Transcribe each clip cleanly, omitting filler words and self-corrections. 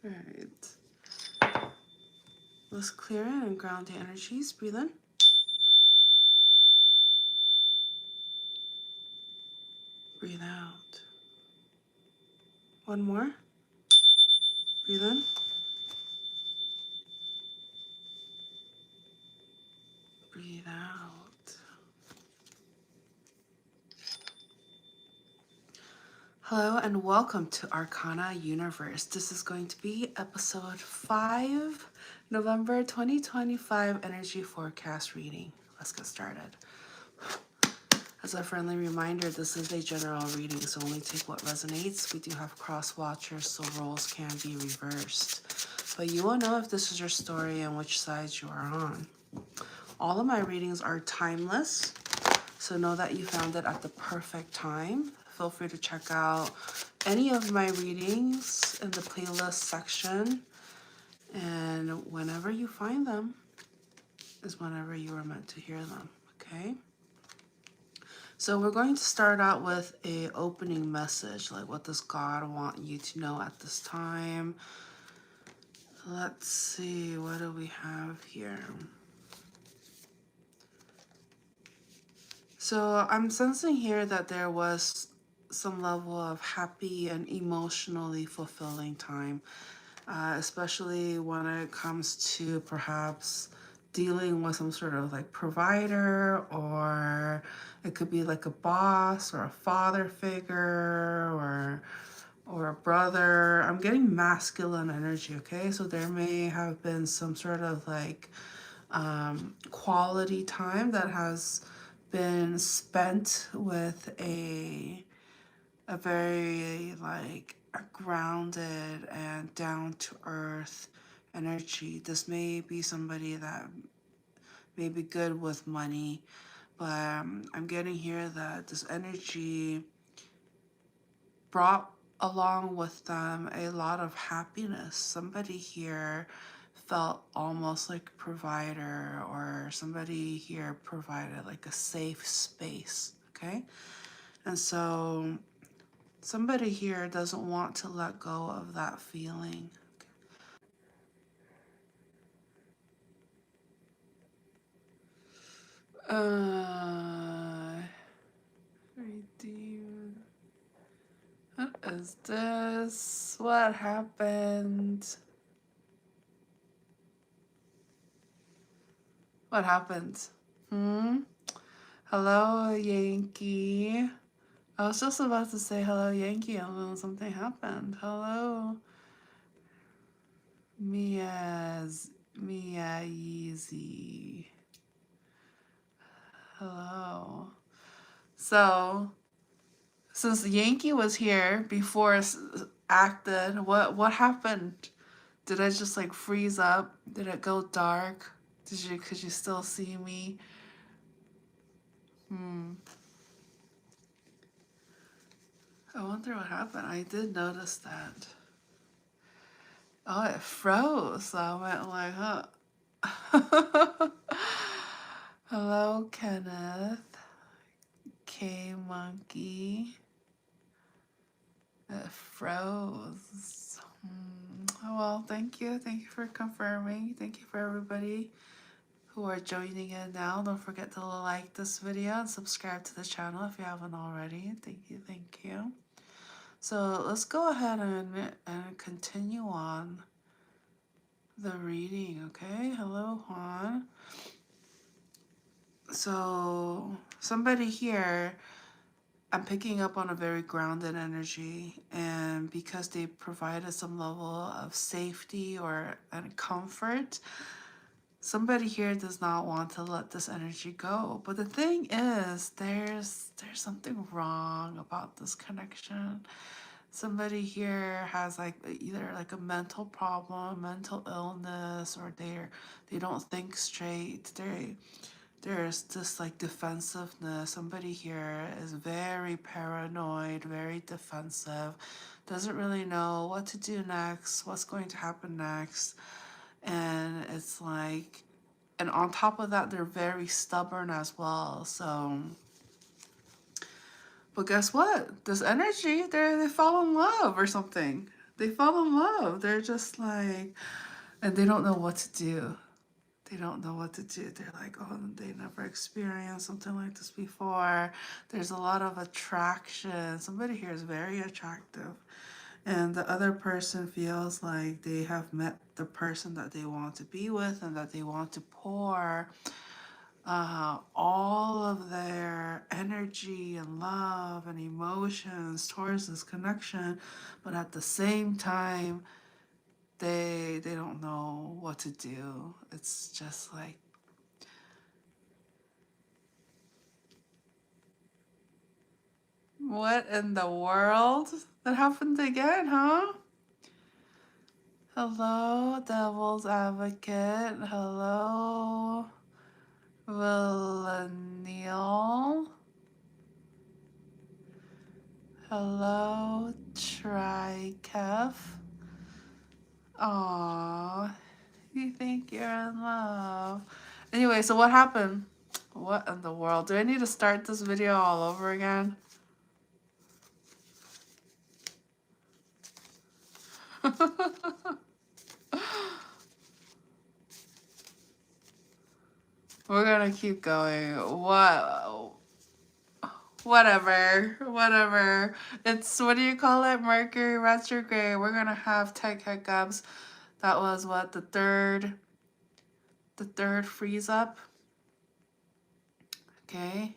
All right. Let's clear in and ground the energies. Breathe in. Breathe out. One more. Breathe in. Breathe out. Hello and welcome to Arcana Universe. This is going to be episode 5, November 2025 energy forecast reading. Let's get started. As a friendly reminder, this is a general reading, so only take what resonates. We do have cross watchers, so roles can be reversed. But you will know if this is your story and which side you are on. All of my readings are timeless, so know that you found it at the perfect time. Feel free to check out any of my readings in the playlist section. And whenever you find them is whenever you are meant to hear them, okay? So we're going to start out with a opening message, like what does God want you to know at this time? Let's see, what do we have here? So I'm sensing here that there was some level of happy and emotionally fulfilling time, especially when it comes to perhaps dealing with some sort of like provider, or it could be like a boss or a father figure or a brother. I'm getting masculine energy, okay? So there may have been some sort of like quality time that has been spent with a very like a grounded and down to earth energy. This may be somebody that may be good with money, but I'm getting here that this energy brought along with them a lot of happiness. Somebody here felt almost like a provider, or somebody here provided like a safe space, okay? And so somebody here doesn't want to let go of that feeling. Redeem. What is this? What happened? What happened? Hello, Yankee. I was just about to say hello, Yankee, and then something happened. Hello, Mia Yeezy. Hello. So, since Yankee was here before acted, what happened? Did I just like freeze up? Did it go dark? Could you still see me? I wonder what happened. I did notice that. Oh, it froze. So I went like, huh. Hello, Kenneth. K Monkey. It froze. Oh, well, thank you. Thank you for confirming. Thank you for everybody who are joining in now. Don't forget to like this video and subscribe to the channel if you haven't already. Thank you. Thank you. So let's go ahead and continue on the reading, okay? Hello, Juan. So somebody here, I'm picking up on a very grounded energy, and because they provided some level of safety and comfort, somebody here does not want to let this energy go. But the thing is, there's something wrong about this connection. Somebody here has like either like a mental problem, mental illness, or they don't think straight. There's this like defensiveness. Somebody here is very paranoid, very defensive, doesn't really know what to do next, what's going to happen next. And it's like, and on top of that, they're very stubborn as well. So, but guess what? This energy, they fall in love or something. They fall in love. They're just like, and they don't know what to do. They don't know what to do. They're like, oh, they never experienced something like this before. There's a lot of attraction. Somebody here is very attractive. And the other person feels like they have met the person that they want to be with and that they want to pour all of their energy and love and emotions towards this connection. But at the same time, they don't know what to do. It's just like, what in the world? That happened again, huh? Hello, Devil's Advocate. Hello, Villanelle. Hello, Trikef. Aww, you think you're in love. Anyway, so what happened? What in the world? Do I need to start this video all over again? We're gonna keep going. Whatever. It's, what do you call it? Mercury retrograde. We're gonna have tech hiccups. That was what, the third freeze up. Okay.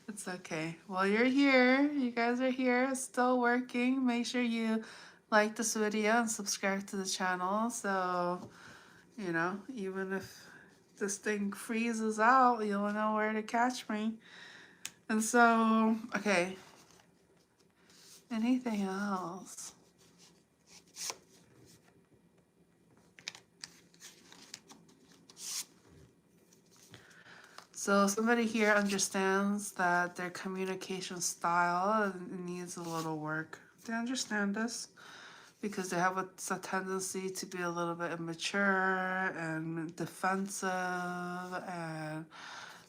It's okay. Well, you're here. You guys are here. It's still working. Make sure you like this video and subscribe to the channel. So, you know, even if this thing freezes out, you'll know where to catch me. And so, okay. Anything else? So somebody here understands that their communication style needs a little work. They understand this because they have a tendency to be a little bit immature and defensive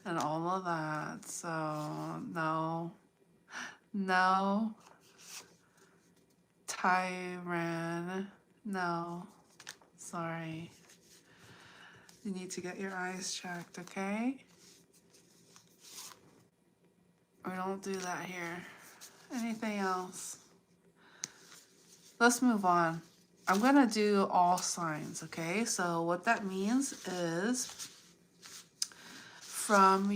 and all of that. So no, Tyran, no, sorry. You need to get your eyes checked, okay? We don't do that here. Anything else? Let's move on. I'm gonna do all signs, okay? So what that means is from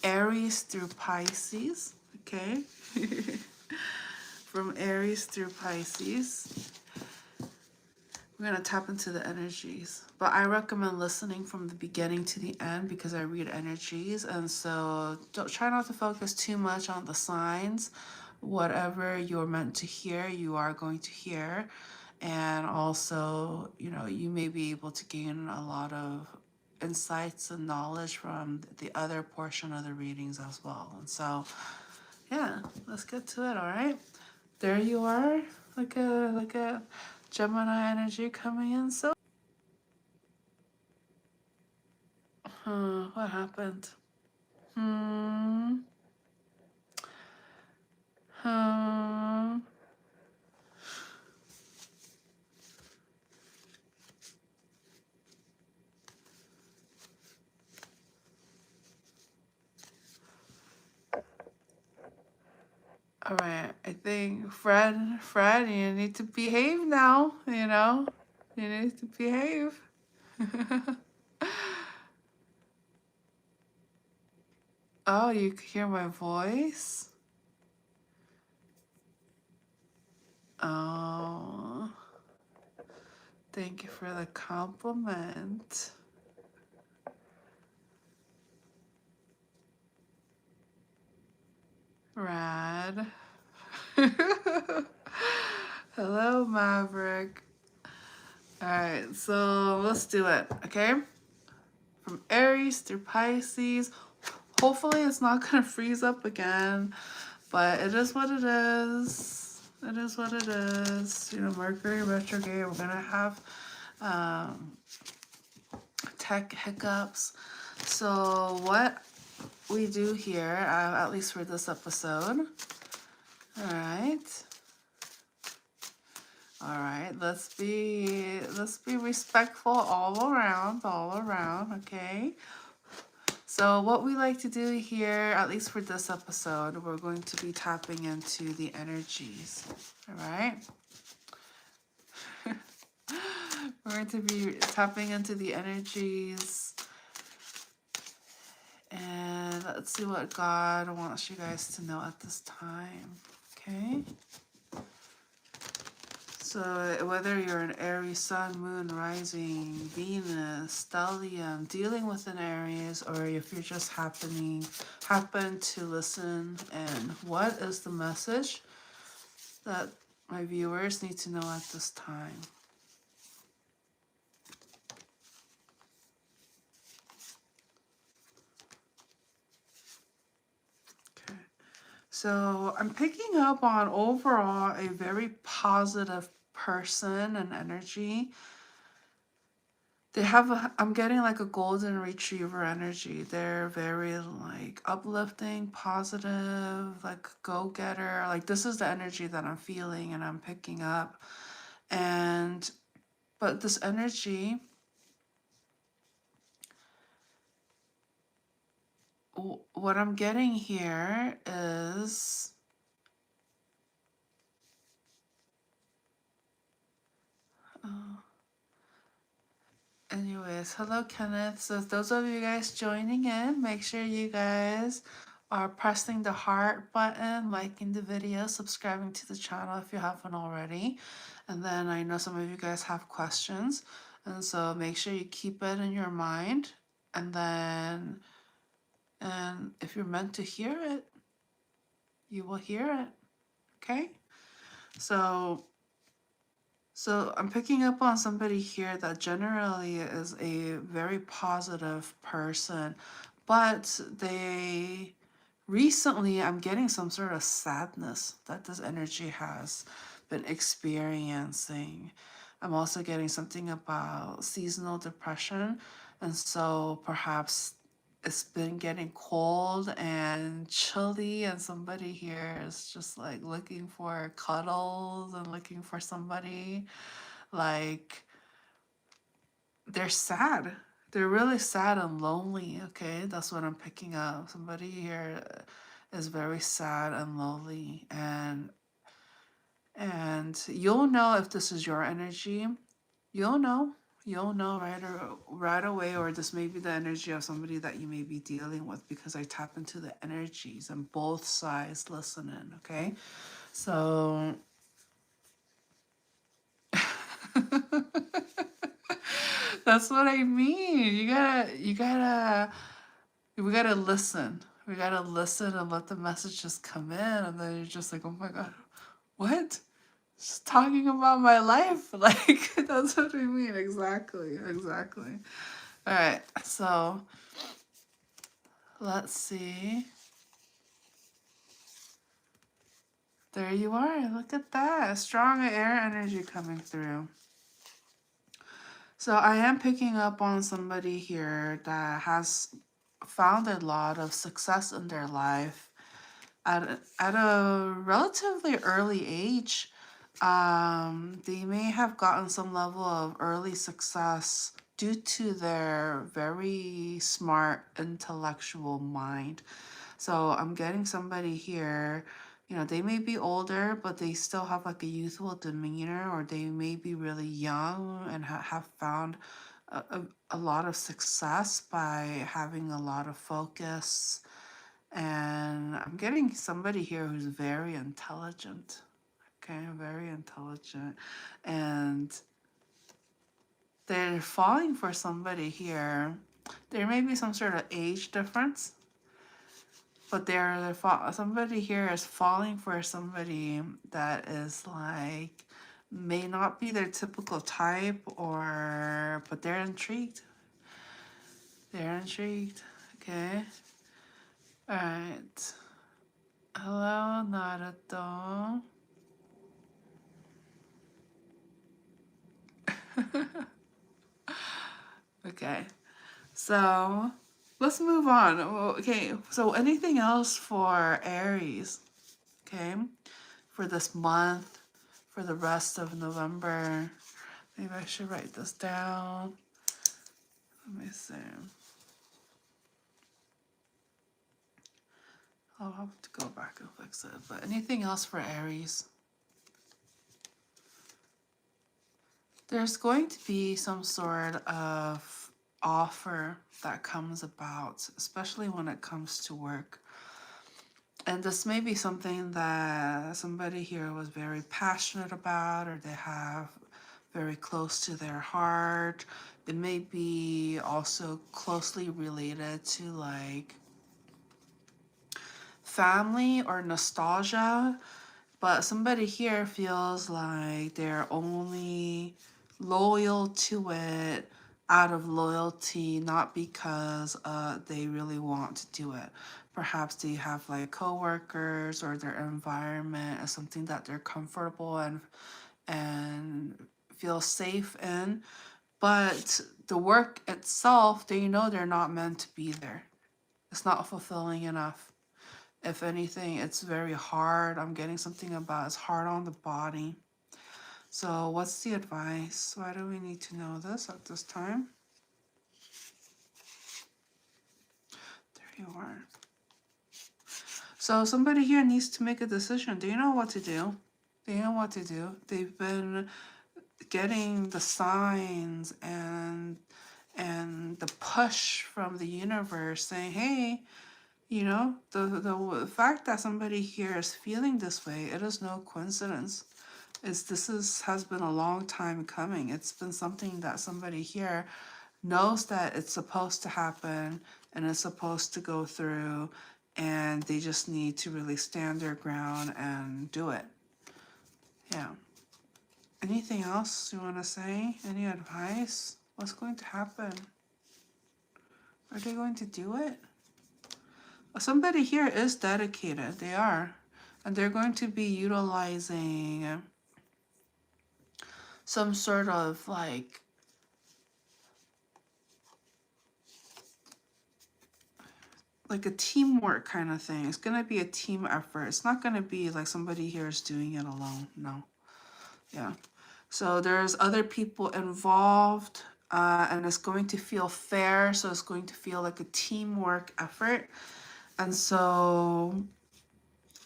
Aries through Pisces, okay? From Aries through Pisces. We're going to tap into the energies, but I recommend listening from the beginning to the end because I read energies, and so try not to focus too much on the signs. Whatever you're meant to hear, you are going to hear, and also, you know, you may be able to gain a lot of insights and knowledge from the other portion of the readings as well. And so, yeah, let's get to it. All right, there you are, like a Gemini energy coming in. So, what happened? All right, I think Fred, you need to behave now, you know? You need to behave. Oh, you can hear my voice? Oh, thank you for the compliment. Rad. Hello, Maverick. All right, so let's do it, okay? From Aries through Pisces. Hopefully it's not going to freeze up again, but it is what it is. It is what it is. You know, Mercury retrograde, we're going to have tech hiccups. So what we do here, at least for this episode, all right. All right, let's be respectful all around, okay? So what we like to do here, at least for this episode, we're going to be tapping into the energies, all right? We're going to be tapping into the energies, and let's see what God wants you guys to know at this time, okay? So whether you're an Aries, Sun, Moon, Rising, Venus, Stellium, dealing with an Aries, or if you're just happen to listen, and what is the message that my viewers need to know at this time? Okay. So I'm picking up on overall a very positive person and energy. They have I'm getting like a golden retriever energy. They're very like uplifting, positive, like go-getter. Like this is the energy that I'm feeling and I'm picking up. But this energy, what I'm getting here is anyways, hello Kenneth. So those of you guys joining in, make sure you guys are pressing the heart button, liking the video, subscribing to the channel if you haven't already. And then I know some of you guys have questions, and so make sure you keep it in your mind. And if you're meant to hear it, you will hear it. Okay? So I'm picking up on somebody here that generally is a very positive person, but recently I'm getting some sort of sadness that this energy has been experiencing. I'm also getting something about seasonal depression, and so perhaps it's been getting cold and chilly, and somebody here is just like looking for cuddles and looking for somebody. Like they're sad. They're really sad and lonely, okay? That's what I'm picking up. Somebody here is very sad and lonely, and you'll know if this is your energy. You'll know. You'll know right away, or this may be the energy of somebody that you may be dealing with, because I tap into the energies and both sides listening, okay? So that's what I mean. We gotta listen. We gotta listen and let the messages come in, and then you're just like, oh my God, what? Just talking about my life. Like, that's what I mean. Exactly. All right, so let's see. There you are. Look at that. Strong air energy coming through. So I am picking up on somebody here that has found a lot of success in their life at a relatively early age. They may have gotten some level of early success due to their very smart intellectual mind. So I'm getting somebody here, they may be older, but they still have like a youthful demeanor, or they may be really young and have found a lot of success by having a lot of focus. And I'm getting somebody here who's very intelligent. Okay, very intelligent. And they're falling for somebody here. There may be some sort of age difference, but somebody here is falling for somebody that is like, may not be their typical type, but they're intrigued. They're intrigued. Okay. All right. Hello, Naruto. Okay. So let's move on. Okay, so anything else for Aries? Okay, for this month, for the rest of November. Maybe I should write this down. Let me see. I'll have to go back and fix it. But anything else for Aries? There's going to be some sort of offer that comes about, especially when it comes to work. And this may be something that somebody here was very passionate about, or they have very close to their heart. It may be also closely related to like family or nostalgia, but somebody here feels like they're only loyal to it out of loyalty, not because they really want to do it. Perhaps they have like coworkers, or their environment is something that they're comfortable and feel safe in, but the work itself, they know they're not meant to be there. It's not fulfilling enough. If anything, it's very hard. I'm getting something about it's hard on the body. So what's the advice? Why do we need to know this at this time? There you are. So somebody here needs to make a decision. Do you know what to do? Do you know what to do? They've been getting the signs and the push from the universe saying, hey, you know, the fact that somebody here is feeling this way, it is no coincidence. Has been a long time coming. It's been something that somebody here knows that it's supposed to happen and it's supposed to go through, and they just need to really stand their ground and do it. Yeah. Anything else you want to say? Any advice? What's going to happen? Are they going to do it? Somebody here is dedicated. They are. And they're going to be utilizing some sort of like a teamwork kind of thing. It's going to be a team effort. It's not going to be like somebody here is doing it alone. No. Yeah. So there's other people involved, and it's going to feel fair. So it's going to feel like a teamwork effort. And so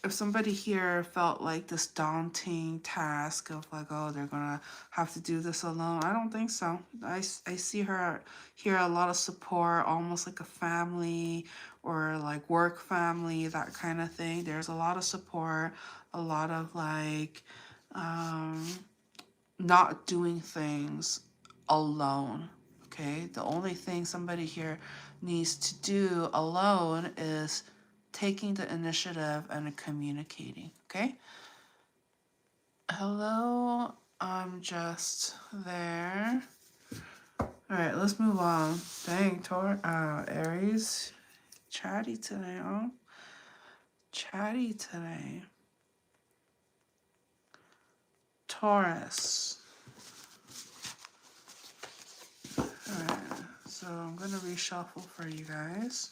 if somebody here felt like this daunting task of like, oh, they're going to have to do this alone, I don't think so. I see her here a lot of support, almost like a family or like work family, that kind of thing. There's a lot of support, a lot of like not doing things alone. Okay, the only thing somebody here needs to do alone is taking the initiative and communicating. Okay. Hello, I'm just there. All right, let's move on. Dang, Aries, chatty today, huh? Chatty today. Taurus. All right, so I'm gonna reshuffle for you guys.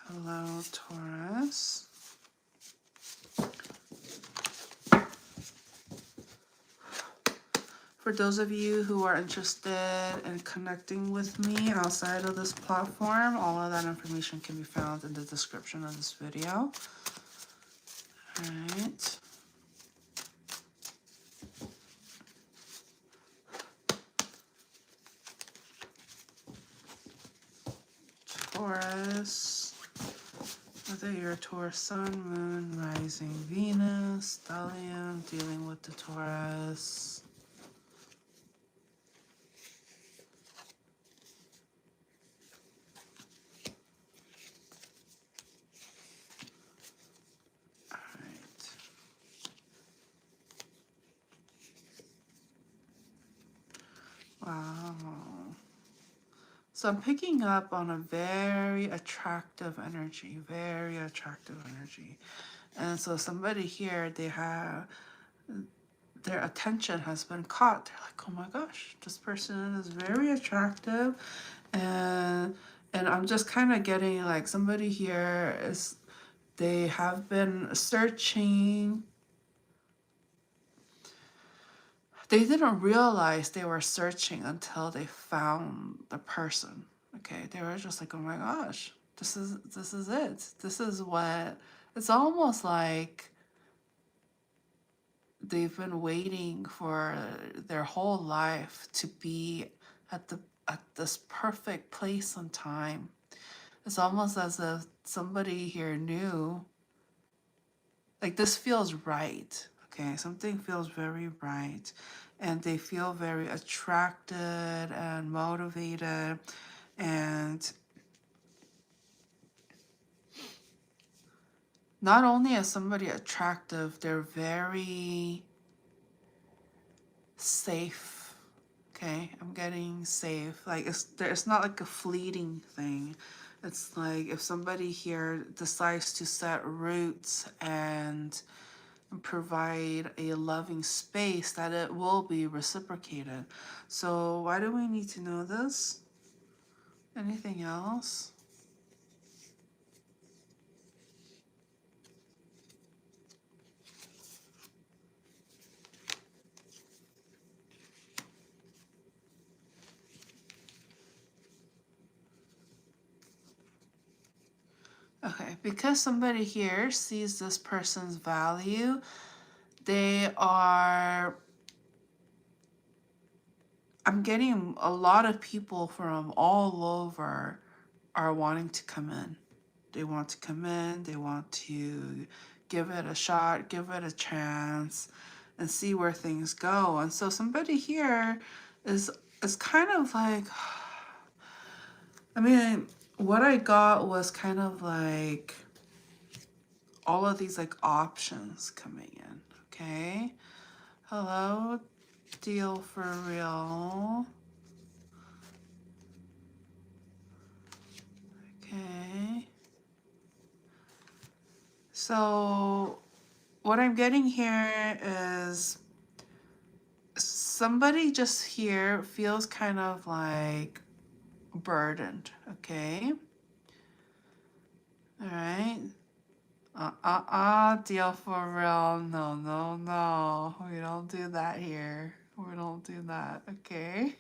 Hello, Taurus. For those of you who are interested in connecting with me outside of this platform, all of that information can be found in the description of this video. All right. Taurus. Whether you're a Taurus sun, moon, rising Venus, stellium, dealing with the Taurus. Wow. So I'm picking up on a very attractive energy, And so somebody here, their attention has been caught. They're like, oh my gosh, this person is very attractive. And And I'm just kind of getting like somebody here is, they have been searching. They didn't realize they were searching until they found the person. Okay, they were just like, oh my gosh, this is it. This is what, it's almost like they've been waiting for their whole life to be at this perfect place and time. It's almost as if somebody here knew, like this feels right. Okay, something feels very right, and they feel very attracted and motivated, and not only is somebody attractive, they're very safe. Okay, I'm getting safe. Like it's not like a fleeting thing. It's like if somebody here decides to set roots and provide a loving space, that it will be reciprocated. So why do we need to know this? Anything else? Okay, because somebody here sees this person's value, they are, I'm getting a lot of people from all over are wanting to come in. They want to come in, they want to give it a shot, give it a chance, and see where things go. And so somebody here is kind of like, I mean, what I got was kind of like all of these like options coming in, okay? Hello, deal for real. Okay. So what I'm getting here is somebody just here feels kind of like burdened, okay? All right. Deal for real. No, no, no. We don't do that here. We don't do that, okay?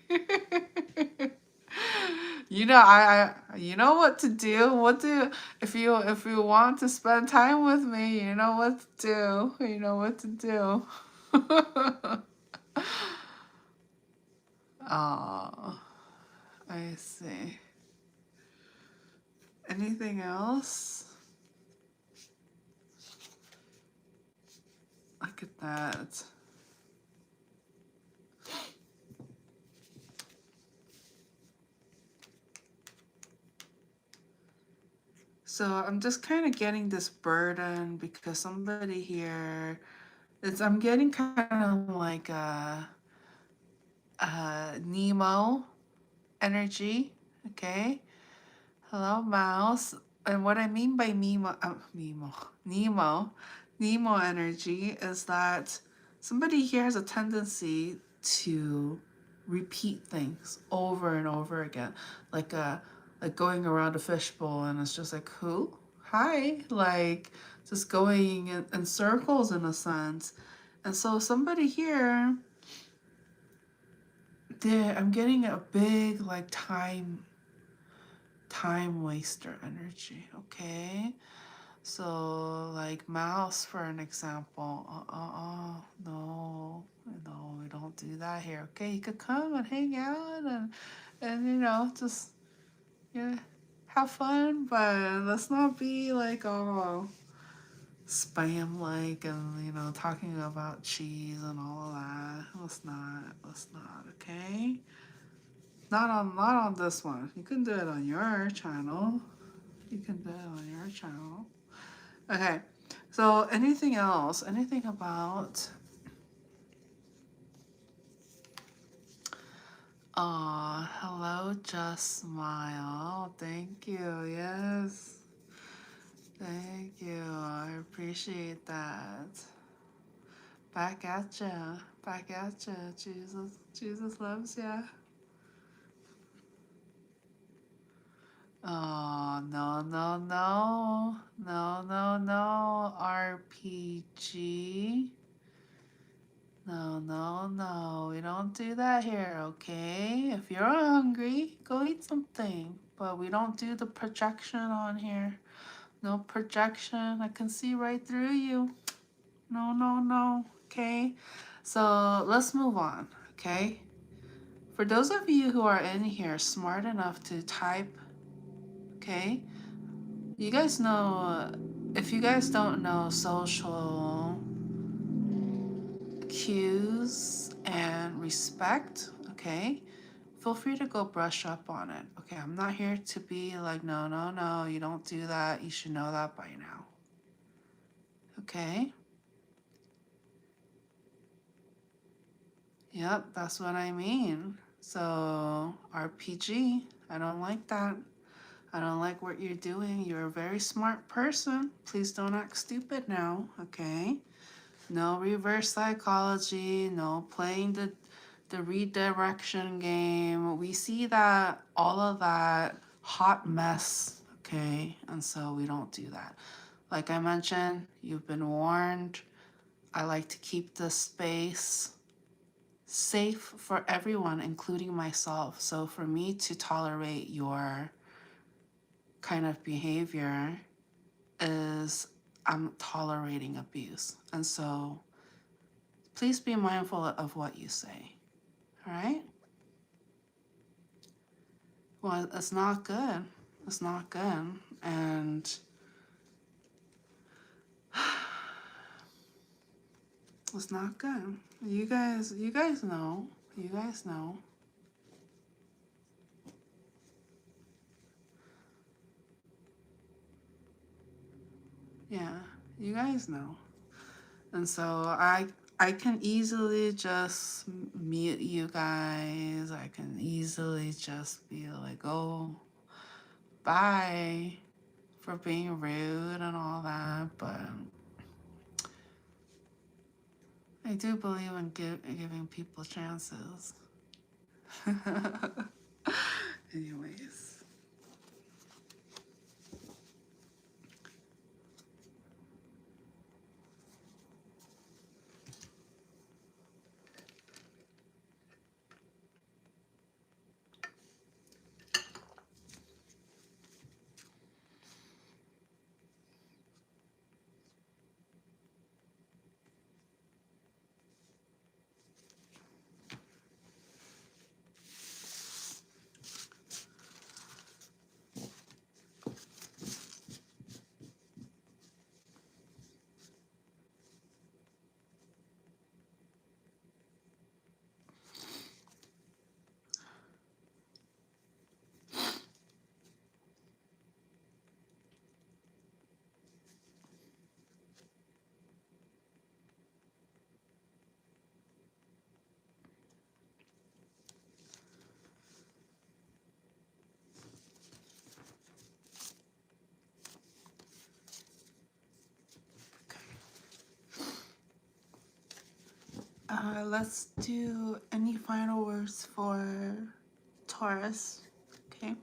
You know, you know what to do. What do, if you want to spend time with me, you know what to do. You know what to do. Oh, I see. Anything else? Look at that. So I'm just kind of getting this burden because somebody here, I'm getting kind of like a Nemo energy, okay? Hello, mouse. And what I mean by Nemo energy is that somebody here has a tendency to repeat things over and over again, like like going around a fishbowl, and it's just like, who? Hi, like just going in circles in a sense. And so somebody here, I'm getting a big like time waster energy, okay? So like mouse for an example. No, no, we don't do that here. Okay, you could come and hang out and you know, just have fun, but let's not be like all spam like and you know talking about cheese and all of that. Let's not, okay? Not on this one. You can do it on your channel. You can do it on your channel. Okay. So anything else? Anything about hello, just smile. Thank you. Yes. Thank you. I appreciate that. Back at ya. Back at ya. Jesus loves ya. If you're hungry, go eat something. But we don't do the projection on here. No projection. I can see right through you. No, no, no. Okay. So let's move on. Okay. For those of you who are in here smart enough to type, okay, you guys know, if you guys don't know social cues and respect, okay, feel free to go brush up on it. Okay, I'm not here to be like, no, no, no, you don't do that. You should know that by now. Okay? Yep, that's what I mean. So, RPG, I don't like that. I don't like what you're doing. You're a very smart person. Please don't act stupid now, okay? No reverse psychology, no playing the redirection game. We see that, all of that hot mess, okay? And so we don't do that. Like I mentioned, you've been warned. I like to keep the space safe for everyone, including myself. So for me to tolerate your kind of behavior is I'm tolerating abuse. And so please be mindful of what you say. All right? Well, it's not good. It's not good. And it's not good. You guys know. You guys know. Yeah, you guys know. And so I can easily just mute you guys. I can easily just be like, oh, bye for being rude and all that. But I do believe in giving people chances. Anyways. Let's do any final words for Taurus. Okay.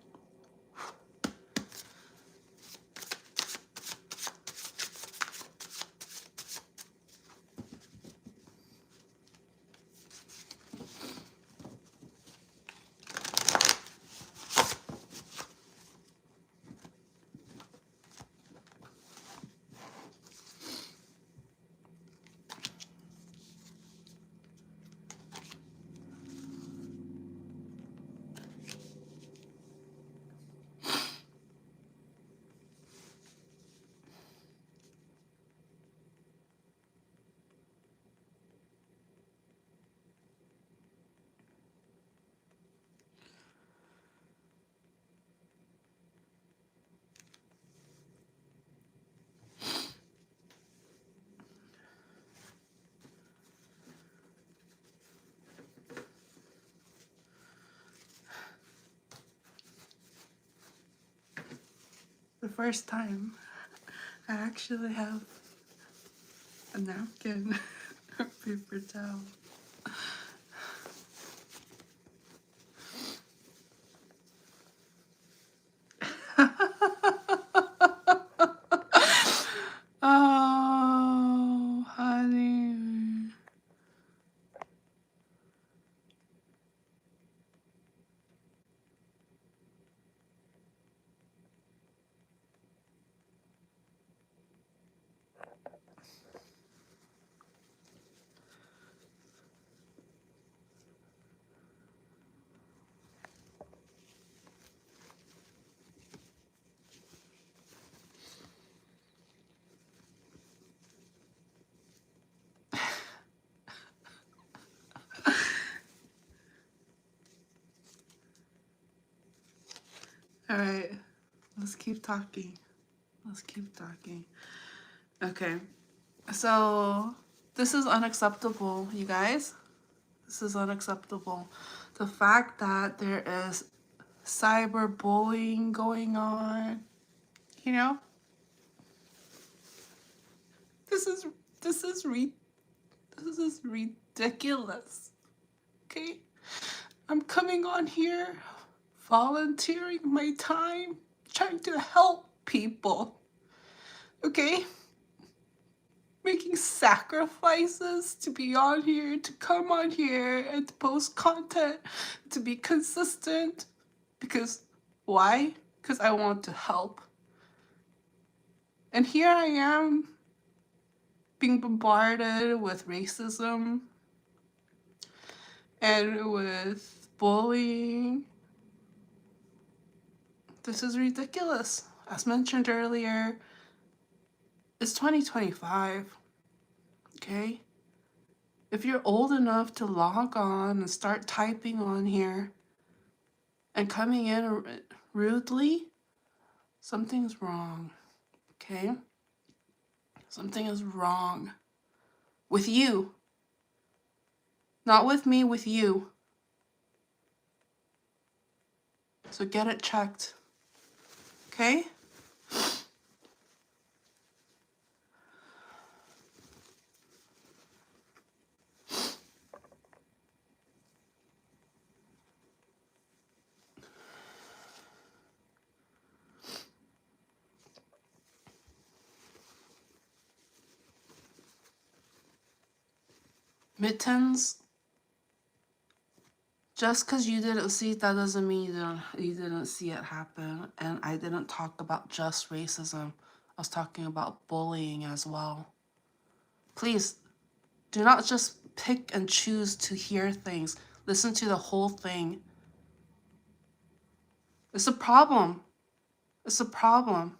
The first time I actually have a napkin or paper towel. Oh, honey. All right. Let's keep talking. Let's keep talking. Okay. So this is unacceptable, you guys. This is unacceptable. The fact that there is cyberbullying going on, you know, this is this is re this is ridiculous. Okay? I'm coming on here volunteering my time trying to help people. Okay? Making sacrifices to be on here, to come on here and to post content, to be consistent. Because why? Because I want to help. And here I am being bombarded with racism and with bullying. This is ridiculous. As mentioned earlier, it's 2025, okay? If you're old enough to log on and start typing on here and coming in rudely, something's wrong, okay? Something is wrong with you. Not with me, with you. So get it checked, okay? Mittens, just because you didn't see it, that doesn't mean you didn't see it happen. And I didn't talk about just racism. I was talking about bullying as well. Please, do not just pick and choose to hear things. Listen to the whole thing. It's a problem. It's a problem.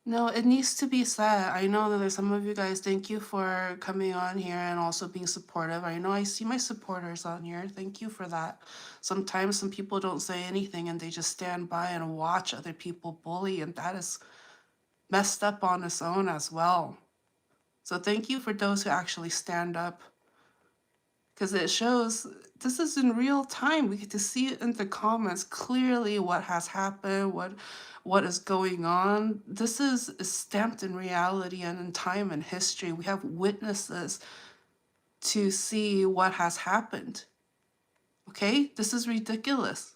No, it needs to be said. I know that there's some of you guys, thank you for coming on here and also being supportive. I know I see my supporters on here. Thank you for that. Sometimes some people don't say anything and they just stand by and watch other people bully, and that is messed up on its own as well. So thank you for those who actually stand up, because it shows this is in real time. We get to see it in the comments clearly what has happened, what is going on. This is stamped in reality and in time and history. We have witnesses to see what has happened. Okay? This is ridiculous.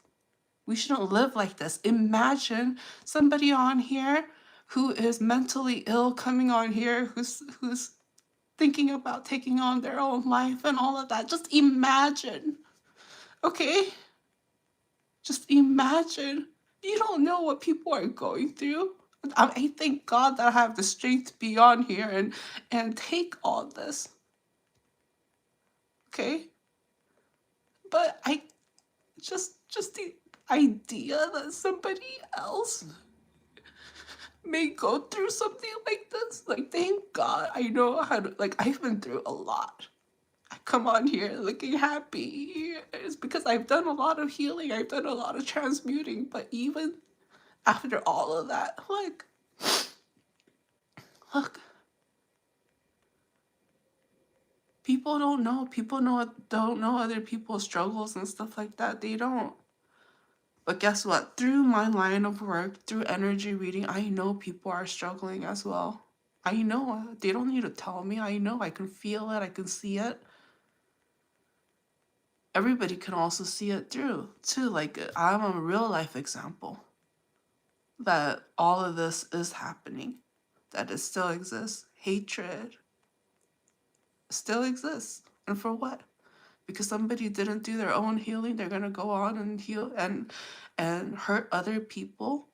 We shouldn't live like this. Imagine somebody on here who is mentally ill coming on here, who's thinking about taking on their own life and all of that. Just imagine. Okay? Just imagine. You don't know what people are going through. I thank God that I have the strength to be on here and take all this. Okay? But I just the idea that somebody else may go through something like this, like, thank God I know how to, like, I've been through a lot. I come on here looking happy. It's because I've done a lot of healing, I've done a lot of transmuting, but even after all of that, look, people don't know. People don't know other people's struggles and stuff like that. They don't. But guess what? Through my line of work, through energy reading, I know people are struggling as well. I know. They don't need to tell me. I know. I can feel it. I can see it. Everybody can also see it too. Like, I'm a real life example that all of this is happening, that it still exists. Hatred still exists. And for what? Because somebody didn't do their own healing, they're gonna go on and heal and hurt other people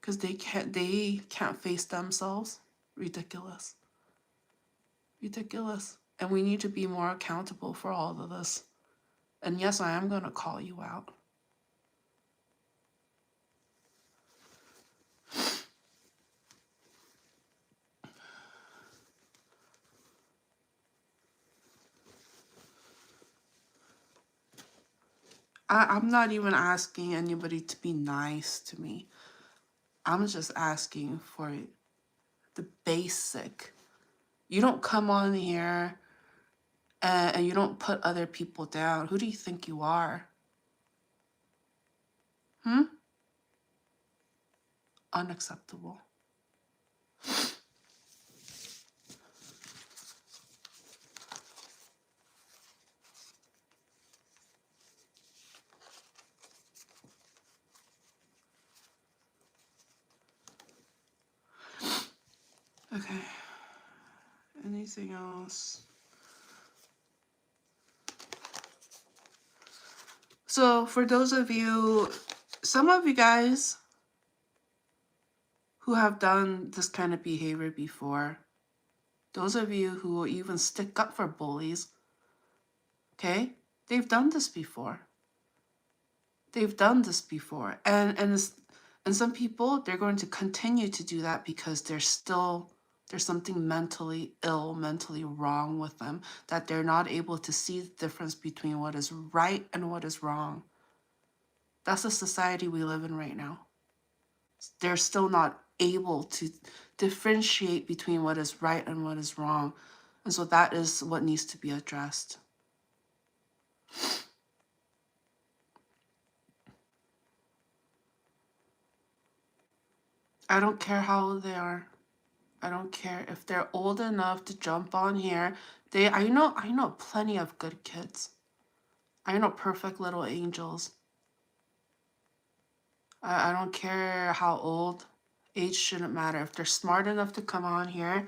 because they can't face themselves. Ridiculous. Ridiculous. And we need to be more accountable for all of this. And yes, I am gonna call you out. I'm not even asking anybody to be nice to me. I'm just asking for the basic. You don't come on here and you don't put other people down. Who do you think you are? Unacceptable. Okay. Anything else? So for those of you, some of you guys who have done this kind of behavior before, those of you who will even stick up for bullies, okay, they've done this before. They've done this before. And some people, they're going to continue to do that because there's something mentally ill, mentally wrong with them, that they're not able to see the difference between what is right and what is wrong. That's the society we live in right now. They're still not able to differentiate between what is right and what is wrong. And so that is what needs to be addressed. I don't care how old they are. I don't care if they're old enough to jump on here. I know plenty of good kids. I know perfect little angels. I don't care how old. Age shouldn't matter. If they're smart enough to come on here,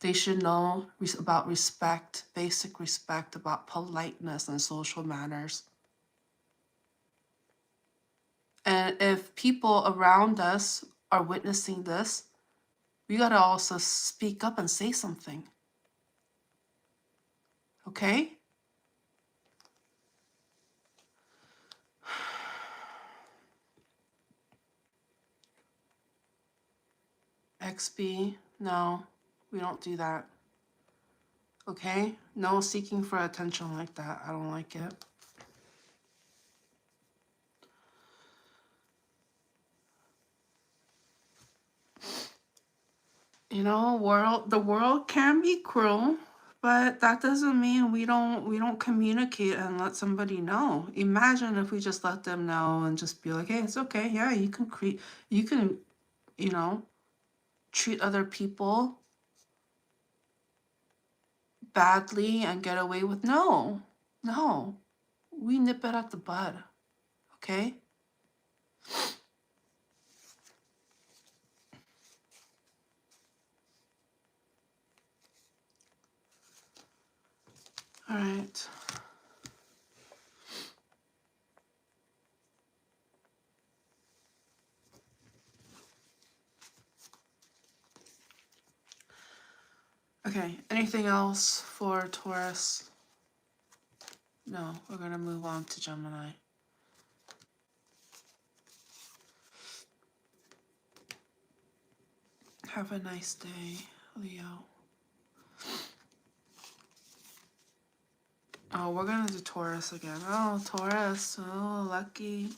they should know about respect, basic respect, about politeness and social manners. And if people around us are witnessing this, we gotta also speak up and say something. Okay? XB, no, we don't do that. Okay? No seeking for attention like that. I don't like it. You know, the world can be cruel, but that doesn't mean we don't communicate and let somebody know. Imagine if we just let them know and just be like, hey, it's okay. Yeah, you can treat other people badly and get away with no. We nip it at the bud. Okay? All right. Okay, anything else for Taurus? No, we're going to move on to Gemini. Have a nice day, Leo. Oh, we're going to do Taurus again. Oh, Taurus. Oh, lucky.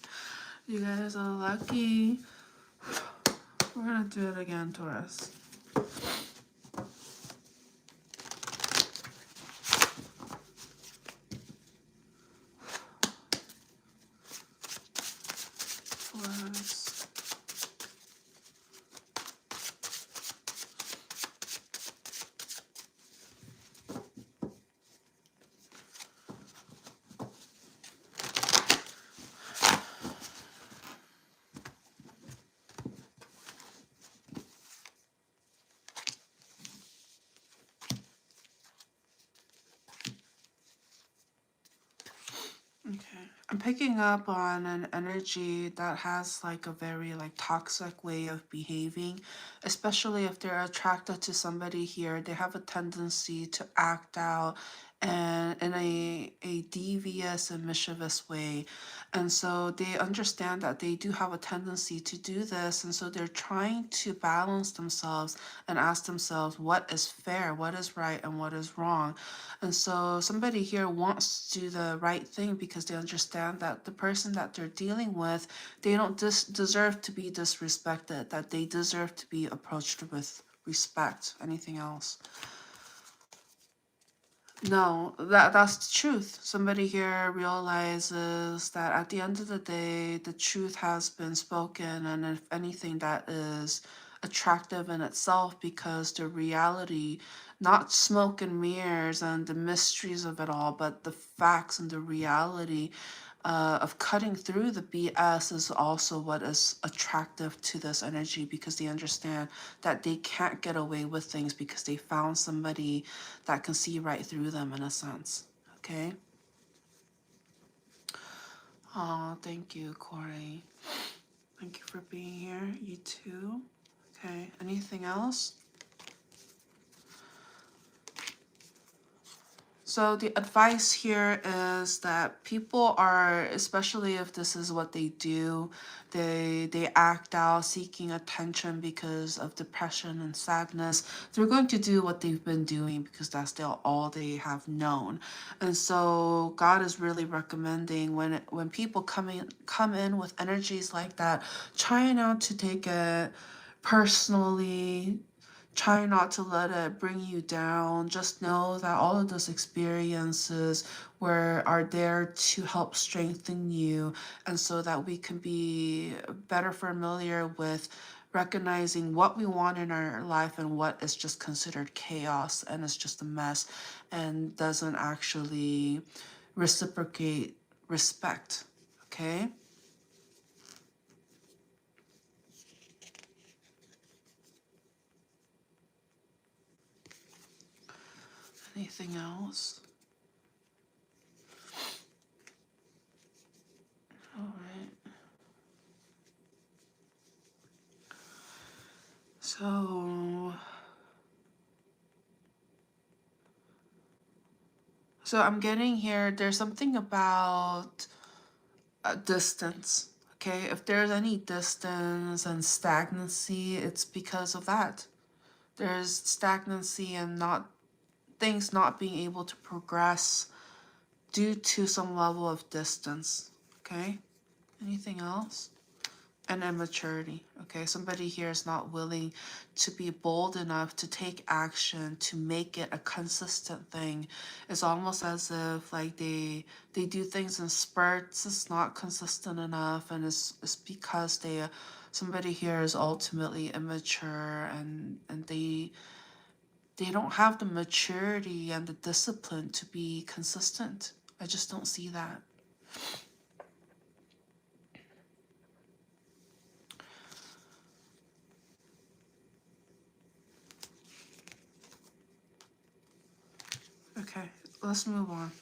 You guys are lucky. We're going to do it again, Taurus. Taurus. Okay. I'm picking up on an energy that has like a very like toxic way of behaving, especially if they're attracted to somebody here. They have a tendency to act out and in a devious and mischievous way. And so they understand that they do have a tendency to do this. And so they're trying to balance themselves and ask themselves what is fair, what is right, and what is wrong. And so somebody here wants to do the right thing because they understand that the person that they're dealing with, they don't deserve to be disrespected, that they deserve to be approached with respect. Anything else? No, that's the truth. Somebody here realizes that at the end of the day, the truth has been spoken, and if anything, that is attractive in itself because the reality, not smoke and mirrors and the mysteries of it all, but the facts and the reality of cutting through the BS is also what is attractive to this energy because they understand that they can't get away with things because they found somebody that can see right through them in a sense. Okay? Oh, thank you, Corey. Thank you for being here. You too. Okay, anything else? So the advice here is that people are, especially if this is what they do, they act out seeking attention because of depression and sadness. They're going to do what they've been doing because that's still all they have known. And so God is really recommending when people come in with energies like that, try not to take it personally. Try not to let it bring you down. Just know that all of those experiences are there to help strengthen you, and so that we can be better familiar with recognizing what we want in our life and what is just considered chaos and is just a mess and doesn't actually reciprocate respect. Okay? Anything else? All right. So I'm getting here, there's something about distance. Okay, if there's any distance and stagnancy, it's because of that. There's stagnancy and not things not being able to progress due to some level of distance. Okay, anything else? And immaturity. Okay, somebody here is not willing to be bold enough to take action to make it a consistent thing. It's almost as if like they do things in spurts. It's not consistent enough, and it's because somebody here is ultimately immature, and they don't have the maturity and the discipline to be consistent. I just don't see that. Okay, let's move on.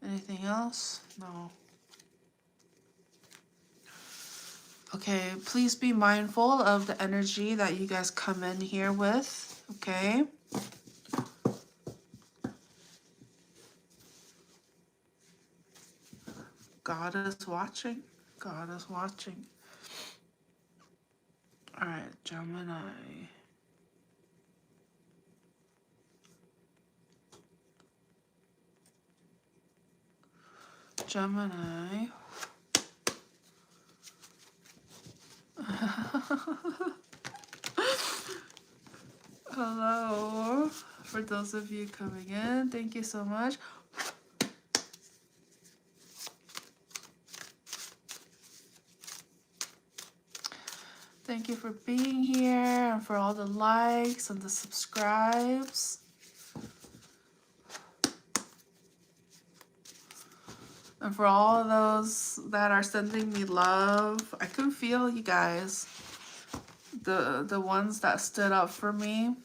Anything else? No. Okay, please be mindful of the energy that you guys come in here with, okay? God is watching. God is watching. All right, Gemini. Gemini. Hello. For those of you coming in, thank you so much. Thank you for being here and for all the likes and the subscribes. And for all of those that are sending me love, I can feel you guys. The ones that stood up for me.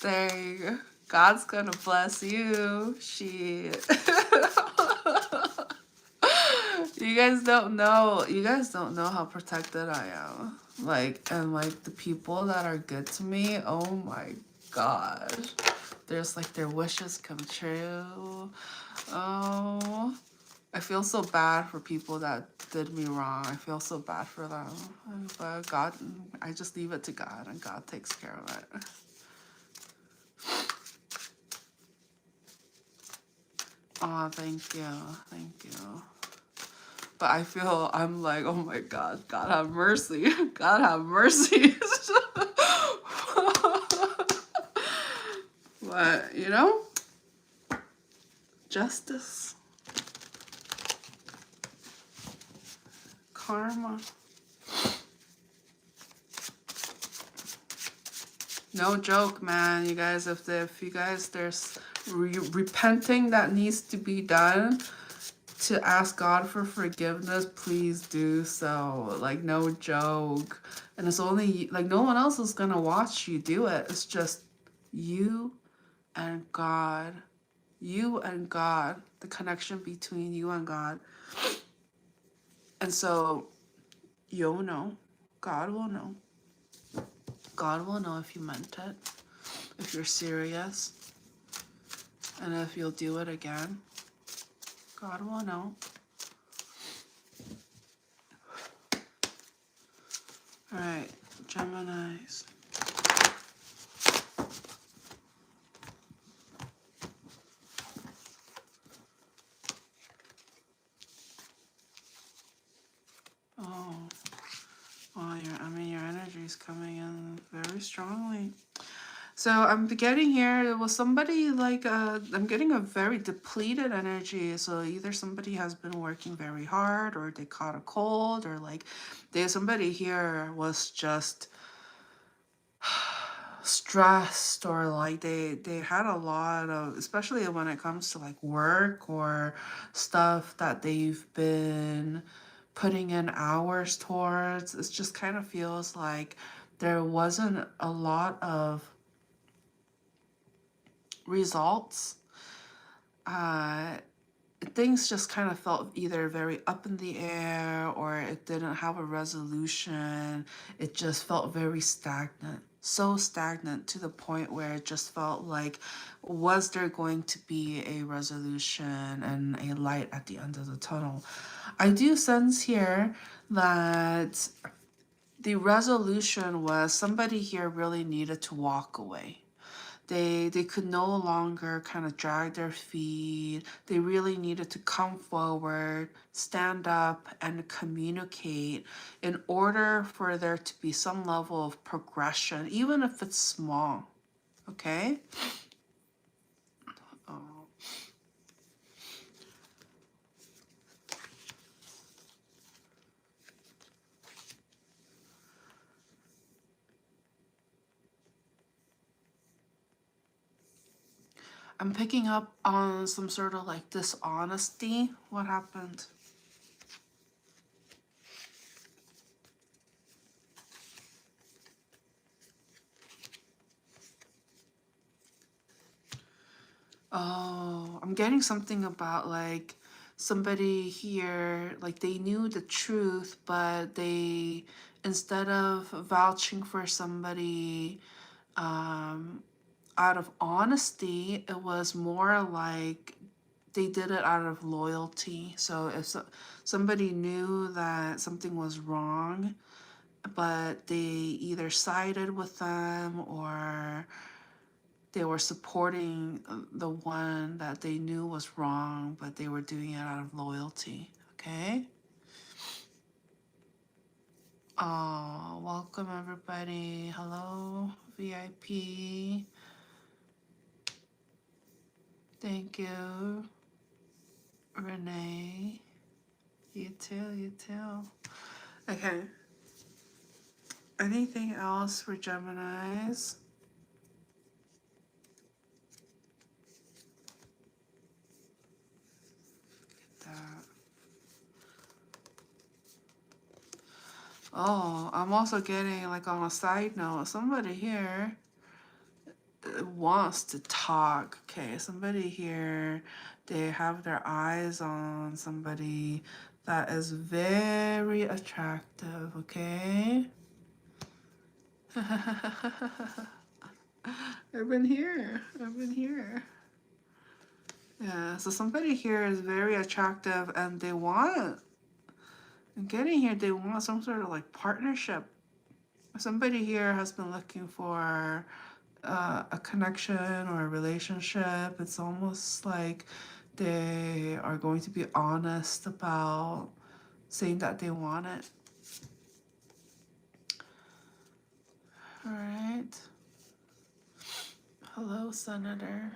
Dang, God's gonna bless you. Shit. You guys don't know how protected I am. Like, and like the people that are good to me, oh my God. There's like their wishes come true. Oh, I feel so bad for people that did me wrong. I feel so bad for them. But God, I just leave it to God, and God takes care of it. Oh, thank you. Thank you. But I feel, I'm like, oh my God, God have mercy. God have mercy. But, you know, justice, karma. No joke, man. You guys, if you guys, there's repenting that needs to be done to ask God for forgiveness, please do so. Like, no joke. And it's only, like, no one else is gonna watch you do it. It's just you and God. You and God. The connection between you and God. And so, you'll know. God will know. God will know if you meant it. If you're serious. And if you'll do it again. God will know. Alright, Geminis. Oh, well, your energy is coming in very strongly. So I'm getting here, it was somebody like, I'm getting a very depleted energy. So either somebody has been working very hard, or they caught a cold, or like somebody here was just stressed, or like they had a lot of, especially when it comes to like work or stuff that they've been putting in hours towards. It just kind of feels like there wasn't a lot of results. Things just kind of felt either very up in the air, or it didn't have a resolution. It just felt very stagnant. So stagnant to the point where it just felt like, was there going to be a resolution and a light at the end of the tunnel? I do sense here that the resolution was somebody here really needed to walk away. They could no longer kind of drag their feet. They really needed to come forward, stand up, and communicate in order for there to be some level of progression, even if it's small. Okay? Oh. I'm picking up on some sort of like dishonesty. What happened? Oh, I'm getting something about like somebody here, like they knew the truth, but they, instead of vouching for somebody out of honesty, it was more like they did it out of loyalty. So if somebody knew that something was wrong, but they either sided with them, or they were supporting the one that they knew was wrong, but they were doing it out of loyalty. Okay? Oh, welcome everybody. Hello, VIP. Thank you, Renee. You too, you too. Okay. Anything else for Geminis? Get that. Oh, I'm also getting, like, on a side note, somebody here wants to talk. Okay, somebody here, they have their eyes on somebody that is very attractive. Okay. I've been here. I've been here. Yeah, so somebody here is very attractive and they want, getting here, they want some sort of like partnership. Somebody here has been looking for a connection or a relationship. It's almost like they are going to be honest about saying that they want it. All right. Hello, Senator.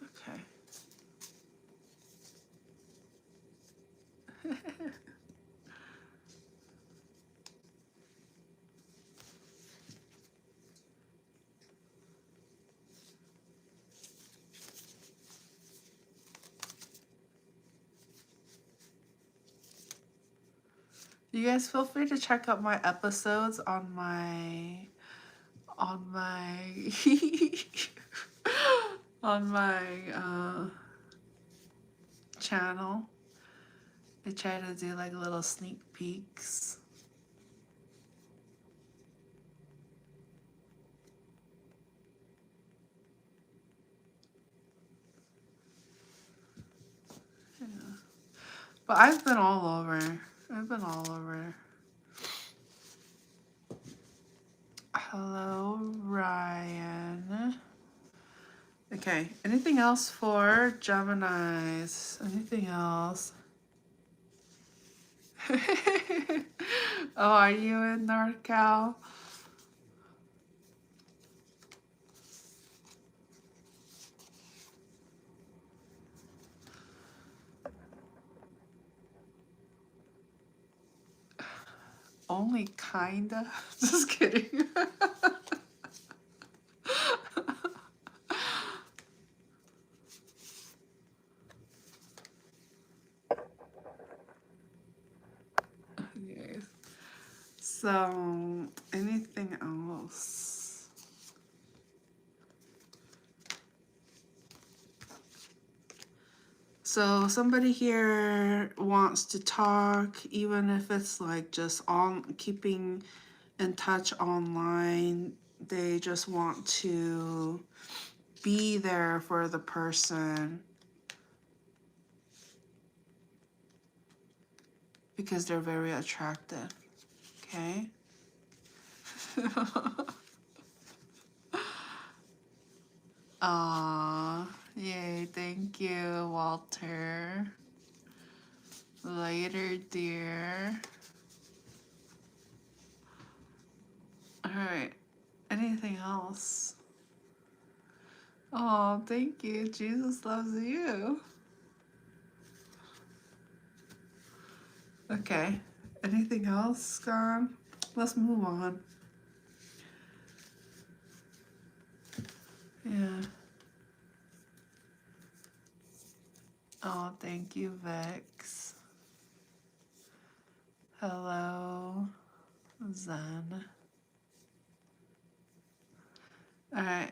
Okay. You guys feel free to check out my episodes on my on my channel. I try to do like little sneak peeks. Yeah. But I've been all over. I've been all over. Hello, Ryan. Okay, anything else for Geminis? Anything else? Oh, are you in NorCal? Only kinda. Just kidding. Okay. So, anything else? So somebody here wants to talk, even if it's like just on keeping in touch online. They just want to be there for the person because they're very attractive. Okay. Aw, yay, thank you, Walter. Later, dear. Alright, anything else? Oh, thank you. Jesus loves you. Okay, anything else gone? Let's move on. Yeah. Oh, thank you, Vex. Hello, Zen. Alright.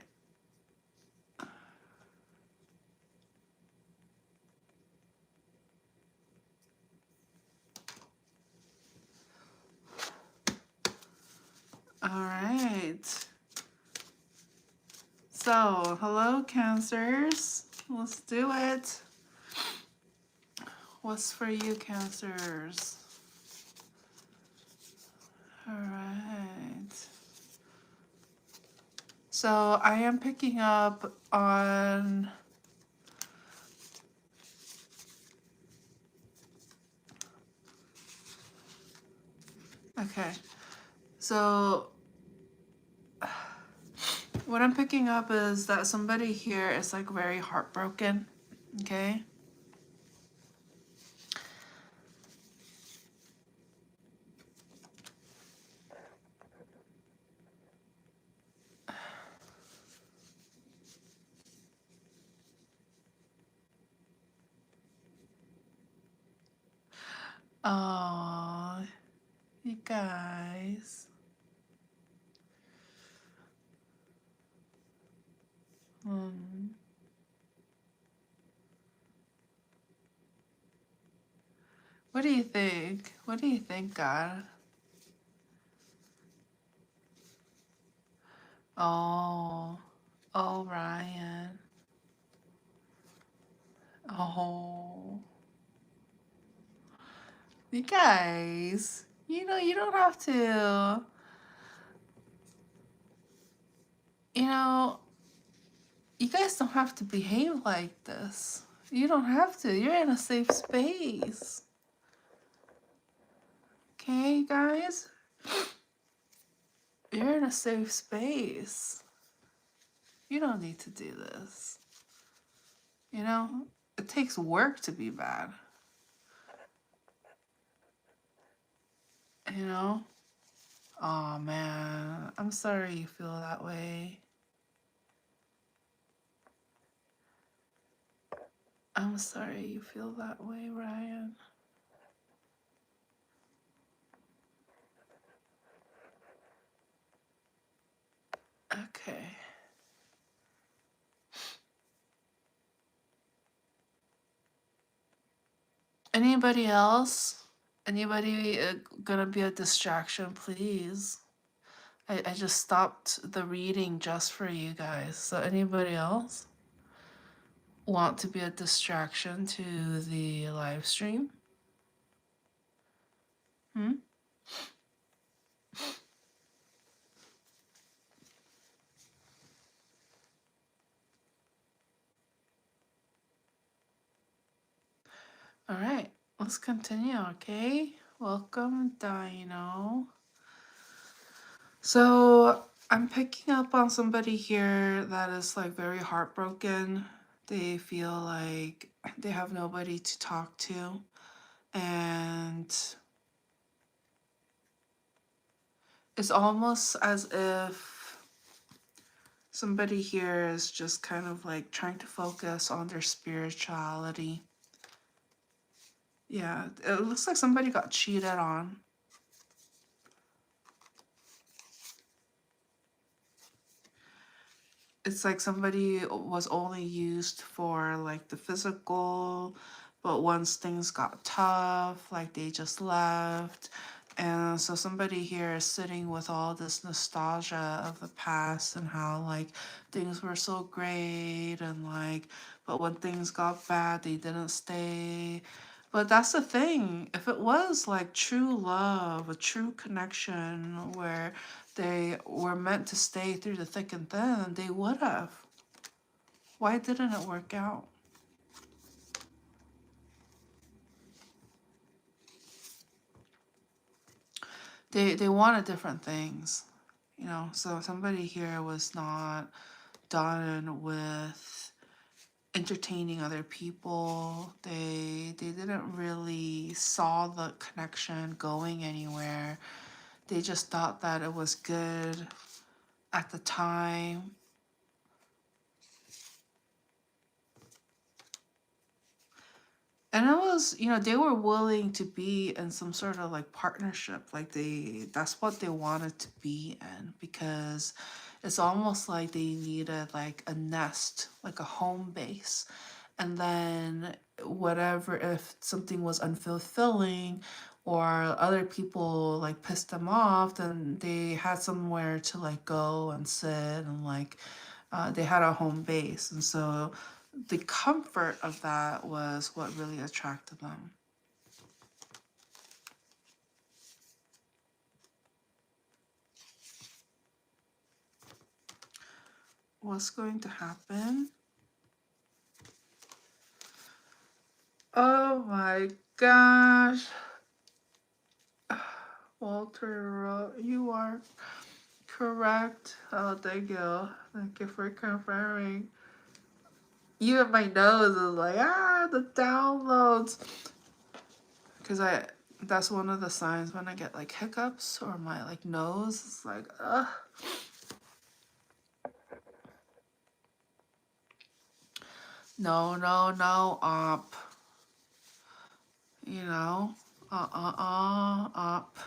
Alright. So, hello, Cancers. Let's do it. What's for you, Cancers? Alright. So, I am picking up on... Okay. So, what I'm picking up is that somebody here is like very heartbroken. Okay. Oh, you guys. What do you think? What do you think, God? Oh, oh, Ryan. Oh, you guys, you don't have to, you know, you guys don't have to behave like this. You don't have to. You're in a safe space. Okay, guys? You're in a safe space. You don't need to do this. You know, it takes work to be bad. You know? Oh man, I'm sorry you feel that way. I'm sorry you feel that way, Ryan. Okay. Anybody else? Anybody gonna be a distraction, please? I just stopped the reading just for you guys. So anybody else want to be a distraction to the live stream? Hmm? All right, let's continue, okay? Welcome, Dino. So I'm picking up on somebody here that is like very heartbroken. They feel like they have nobody to talk to. And it's almost as if somebody here is just kind of like trying to focus on their spirituality. Yeah, it looks like somebody got cheated on. It's like somebody was only used for like the physical, but once things got tough, like they just left. And so somebody here is sitting with all this nostalgia of the past and how like things were so great and like, but when things got bad, they didn't stay. But that's the thing. If it was like true love, a true connection where they were meant to stay through the thick and thin, they would have. Why didn't it work out? They wanted different things, you know. So somebody here was not done with entertaining other people. They didn't really saw the connection going anywhere. They just thought that it was good at the time. And it was, you know, they were willing to be in some sort of like partnership. Like that's what they wanted to be in, because it's almost like they needed like a nest, like a home base. And then whatever, if something was unfulfilling or other people like pissed them off, then they had somewhere to like go and sit and like they had a home base. And so the comfort of that was what really attracted them. What's going to happen? Oh my gosh. Walter, you are correct. Oh, thank you. Thank you for confirming. Even my nose is like, the downloads. Because that's one of the signs when I get like hiccups or my like nose is like, ugh. No, no, no, up. You know, up.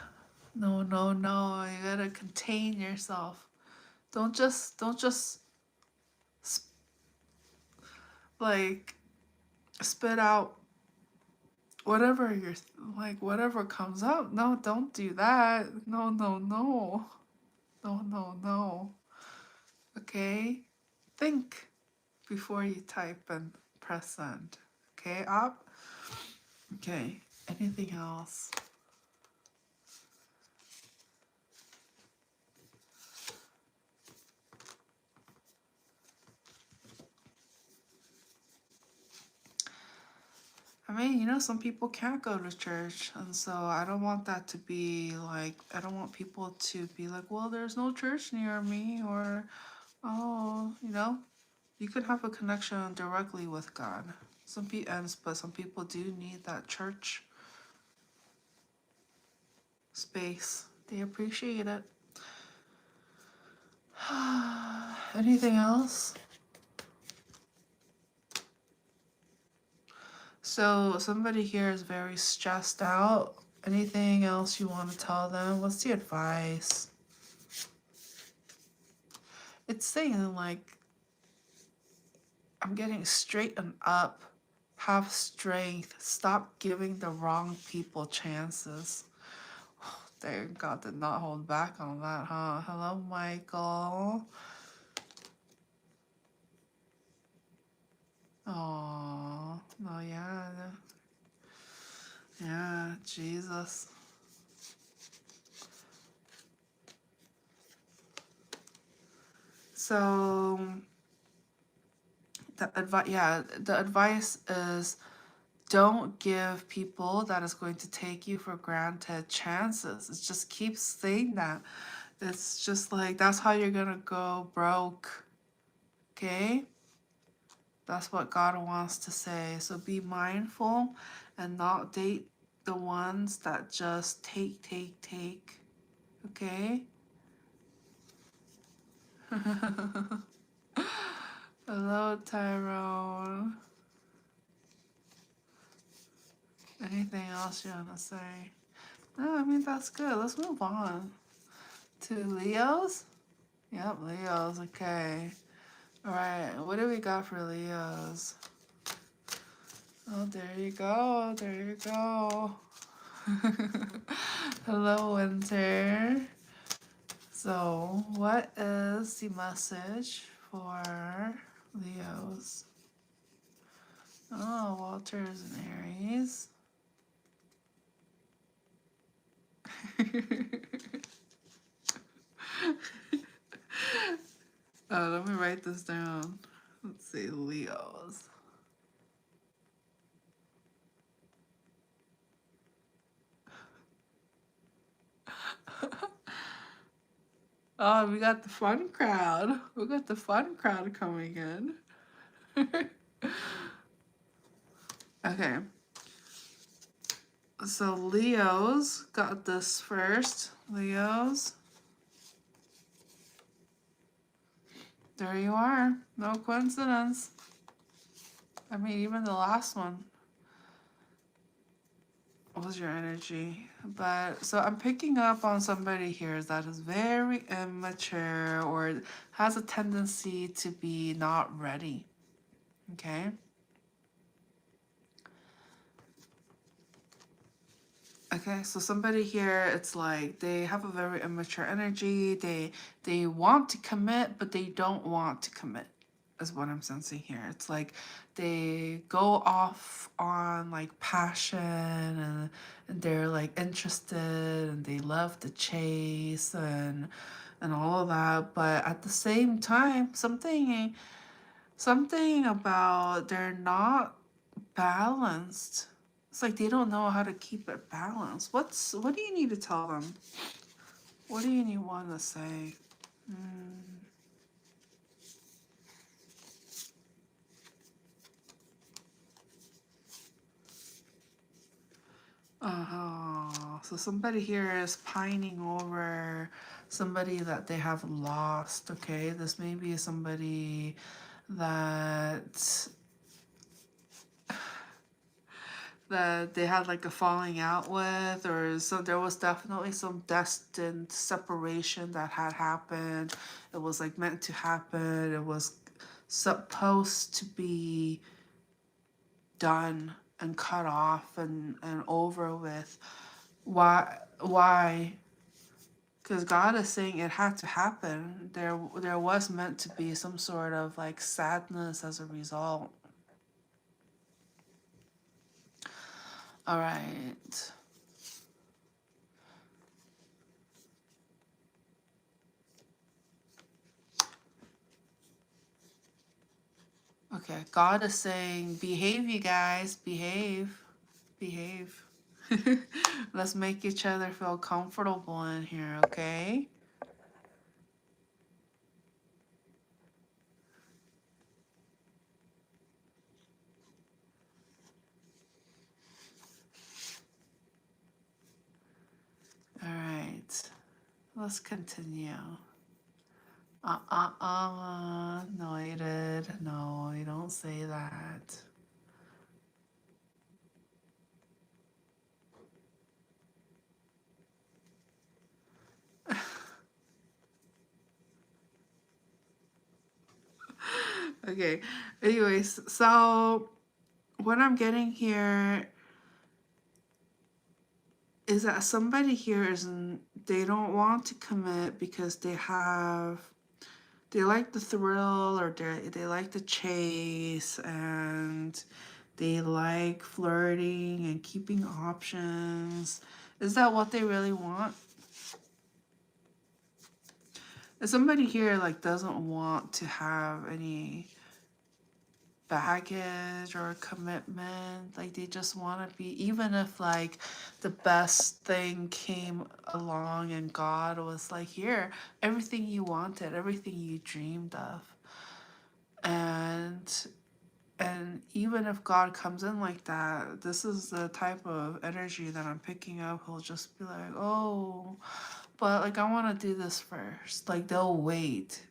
No, no, no. You gotta contain yourself. Don't just like spit out whatever you're like, whatever comes up, no, don't do that. No, no, no. No, no, no. Okay? Think before you type and press send. Okay, up? Okay. Anything else? I mean, some people can't go to church, and so I don't want that to be like, I don't want people to be like, well, there's no church near me, or, oh, you could have a connection directly with God. But some people do need that church space. They appreciate it. Anything else? So somebody here is very stressed out. Anything else you want to tell them? What's the advice? It's saying like, I'm getting straightened up, have strength, stop giving the wrong people chances. Thank God did not hold back on that, huh? Hello, Michael. Oh, no, yeah. Yeah, Jesus. So the advice is, don't give people that is going to take you for granted chances. It just keeps saying that. It's just like, that's how you're gonna go broke. Okay? That's what God wants to say. So be mindful and not date the ones that just take. Okay? Hello, Tyrone. Anything else you want to say? No, I mean, that's good. Let's move on to Leos. Yep, Leos. Okay. All right. What do we got for Leos? Oh, there you go. There you go. Hello, Winter. So, what is the message for Leos? Oh, Walter is an Aries. Let me write this down. Let's see, Leos. Oh, we got the fun crowd. We got the fun crowd coming in. Okay. So Leos got this first. Leos. There you are. No coincidence. I mean, even the last one was your energy. But so I'm picking up on somebody here that is very immature or has a tendency to be not ready. Okay? Okay, so somebody here, it's like they have a very immature energy. They want to commit, but they don't want to commit, is what I'm sensing here. It's like they go off on like passion and they're like interested and they love the chase and all of that. But at the same time, something about they're not balanced. It's like they don't know how to keep it balanced. What do you need to tell them? What do you want to say? So somebody here is pining over somebody that they have lost, okay? This may be somebody that they had like a falling out with, or so there was definitely some destined separation that had happened. It was like meant to happen. It was supposed to be done. and cut off and over with. Why? Because God is saying it had to happen. There was meant to be some sort of like sadness as a result. All right. Okay, God is saying, behave, you guys, behave, behave. Let's make each other feel comfortable in here, okay? All right, let's continue. Noted. No, you don't say that. Okay, anyways, so what I'm getting here is that somebody here isn't, they don't want to commit because they like the thrill, or they like the chase, and they like flirting and keeping options. Is that what they really want? If somebody here like doesn't want to have any baggage or commitment, like they just want to be, even if like the best thing came along and God was like, here, everything you wanted, everything you dreamed of, and even if God comes in like that, this is the type of energy that I'm picking up. He'll just be like, oh, but like I want to do this first. Like they'll wait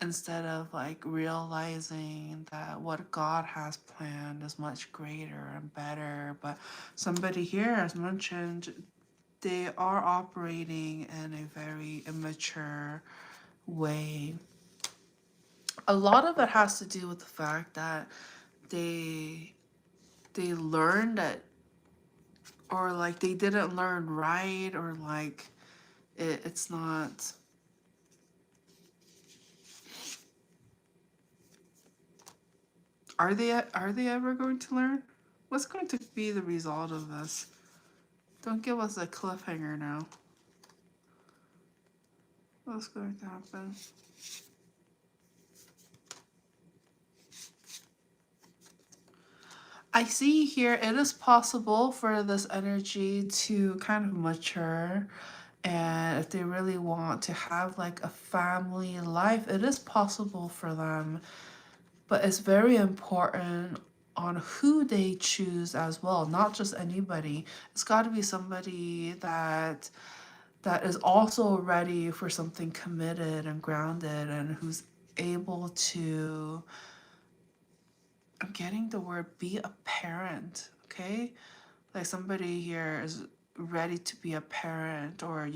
instead of like realizing that what God has planned is much greater and better. But somebody here has mentioned they are operating in a very immature way. A lot of it has to do with the fact that they learned it, or like they didn't learn right, or like it's not. Are they ever going to learn? What's going to be the result of this? Don't give us a cliffhanger now. What's going to happen? I see here it is possible for this energy to kind of mature, and if they really want to have like a family life, it is possible for them. But it's very important on who they choose as well, not just anybody. It's got to be somebody that is also ready for something committed and grounded, and who's able to, I'm getting the word, be a parent, okay? Like somebody here is ready to be a parent, or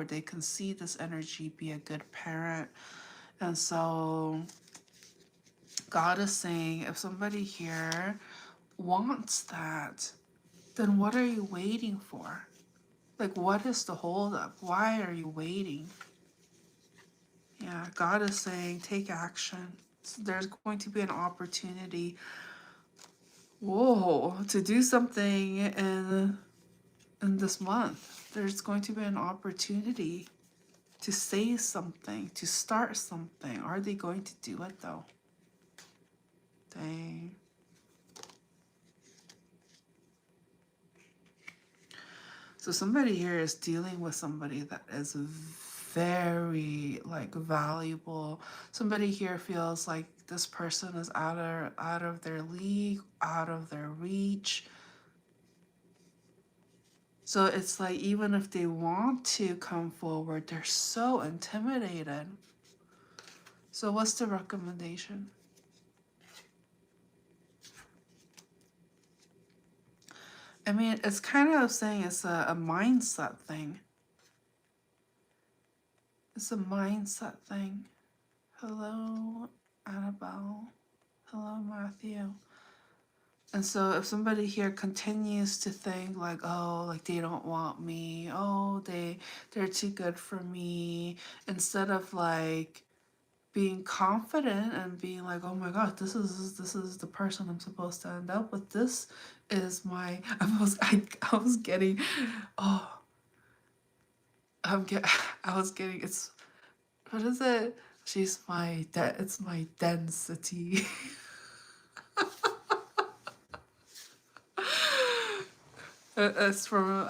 they can see this energy be a good parent. And so God is saying, if somebody here wants that, then what are you waiting for? Like, what is the holdup? Why are you waiting? Yeah, God is saying, take action. So there's going to be an opportunity, whoa, to do something in this month. There's going to be an opportunity to say something, to start something. Are they going to do it though? Dang. So somebody here is dealing with somebody that is very like valuable. Somebody here feels like this person is out of their league, out of their reach. So it's like even if they want to come forward, they're so intimidated. So what's the recommendation? I mean, it's kind of saying it's a mindset thing. It's a mindset thing. Hello, Annabelle. Hello, Matthew. And so if somebody here continues to think like, oh, like they don't want me, oh, they're too good for me, instead of like being confident and being like, oh my god, this is the person I'm supposed to end up with. This is my I was getting oh I was getting it's what is it? She's my it's my density. It's from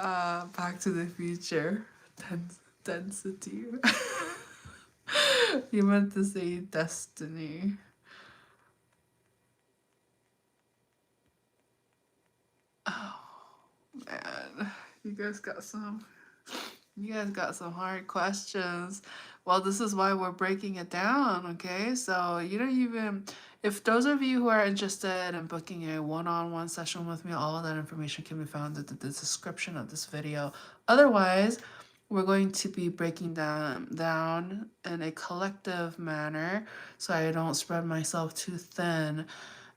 Back to the Future. Density. You meant to say destiny. Oh man, you guys got some. You guys got some hard questions. Well, this is why we're breaking it down, okay? So you don't even, if those of you who are interested in booking a one-on-one session with me, all of that information can be found in the description of this video. Otherwise, we're going to be breaking down in a collective manner so I don't spread myself too thin.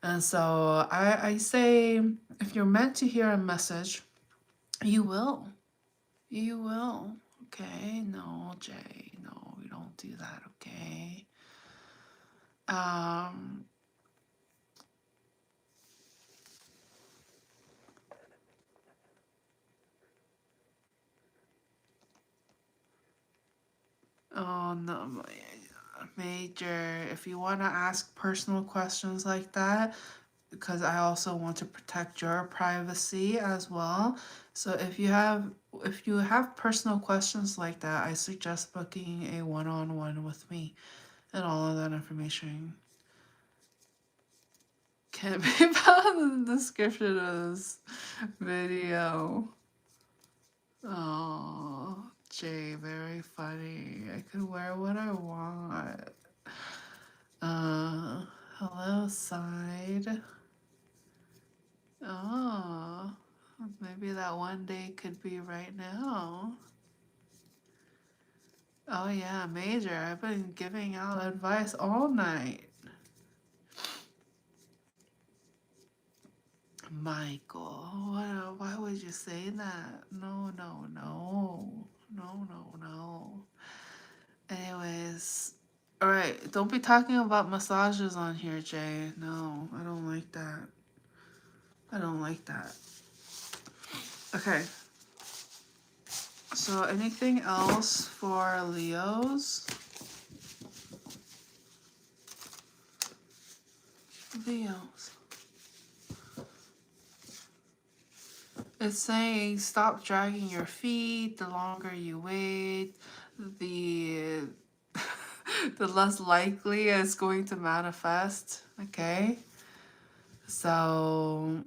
And so I say, if you're meant to hear a message, you will. You will. Okay. No, Jay. No, we don't do that. Okay. Oh no, Major. If you want to ask personal questions like that, because I also want to protect your privacy as well. So if you have personal questions like that, I suggest booking a one-on-one with me, and all of that information can be found in the description of this video. Oh, Jay, very funny. I could wear what I want. Hello, side. Oh, maybe that one day could be right now. Oh yeah, Major, I've been giving out advice all night. Michael, why would you say that? No, no, no. No, no, no. Anyways, alright, don't be talking about massages on here, Jay. No, I don't like that. I don't like that. Okay. So anything else for Leos? Leos. It's saying stop dragging your feet. The longer you wait, the the less likely it's going to manifest. Okay. So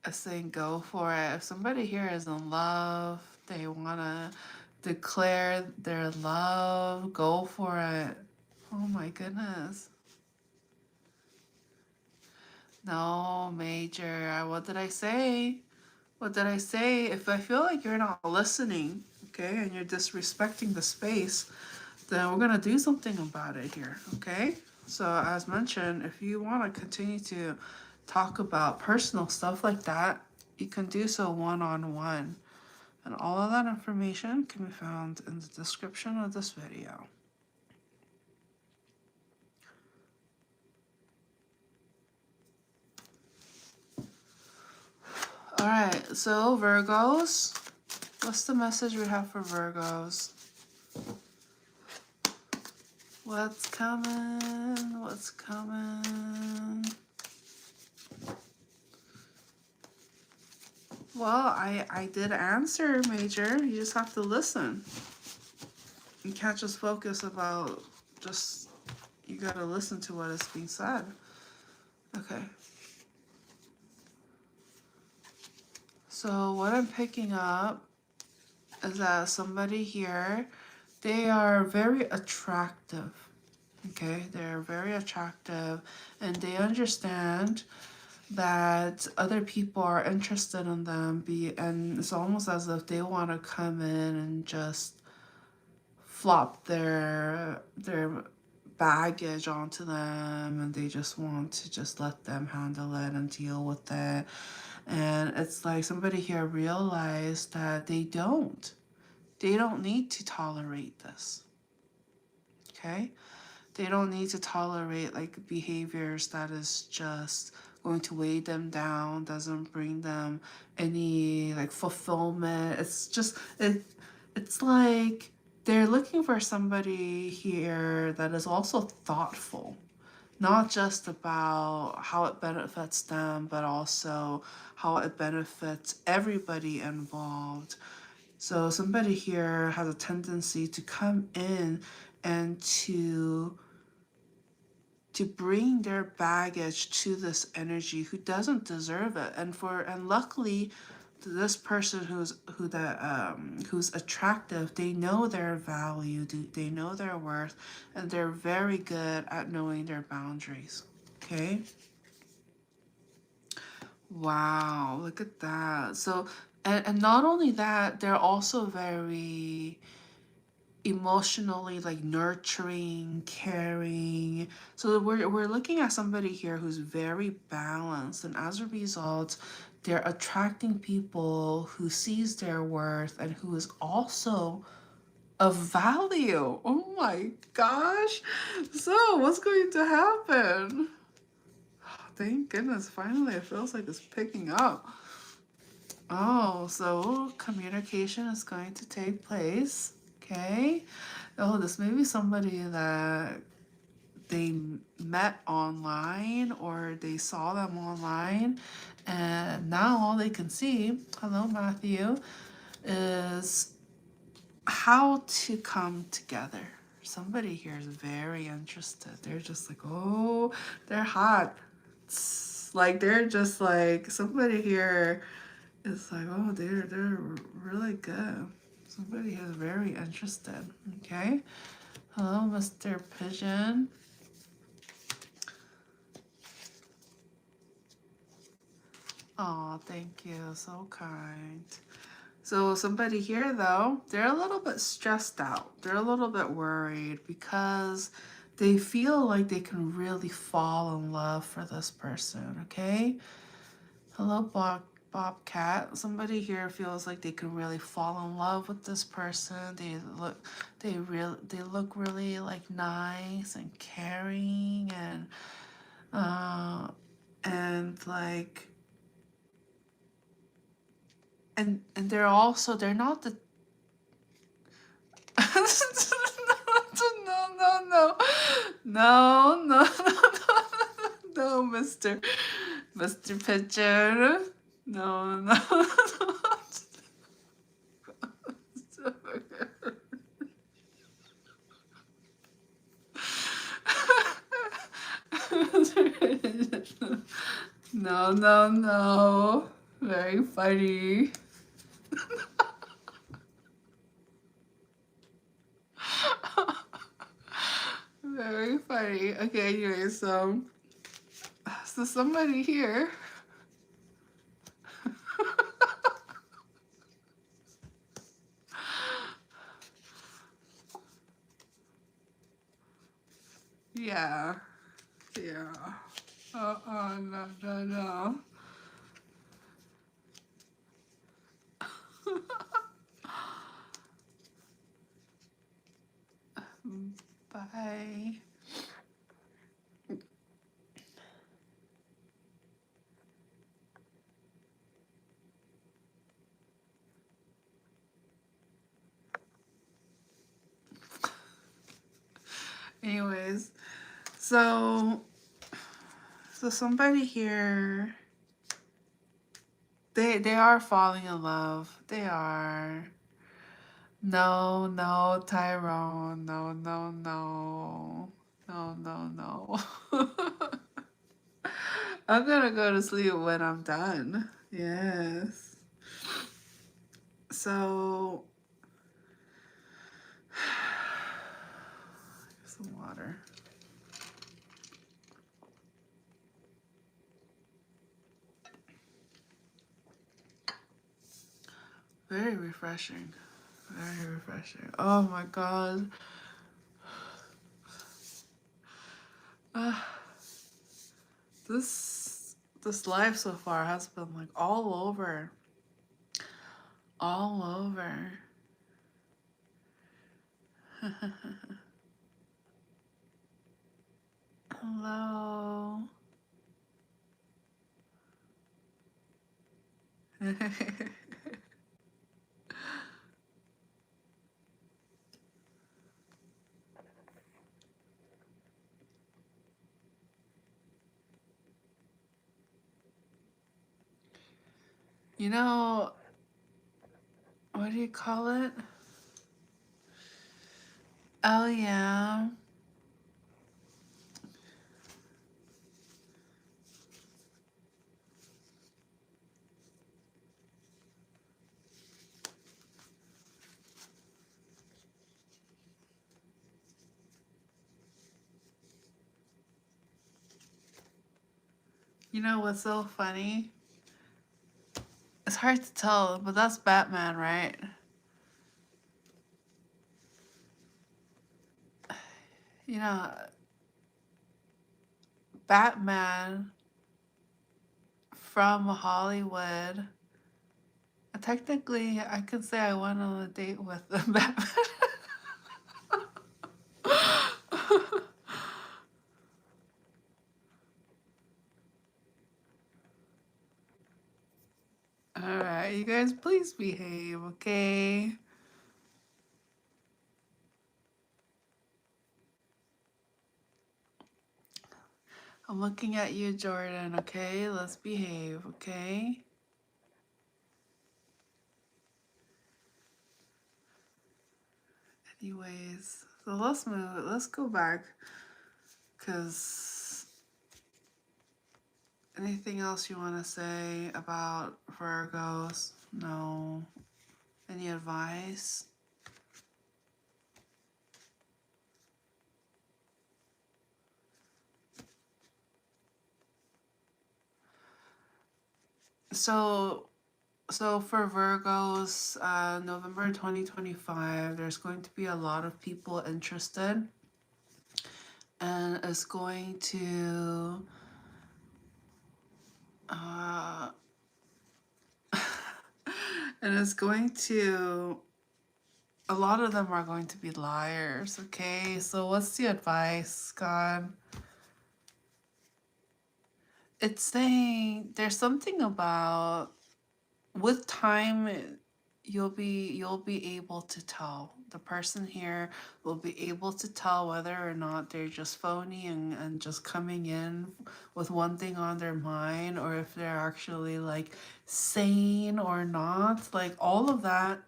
I say go for it. If somebody here is in love, they want to declare their love, go for it. Oh my goodness. No, Major. What did I say? What did I say? If I feel like you're not listening, okay, and you're disrespecting the space, then we're going to do something about it here, okay? So as mentioned, if you want to continue to talk about personal stuff like that, you can do so one-on-one. And all of that information can be found in the description of this video. All right, so Virgos, what's the message we have for Virgos? What's coming? What's coming? Well, I did answer, Major. You just have to listen. You can't just focus about just, you gotta listen to what is being said. Okay. So what I'm picking up is that somebody here, they are very attractive. Okay, they're very attractive and they understand that other people are interested in them, and it's almost as if they want to come in and just flop their baggage onto them, and they just want to just let them handle it and deal with it. And it's like somebody here realized that they don't need to tolerate this. Okay? They don't need to tolerate like behaviors that is just going to weigh them down, doesn't bring them any like fulfillment. It's just it's like they're looking for somebody here that is also thoughtful, not just about how it benefits them, but also how it benefits everybody involved. So somebody here has a tendency to come in and to bring their baggage to this energy who doesn't deserve it. And luckily this person who's attractive, they know their value, they know their worth, and they're very good at knowing their boundaries. Okay. Wow, look at that. So and not only that, they're also very emotionally like nurturing, caring. So we're looking at somebody here who's very balanced, and as a result, they're attracting people who sees their worth and who is also of value. Oh my gosh. So what's going to happen? Thank goodness, finally it feels like it's picking up. Oh, so communication is going to take place. Okay. Oh, this may be somebody that they met online or they saw them online, and now all they can see, hello Matthew, is how to come together. Somebody here is very interested. They're just like, oh, they're hot. It's like they're just like, somebody here is like, oh, they're really good. Somebody is very interested. Okay. Hello, Mr. Pigeon. Oh, thank you. So kind. So somebody here, though, they're a little bit stressed out. They're a little bit worried because they feel like they can really fall in love for this person, okay? Hello, Bobcat. Somebody here feels like they can really fall in love with this person. They look really like nice and caring, and like, and they're also, they're not the no, no, no, no, Mr. Pigeon. No, no, no, no, no. Very funny. Very funny. Okay, anyway, so somebody here. Yeah. Yeah. No, no, no. Bye. Anyways, so somebody here, they are falling in love. They are. No, no, Tyrone. No, no, no. No, no, no. I'm gonna go to sleep when I'm done. Yes. So some water. Very refreshing. Very refreshing. Oh my god. This life so far has been like all over. All over. Hello. You know, what do you call it? Oh, yeah. You know what's so funny? It's hard to tell, but that's Batman, right? You know, Batman from Hollywood. Technically, I could say I went on a date with the Batman. Alright, you guys, please behave, okay? I'm looking at you, Jordan, okay? Let's behave, okay? Anyways, so let's move. Let's go back. Because anything else you want to say about Virgos? No. Any advice? So for Virgos, November 2025, there's going to be a lot of people interested, and it's going to and it's going to, a lot of them are going to be liars, okay? So what's the advice, God? It's saying there's something about, with time, you'll be able to tell. The person here will be able to tell whether or not they're just phony and just coming in with one thing on their mind, or if they're actually like sane or not. Like all of that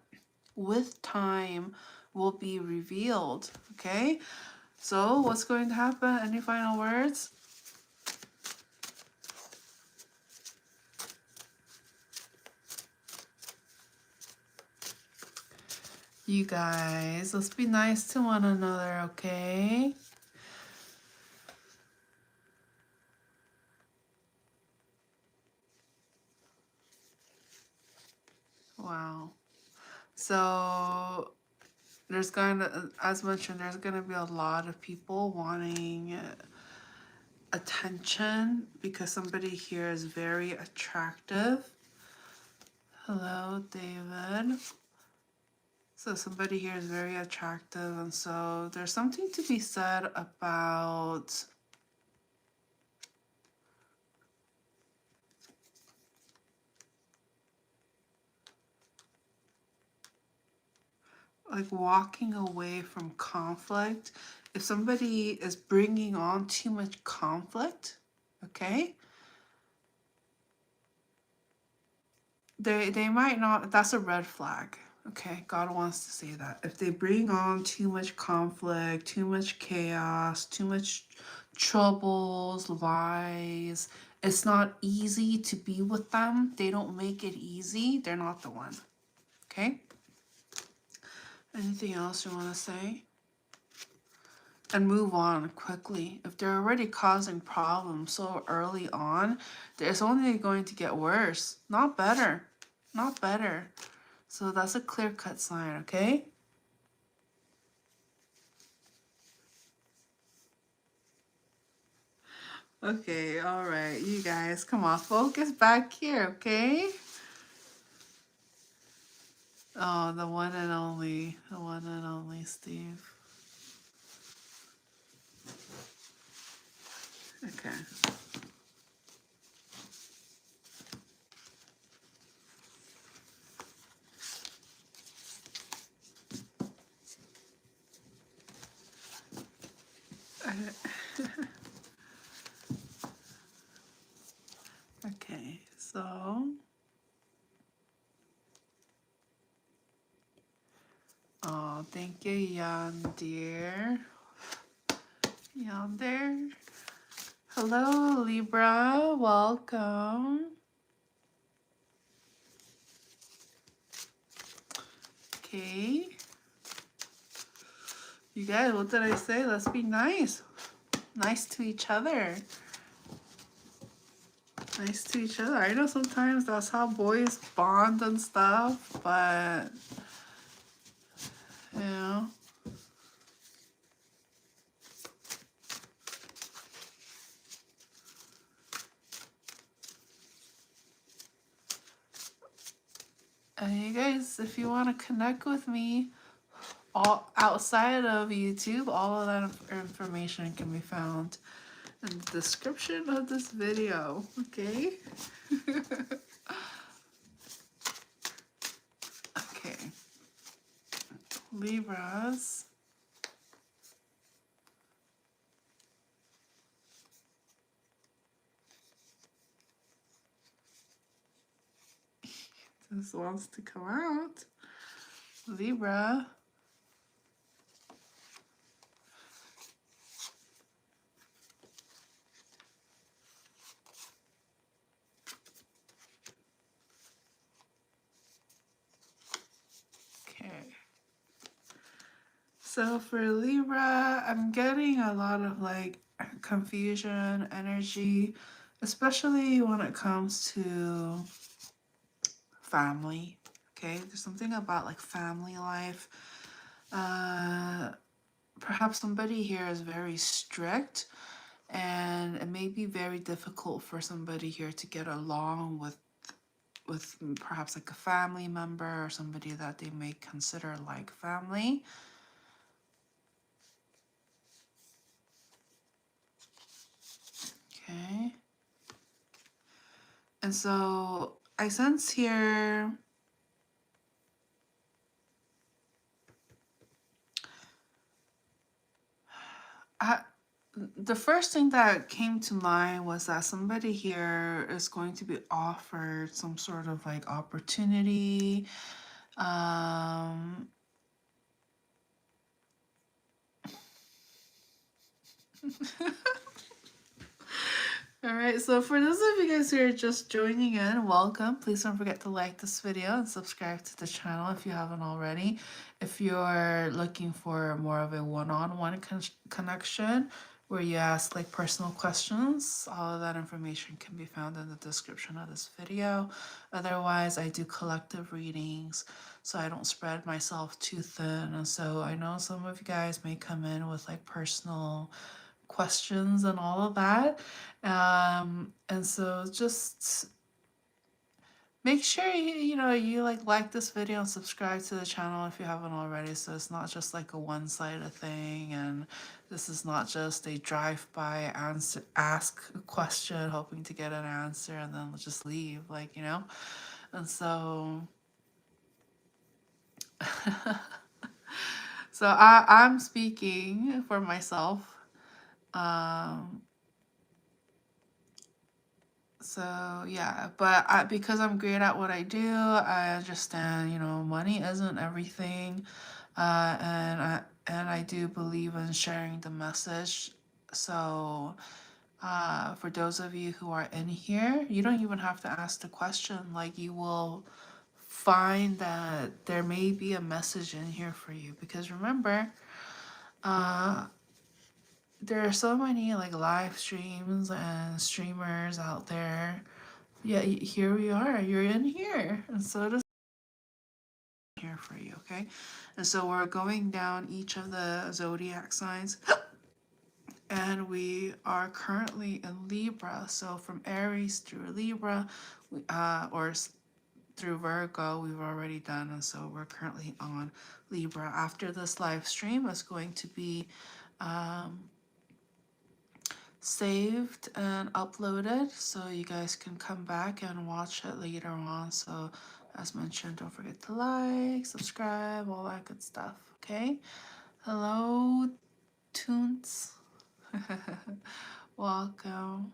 with time will be revealed, okay? So what's going to happen? Any final words? You guys, let's be nice to one another, okay? Wow. So there's going to, as mentioned, there's going to be a lot of people wanting attention because somebody here is very attractive. Hello, David. So somebody here is very attractive, and so there's something to be said about like walking away from conflict. If somebody is bringing on too much conflict, okay, they might not, that's a red flag. Okay, God wants to say that. If they bring on too much conflict, too much chaos, too much troubles, lies, it's not easy to be with them. They don't make it easy. They're not the one. Okay? Anything else you want to say? And move on quickly. If they're already causing problems so early on, it's only going to get worse, not better. Not better. So that's a clear-cut sign, okay? Okay, all right, you guys, come on, focus back here, okay? Oh, the one and only Steve. Okay. Okay, so, oh, thank you, Yan dear. Hello, Libra, welcome. Okay. You guys, what did I say? Let's be nice. Nice to each other. Nice to each other. I know sometimes that's how boys bond and stuff, but, you know. And you guys, if you want to connect with me, all outside of YouTube, all of that information can be found in the description of this video, okay? Okay. Libras. This wants to come out. Libra. Okay. So for Libra, I'm getting a lot of like confusion, energy, especially when it comes to family. Okay, there's something about like family life. Perhaps somebody here is very strict, and it may be very difficult for somebody here to get along with perhaps like a family member or somebody that they may consider like family. Okay. And so I sense here the first thing that came to mind was that somebody here is going to be offered some sort of like opportunity. All right, so for those of you guys who are just joining in, welcome. Please don't forget to like this video and subscribe to the channel if you haven't already. If you're looking for more of a one-on-one connection where you ask like personal questions, all of that information can be found in the description of this video. Otherwise, I do collective readings, so I don't spread myself too thin. And so I know some of you guys may come in with like personal questions and all of that, and so just make sure you like this video and subscribe to the channel if you haven't already, so it's not just like a one-sided thing, and this is not just a drive-by ask a question hoping to get an answer and then just leave, and so so I'm speaking for myself. So yeah, but because I'm great at what I do, I understand, money isn't everything, and I do believe in sharing the message. So, for those of you who are in here, you don't even have to ask the question. Like, you will find that there may be a message in here for you, because remember, there are so many like live streams and streamers out there. Yeah, here we are. You're in here, and so does here for you. Okay, and so we're going down each of the zodiac signs, And we are currently in Libra. So from Aries through Libra, through Virgo, we've already done. And so we're currently on Libra. After this live stream is going to be saved and uploaded, so you guys can come back and watch it later on. So as mentioned, don't forget to like, subscribe, all that good stuff. Okay, hello Toons. Welcome.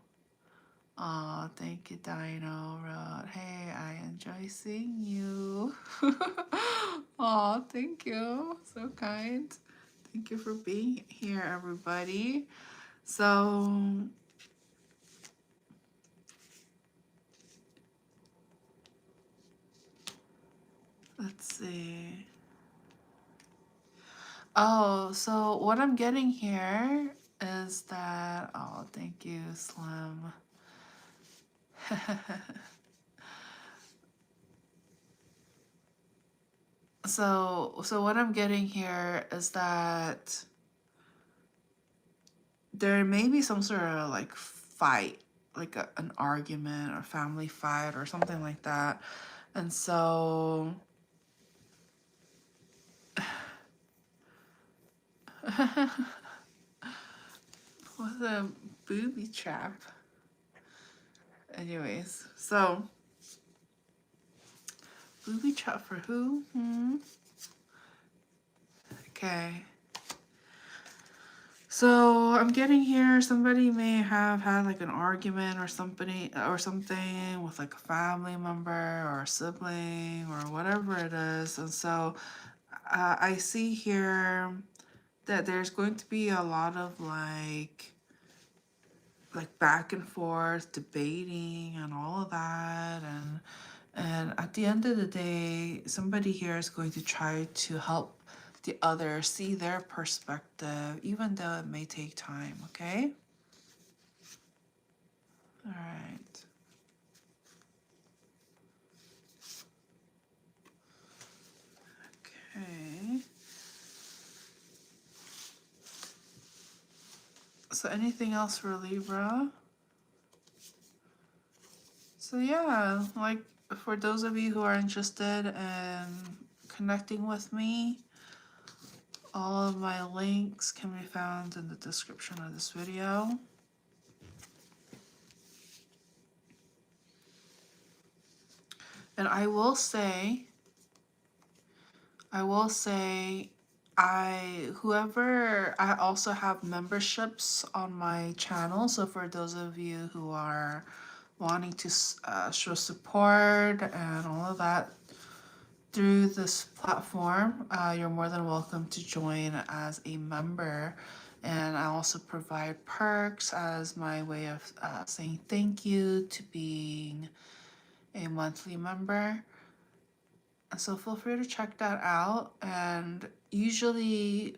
Oh, thank you, Dino Road. Hey, I enjoy seeing you. Oh, thank you, so kind. Thank you for being here, everybody. So let's see. Oh, so what I'm getting here is that, oh, thank you, Slim. So what I'm getting here is that there may be some sort of like fight, like an argument or family fight or something like that. And so what a booby trap. Anyways, so booby trap for who? Okay. So I'm getting here, somebody may have had like an argument or something with like a family member or a sibling or whatever it is. And so I see here that there's going to be a lot of like back and forth, debating and all of that. And at the end of the day, somebody here is going to try to help the other see their perspective, even though it may take time, okay? All right. Okay. So anything else for Libra? So yeah, like for those of you who are interested in connecting with me, all of my links can be found in the description of this video. And I will say, I also have memberships on my channel. So for those of you who are wanting to show support and all of that through this platform, you're more than welcome to join as a member. And I also provide perks as my way of saying thank you to being a monthly member. So feel free to check that out. And usually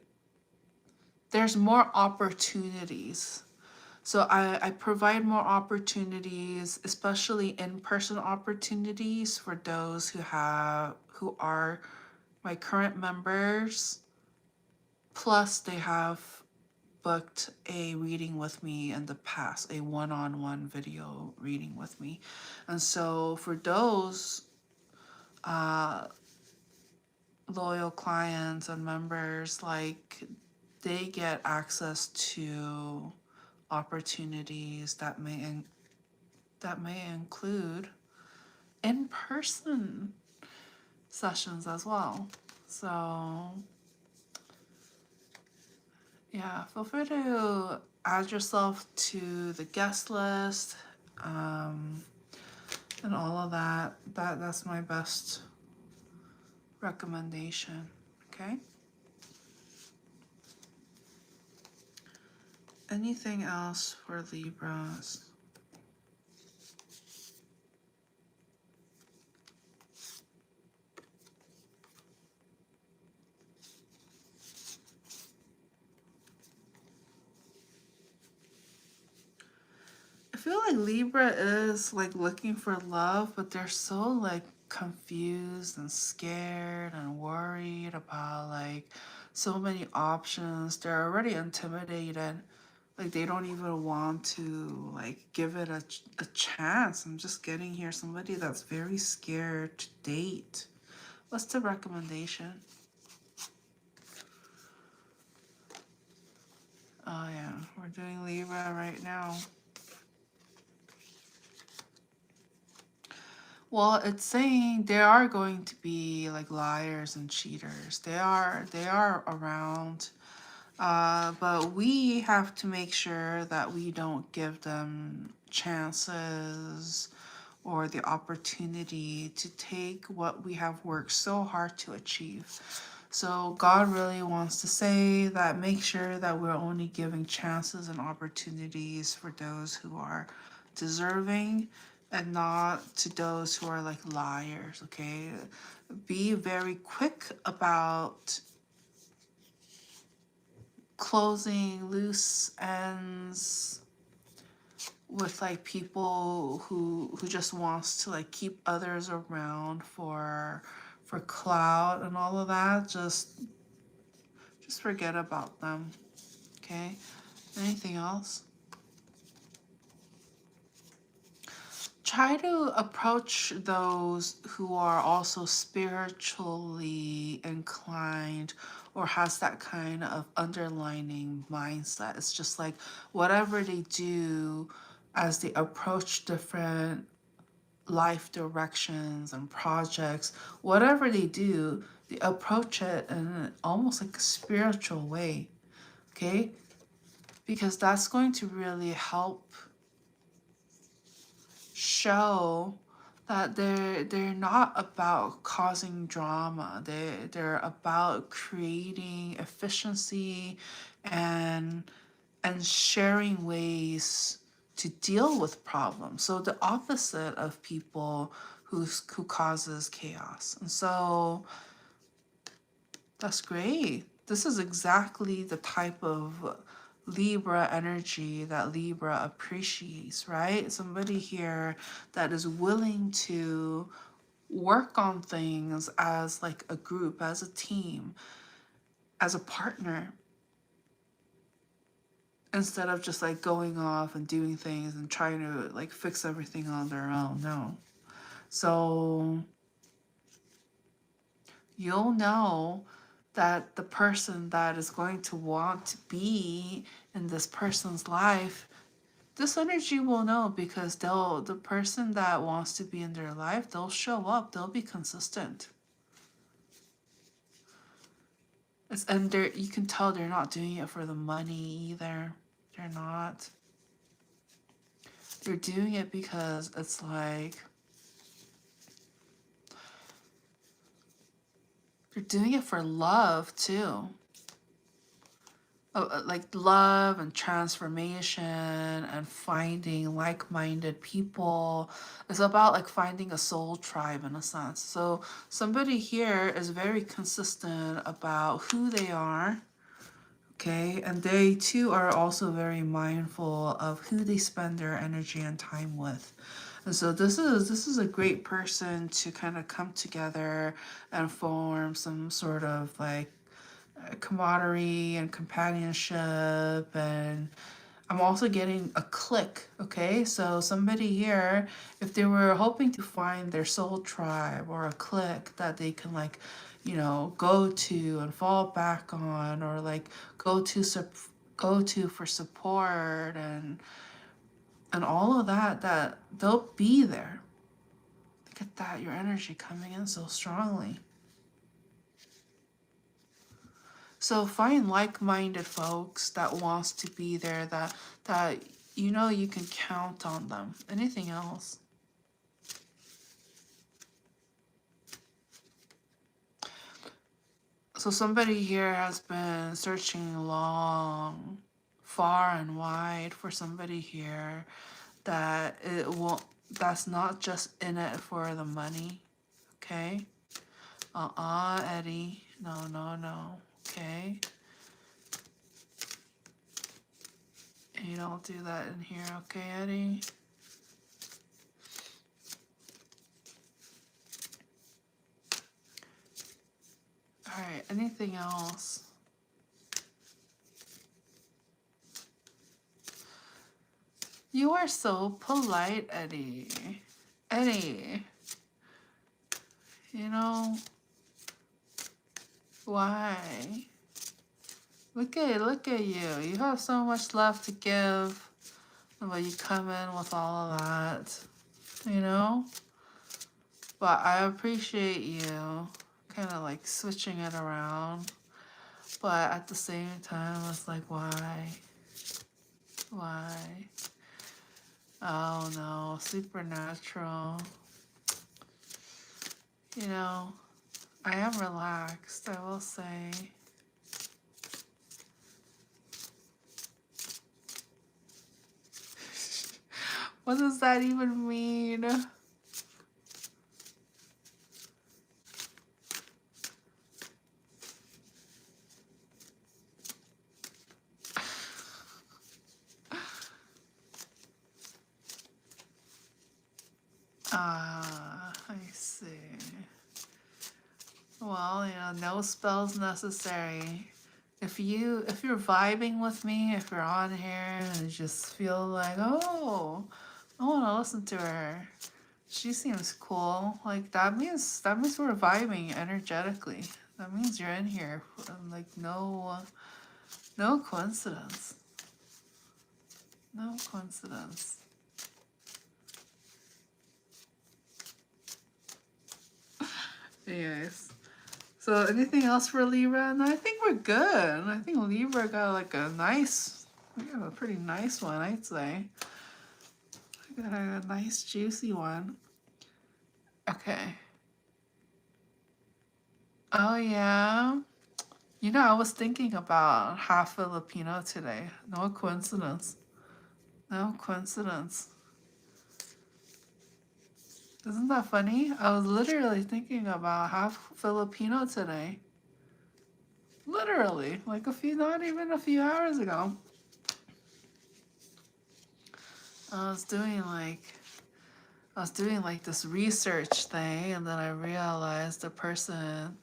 there's more opportunities. So I provide more opportunities, especially in-person opportunities for those who are my current members. Plus they have booked a reading with me in the past, a one-on-one video reading with me. And so for those loyal clients and members, like they get access to opportunities that may include in-person sessions as well. So yeah, feel free to add yourself to the guest list and all of that. That's my best recommendation. Okay. Anything else for Libras? I feel like Libra is like looking for love, but they're so like confused and scared and worried about like so many options. They're already intimidated. Like they don't even want to like give it a chance. I'm just getting here somebody that's very scared to date. What's the recommendation? Oh yeah, we're doing Libra right now. Well, it's saying there are going to be like liars and cheaters. They are around. But we have to make sure that we don't give them chances or the opportunity to take what we have worked so hard to achieve. So God really wants to say that make sure that we're only giving chances and opportunities for those who are deserving and not to those who are like liars, okay? Be very quick about closing loose ends with like people who just wants to like keep others around for clout and all of that. Just forget about them. Okay? Anything else? Try to approach those who are also spiritually inclined or has that kind of underlining mindset. It's just like whatever they do as they approach different life directions and projects, whatever they do, they approach it in almost like a spiritual way, okay? Because that's going to really help show that they're not about causing drama. They're about creating efficiency and sharing ways to deal with problems. So the opposite of people who causes chaos. And so that's great. This is exactly the type of Libra energy that Libra appreciates, right? Somebody here that is willing to work on things as like a group, as a team, as a partner, instead of just like going off and doing things and trying to like fix everything on their own. No. So you'll know that the person that is going to want to be in this person's life, this energy will know because the person that wants to be in their life, they'll show up, they'll be consistent. And you can tell they're not doing it for the money either. They're not. They're doing it because it's like they're doing it for love too. Like love and transformation and finding like-minded people. It's about like finding a soul tribe in a sense. So somebody here is very consistent about who they are, okay? And they too are also very mindful of who they spend their energy and time with. And so this is a great person to kind of come together and form some sort of like camaraderie and companionship. And I'm also getting a click, okay? So somebody here, if they were hoping to find their soul tribe or a clique that they can like, you know, go to and fall back on, or like go to for support and all of that, that they'll be there. Look at that, your energy coming in so strongly. So find like-minded folks that wants to be there, that you know you can count on them. Anything else? So somebody here has been searching long, far and wide for somebody here that that's not just in it for the money, okay? Eddie, no, okay? You don't do that in here, okay, Eddie? All right, anything else? You are so polite, Eddie. Eddie, you know, why? Look at you. You have so much love to give, but you come in with all of that, you know? But I appreciate you kind of like switching it around. But at the same time, it's like, why? Why? Oh no, supernatural. You know, I am relaxed, I will say. What does that even mean? Ah, I see. Well, you know, no spells necessary. If you're vibing with me, if you're on here and you just feel like, oh, I want to listen to her. She seems cool. Like that means we're vibing energetically. That means you're in here. Like no coincidence. No coincidence. Anyways. So anything else for Libra? No, I think we're good. I think Libra got like we got a pretty nice one, I'd say. We got a nice juicy one. Okay. Oh yeah. You know, I was thinking about half Filipino today. No coincidence. No coincidence. Isn't that funny? I was literally thinking about half Filipino today. Literally. Like not even a few hours ago. I was doing like this research thing, and then I realized the person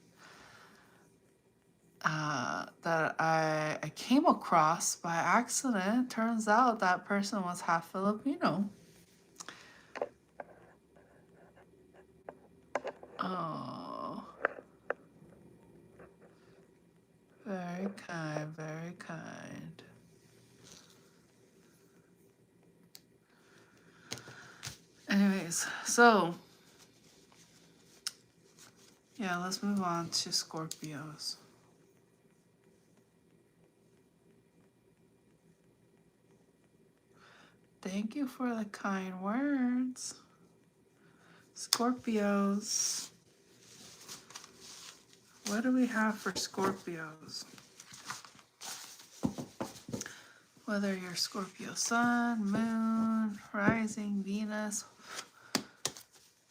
that I came across by accident, turns out that person was half Filipino. Oh, very kind, very kind. Anyways, so yeah, let's move on to Scorpios. Thank you for the kind words. Scorpios. What do we have for Scorpios? Whether you're Scorpio Sun, Moon, Rising, Venus,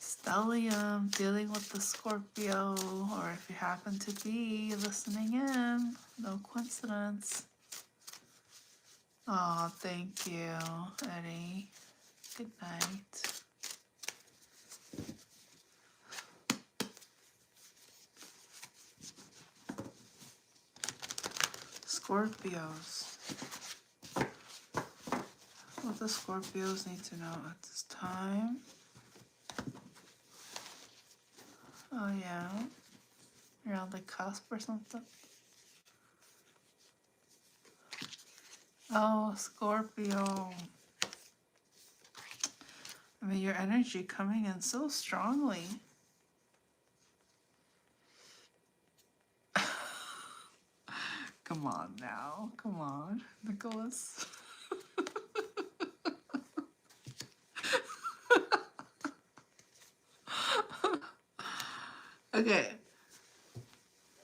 Stellium, dealing with the Scorpio, or if you happen to be listening in, no coincidence. Oh, thank you, Eddie. Good night. Scorpios. What the Scorpios need to know at this time? Oh yeah, you're on the cusp or something? Oh, Scorpio. I mean, your energy coming in so strongly. Come on now. Come on, Nicholas. Okay.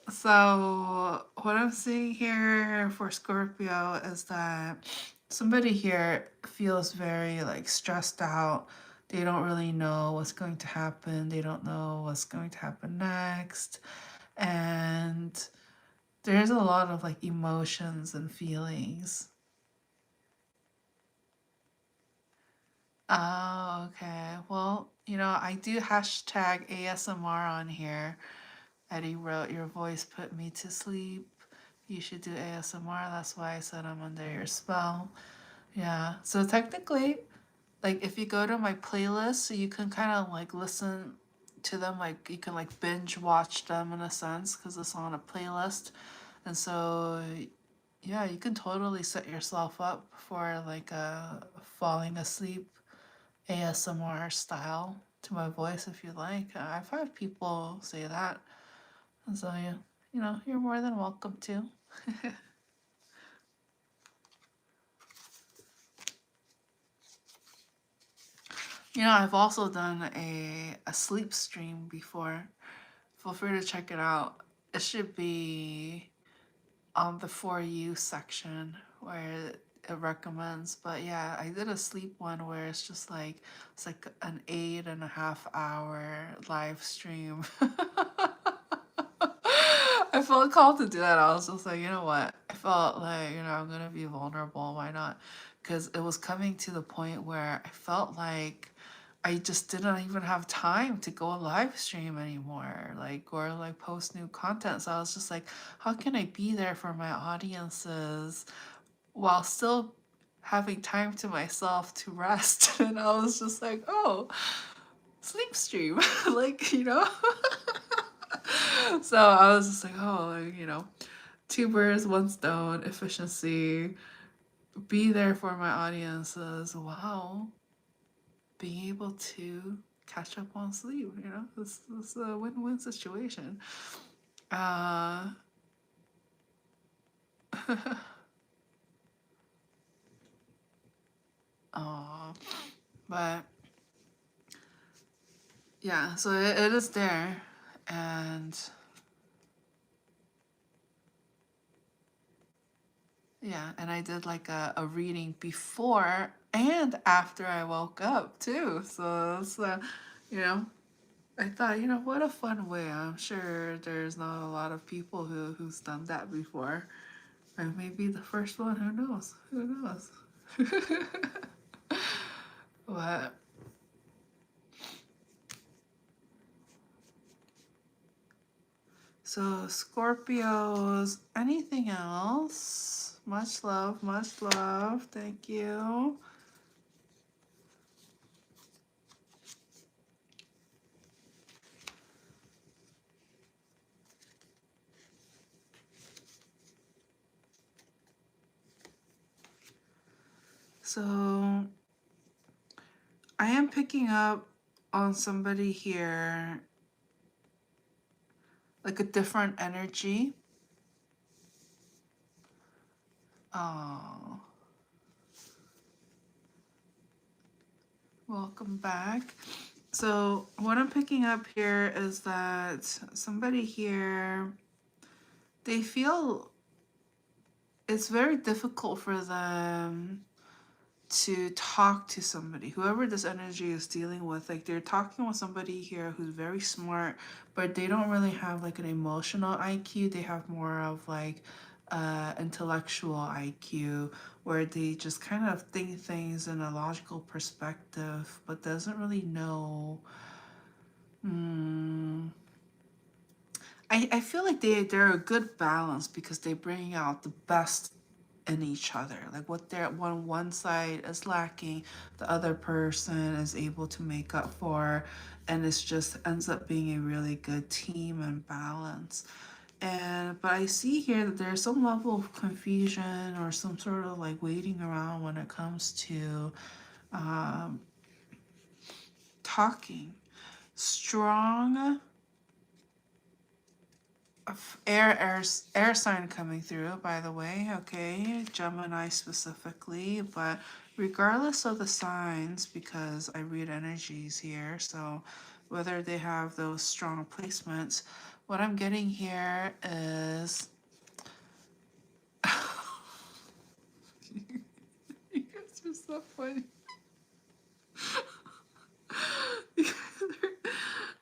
So what I'm seeing here for Scorpio is that somebody here feels very like stressed out. They don't really know what's going to happen. They don't know what's going to happen next. And there's a lot of like emotions and feelings. Oh, okay. Well, you know, I do hashtag ASMR on here. Eddie wrote, "Your voice put me to sleep. You should do ASMR." That's why I said I'm under your spell. Yeah. So technically, like if you go to my playlist, so you can kind of like listen to them, like you can like binge watch them in a sense because it's on a playlist. And so yeah, you can totally set yourself up for like a falling asleep ASMR style to my voice if you like. I've had people say that. And so yeah, you know, you're more than welcome to. You know, I've also done a sleep stream before. Feel free to check it out. It should be on the For You section where it recommends. But yeah, I did a sleep one where it's like an 8.5 hour live stream. I felt called to do that. I was just like, you know what? I felt like, you know, I'm gonna be vulnerable. Why not? Because it was coming to the point where I felt like I just didn't even have time to go live stream anymore, like or like post new content. So I was just like, how can I be there for my audiences while still having time to myself to rest? And I was just like, oh, sleep stream, like you know. So I was just like, oh, like, you know, two birds, one stone, efficiency, be there for my audiences. Wow, being able to catch up on sleep, you know, this a win-win situation. Uh, oh, but yeah, so it is there, and yeah, and I did like a reading before and after I woke up too. So it's you know, I thought, you know, what a fun way. I'm sure there's not a lot of people who's done that before. I may be the first one. Who knows? Who knows? But so Scorpios. Anything else? Much love. Much love. Thank you. So I am picking up on somebody here, like a different energy. Oh, welcome back. So what I'm picking up here is that somebody here, they feel it's very difficult for them to talk to somebody, whoever this energy is dealing with. Like they're talking with somebody here who's very smart, but they don't really have like an emotional IQ. They have more of like intellectual IQ, where they just kind of think things in a logical perspective, but doesn't really know. Hmm. I feel like they're a good balance because they bring out the best in each other. Like what they're one side is lacking, the other person is able to make up for, and it's just ends up being a really good team and balance. And but I see here that there's some level of confusion or some sort of like waiting around when it comes to um, talking. Strong air sign coming through, by the way. Okay, Gemini specifically, but regardless of the signs, because I read energies here, so whether they have those strong placements, what I'm getting here is you guys are so funny.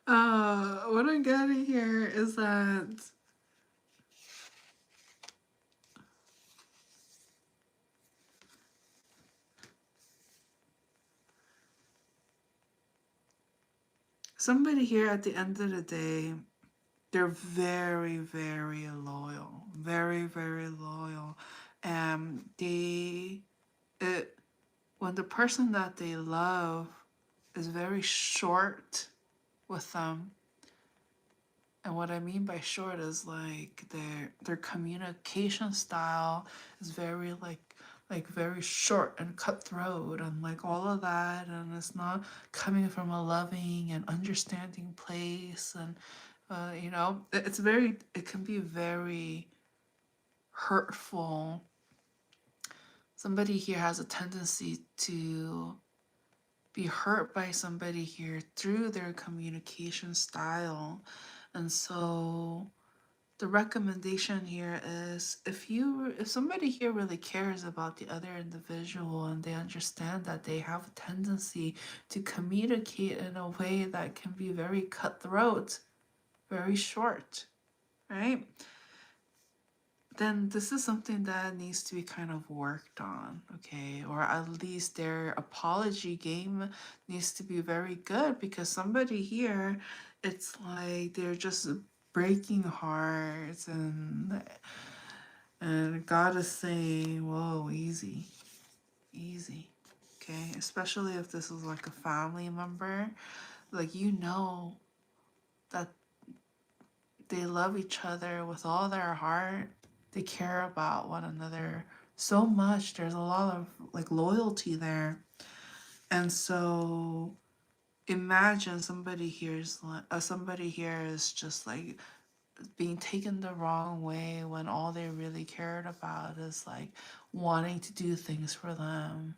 What I'm getting here is that somebody here at the end of the day, they're very, very loyal. Very, very loyal. They, it, when the person that they love is very short with them. And what I mean by short is like their communication style is very like very short and cutthroat and like all of that, and it's not coming from a loving and understanding place. And you know, it can be very hurtful. Somebody here has a tendency to be hurt by somebody here through their communication style. And so the recommendation here is, if somebody here really cares about the other individual and they understand that they have a tendency to communicate in a way that can be very cutthroat, very short, right? Then this is something that needs to be kind of worked on, okay? Or at least their apology game needs to be very good, because somebody here, it's like they're just breaking hearts, and God is saying, whoa, easy, easy, okay? Especially if this is like a family member, like, you know that they love each other with all their heart. They care about one another so much. There's a lot of like loyalty there. And so imagine somebody here is just like being taken the wrong way when all they really cared about is like wanting to do things for them,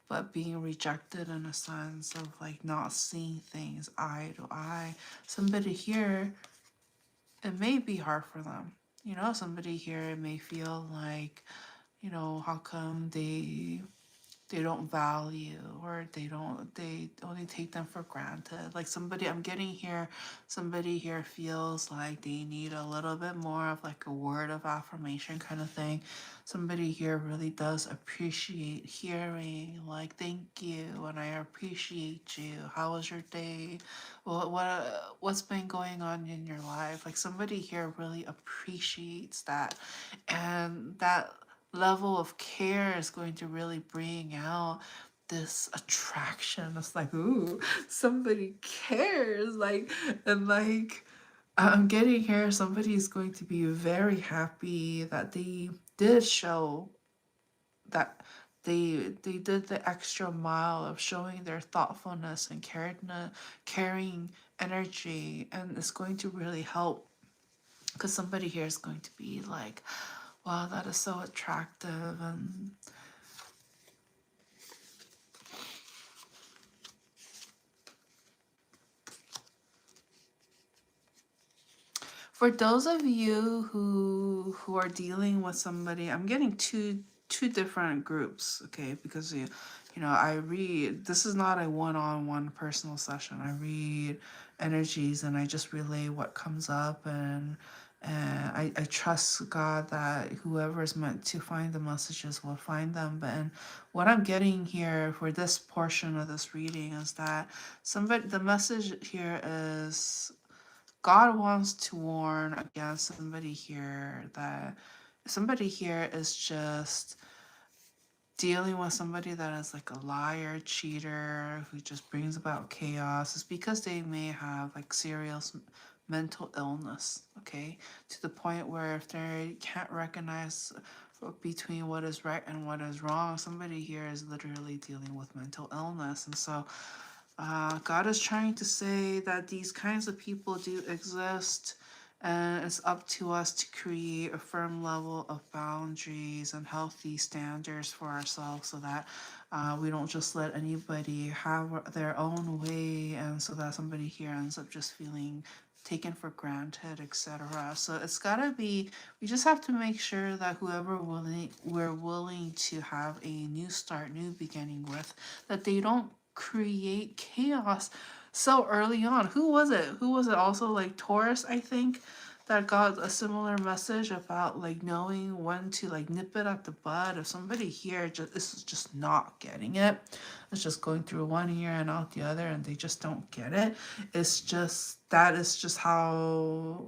but being rejected in a sense of like not seeing things eye to eye. Somebody here, it may be hard for them. You know, somebody here may feel like, you know, how come they don't value, or they only take them for granted. Like somebody here feels like they need a little bit more of like a word of affirmation kind of thing. Somebody here really does appreciate hearing like, thank you, and I appreciate you, how was your day, what's been going on in your life. Like somebody here really appreciates that, and that level of care is going to really bring out this attraction. It's like, ooh, somebody cares. Like, and like, I'm getting here, somebody is going to be very happy that they did show that they did the extra mile of showing their thoughtfulness and caring energy, and it's going to really help, because somebody here is going to be like, wow, that is so attractive. And for those of you who are dealing with somebody, I'm getting two different groups, okay? Because you know, I read, this is not a one-on-one personal session. I read energies and I just relay what comes up, and I trust God that whoever is meant to find the messages will find them. But and what I'm getting here for this portion of this reading is that the message here is, God wants to warn against somebody here, that somebody here is just dealing with somebody that is like a liar, cheater, who just brings about chaos. It's because they may have like serious mental illness, okay? To the point where if they can't recognize between what is right and what is wrong, somebody here is literally dealing with mental illness. And so God is trying to say that these kinds of people do exist, and it's up to us to create a firm level of boundaries and healthy standards for ourselves, so that we don't just let anybody have their own way, and so that somebody here ends up just feeling taken for granted, etc. So it's gotta be, we just have to make sure that whoever we're willing to have a new start, new beginning with, that they don't create chaos so early on. Who was it? Also like Taurus, I think, that got a similar message about like knowing when to like nip it at the bud. If somebody here is just not getting it, it's just going through one ear and out the other, and they just don't get it. It's just, that is just how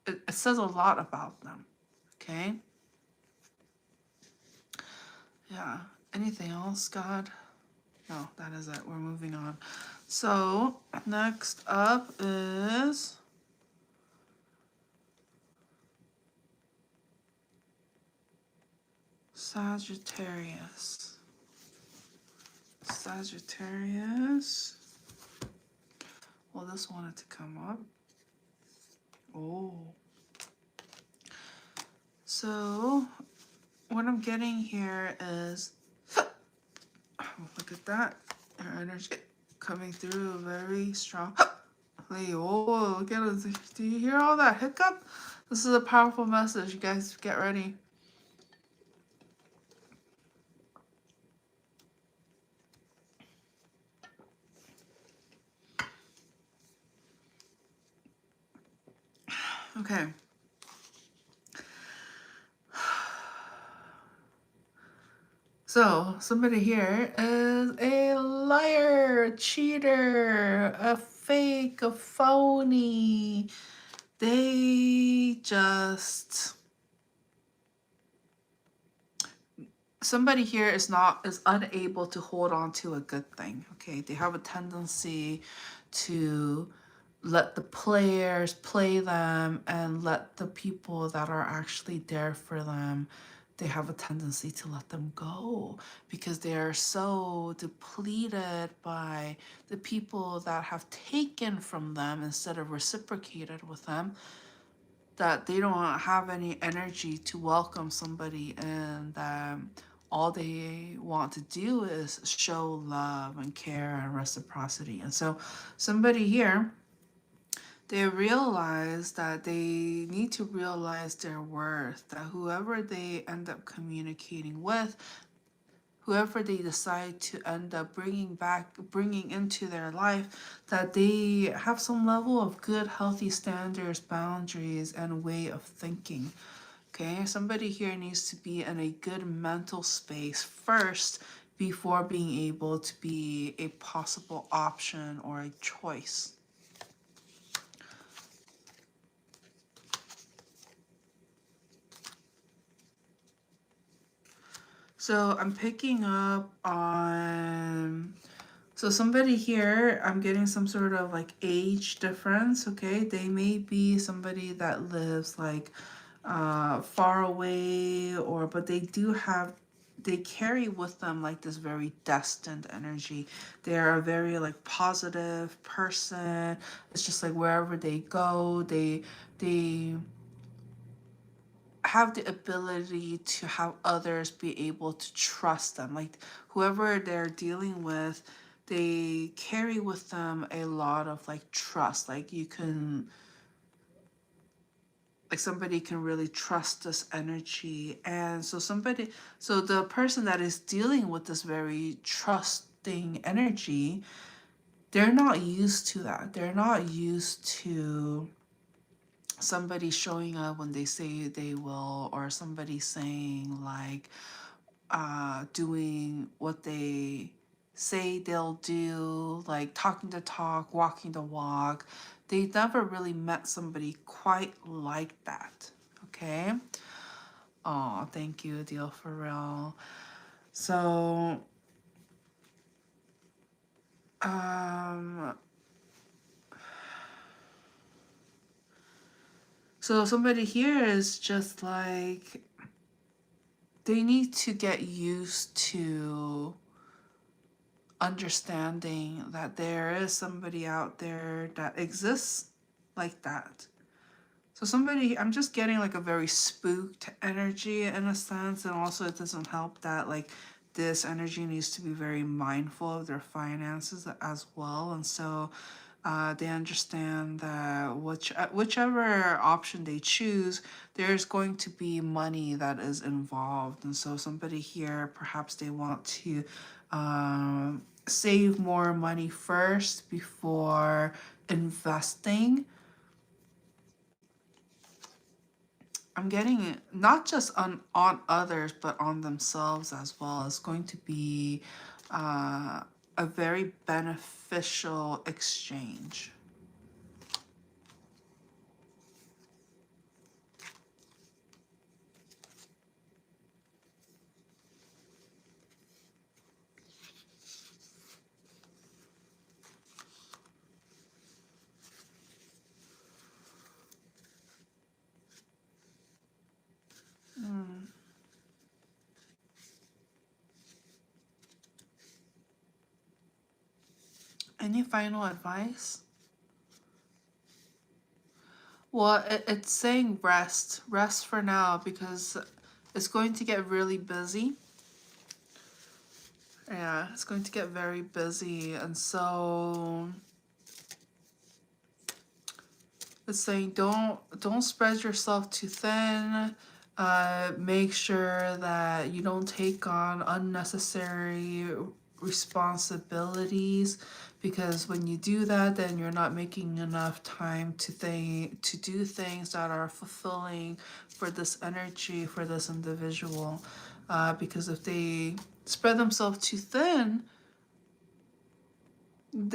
it says a lot about them. Okay. Yeah. Anything else, God? No, that is it. We're moving on. So, next up is Sagittarius. Sagittarius. Well, this wanted to come up. Oh. So, what I'm getting here is, look at that. Her energy coming through very strong. Oh, look at it. Do you hear all that hiccup? This is a powerful message. You guys get ready. Okay. So, somebody here is a liar, a cheater, a fake, a phony. They just... Somebody here is unable to hold on to a good thing, okay? They have a tendency to let the players play them and let the people that are actually there for them, they have a tendency to let them go because they are so depleted by the people that have taken from them instead of reciprocated with them, that they don't have any energy to welcome somebody, and all they want to do is show love and care and reciprocity. And so somebody here, they realize that they need to realize their worth, that whoever they end up communicating with, whoever they decide to end up bringing into their life, that they have some level of good, healthy standards, boundaries, and way of thinking. Okay, somebody here needs to be in a good mental space first before being able to be a possible option or a choice. So I'm picking up on... So somebody here, I'm getting some sort of like age difference, okay? They may be somebody that lives like far away, but they carry with them like this very destined energy. They're a very like positive person. It's just like wherever they go, they have the ability to have others be able to trust them. Like whoever they're dealing with, they carry with them a lot of like trust. Like somebody can really trust this energy. And so the person that is dealing with this very trusting energy, they're not used to that. They're not used to somebody showing up when they say they will, or somebody saying like doing what they say they'll do, like talking the talk, walking the walk. They never really met somebody quite like that. Okay. Oh, thank you, Deal for real. So so somebody here is just like, they need to get used to understanding that there is somebody out there that exists like that. So somebody, I'm just getting like a very spooked energy in a sense, and also it doesn't help that like this energy needs to be very mindful of their finances as well. And so they understand that whichever option they choose, there's going to be money that is involved. And so somebody here, perhaps they want to save more money first before investing. I'm getting it not just on others, but on themselves as well. It's going to be a very beneficial exchange. Any final advice? Well, it's saying rest. Rest for now because it's going to get really busy. Yeah, it's going to get very busy. And so it's saying don't spread yourself too thin. Make sure that you don't take on unnecessary responsibilities, because when you do that, then you're not making enough time to do things that are fulfilling for this energy, for this individual. Because if they spread themselves too thin,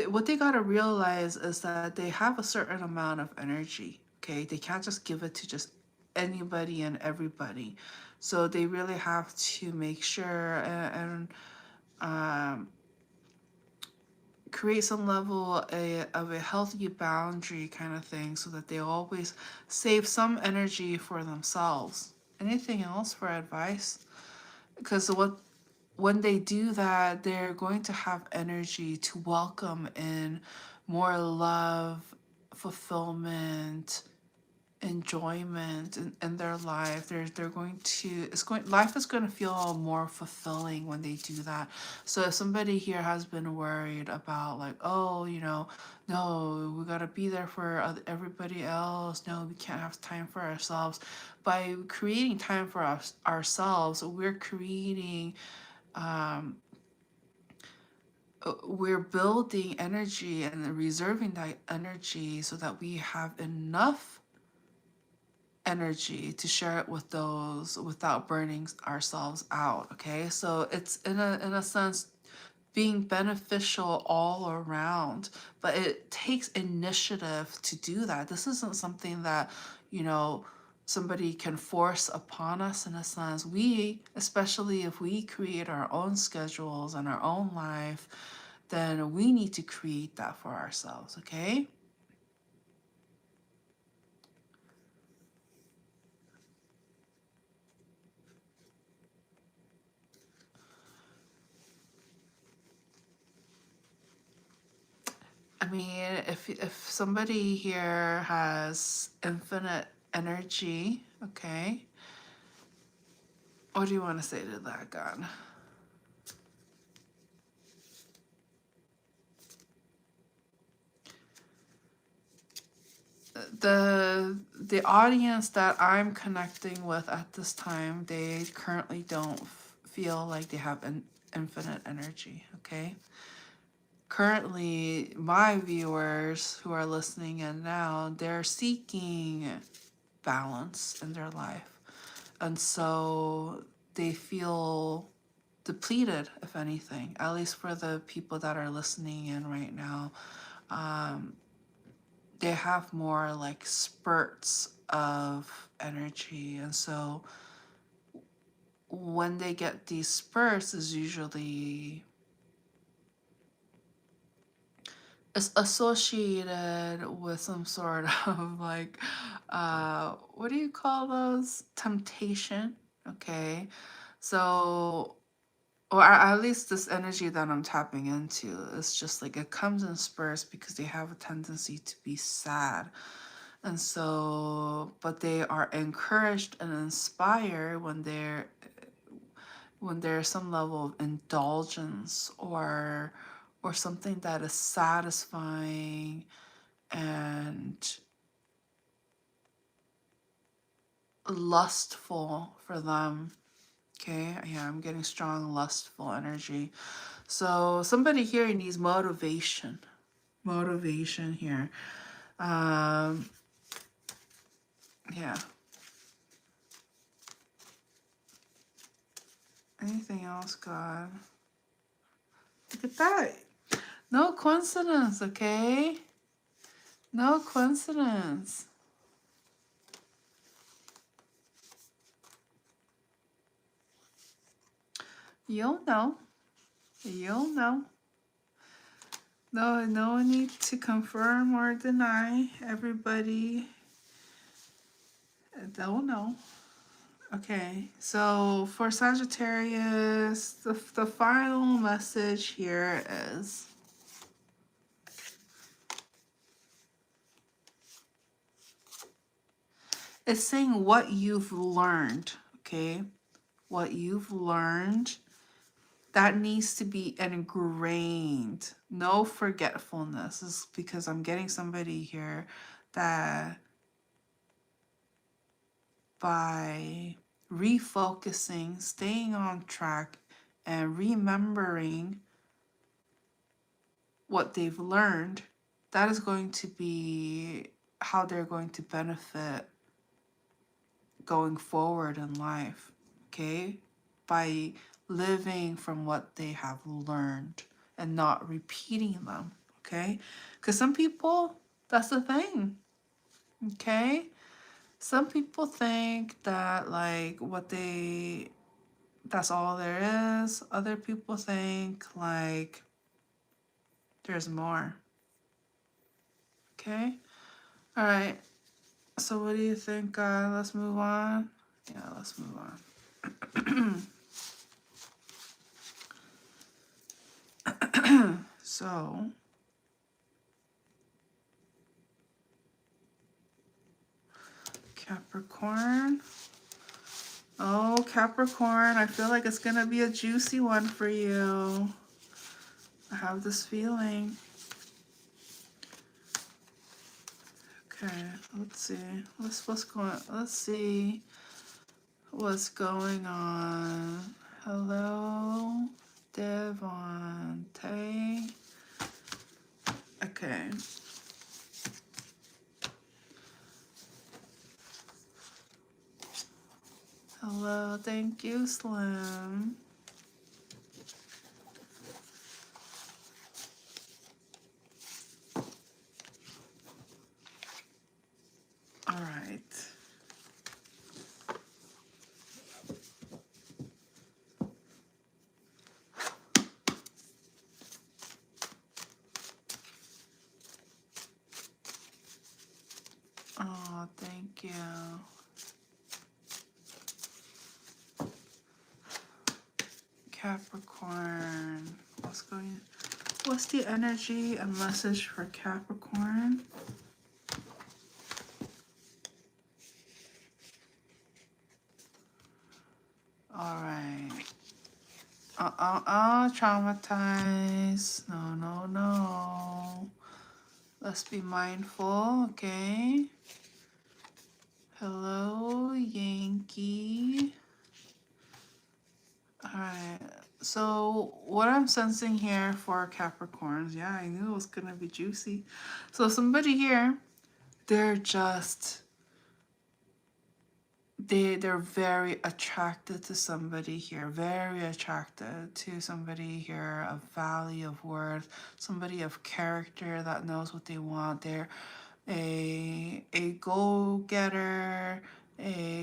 what they got to realize is that they have a certain amount of energy. Okay, they can't just give it to just anybody and everybody, so they really have to make sure and create some level of a healthy boundary kind of thing, so that they always save some energy for themselves. Anything else for advice? Because when they do that, they're going to have energy to welcome in more love, fulfillment, enjoyment in their life. They're going to life is going to feel more fulfilling when they do that. So if somebody here has been worried about like, oh, no, we got to be there for everybody else, no, we can't have time for ourselves, by creating time for ourselves, we're building energy and reserving that energy so that we have enough energy to share it with those without burning ourselves out. Okay, so it's in a sense being beneficial all around, but it takes initiative to do that. This isn't something that somebody can force upon us. In a sense, we, especially if we create our own schedules and our own life, then we need to create that for ourselves. Okay. I mean, if somebody here has infinite energy, okay, what do you want to say to that, God? The audience that I'm connecting with at this time, they currently don't feel like they have an infinite energy, okay? Currently, my viewers who are listening in now, they're seeking balance in their life. And so they feel depleted, if anything, at least for the people that are listening in right now. They have more like spurts of energy. And so when they get these spurts is usually it's associated with some sort of like what do you call those, temptation. Okay, so or at least this energy that I'm tapping into is just like it comes in spurts because they have a tendency to be sad. And so, but they are encouraged and inspired when there's some level of indulgence or something that is satisfying and lustful for them. Okay, yeah, I'm getting strong lustful energy. So somebody here needs motivation. Motivation here. Yeah. Anything else, God? Look at that. No coincidence, okay? No coincidence. You'll know. You'll know. No need to confirm or deny. Everybody, they'll know. Okay, so for Sagittarius, the final message here is It's saying what you've learned, okay? What you've learned, that needs to be ingrained. No forgetfulness. This is because I'm getting somebody here that by refocusing, staying on track, and remembering what they've learned, that is going to be how they're going to benefit going forward in life, okay? By living from what they have learned and not repeating them, okay? Because some people, that's the thing, okay? Some people think that like that's all there is. Other people think like there's more, okay? All right, so what do you think? Let's move on. Yeah, let's move on. So, Capricorn. Oh, Capricorn, I feel like it's gonna be a juicy one for you. I have this feeling. Okay, let's see. Let's see what's going on. Hello, Devontae. Okay. Hello, thank you, Slim. All right. Oh, thank you. Capricorn. What's the energy and message for Capricorn? All right. Traumatized. No. Let's be mindful, okay? Hello, Yankee. All right. So what I'm sensing here for Capricorns, yeah, I knew it was gonna be juicy. So somebody here, they're just they're very attracted to somebody here, very attracted to somebody here of value, of worth, somebody of character that knows what they want. They're a go-getter,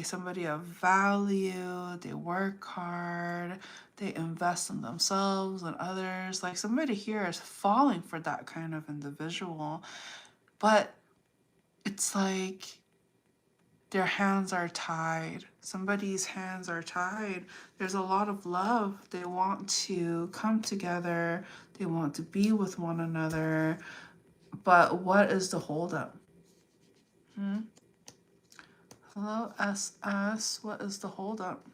somebody of value. They work hard, they invest in themselves and others. Like somebody here is falling for that kind of individual, but it's like their hands are tied. Somebody's hands are tied. There's a lot of love. They want to come together. They want to be with one another. But what is the holdup? Hello, SS. What is the holdup?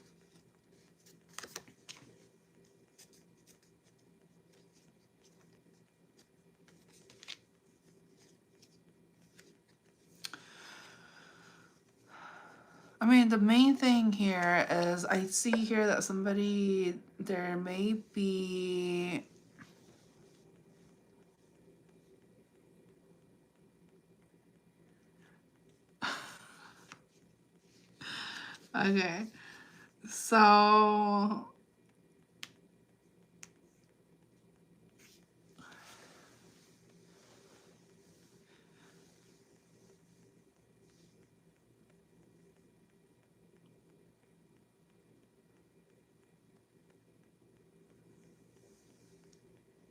I mean, the main thing here is I see here that there may be... Okay, so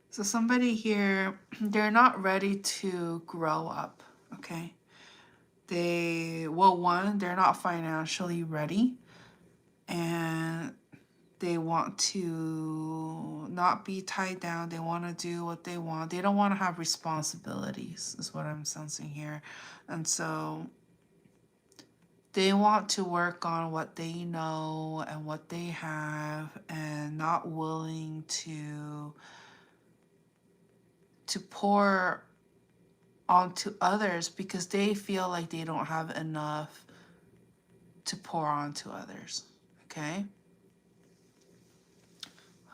somebody here, they're not ready to grow up, okay? They're not financially ready, and they want to not be tied down. They want to do what they want. They don't want to have responsibilities, is what I'm sensing here. And so They want to work on what they know and what they have, and not willing to pour onto others because they feel like they don't have enough to pour onto others. Okay?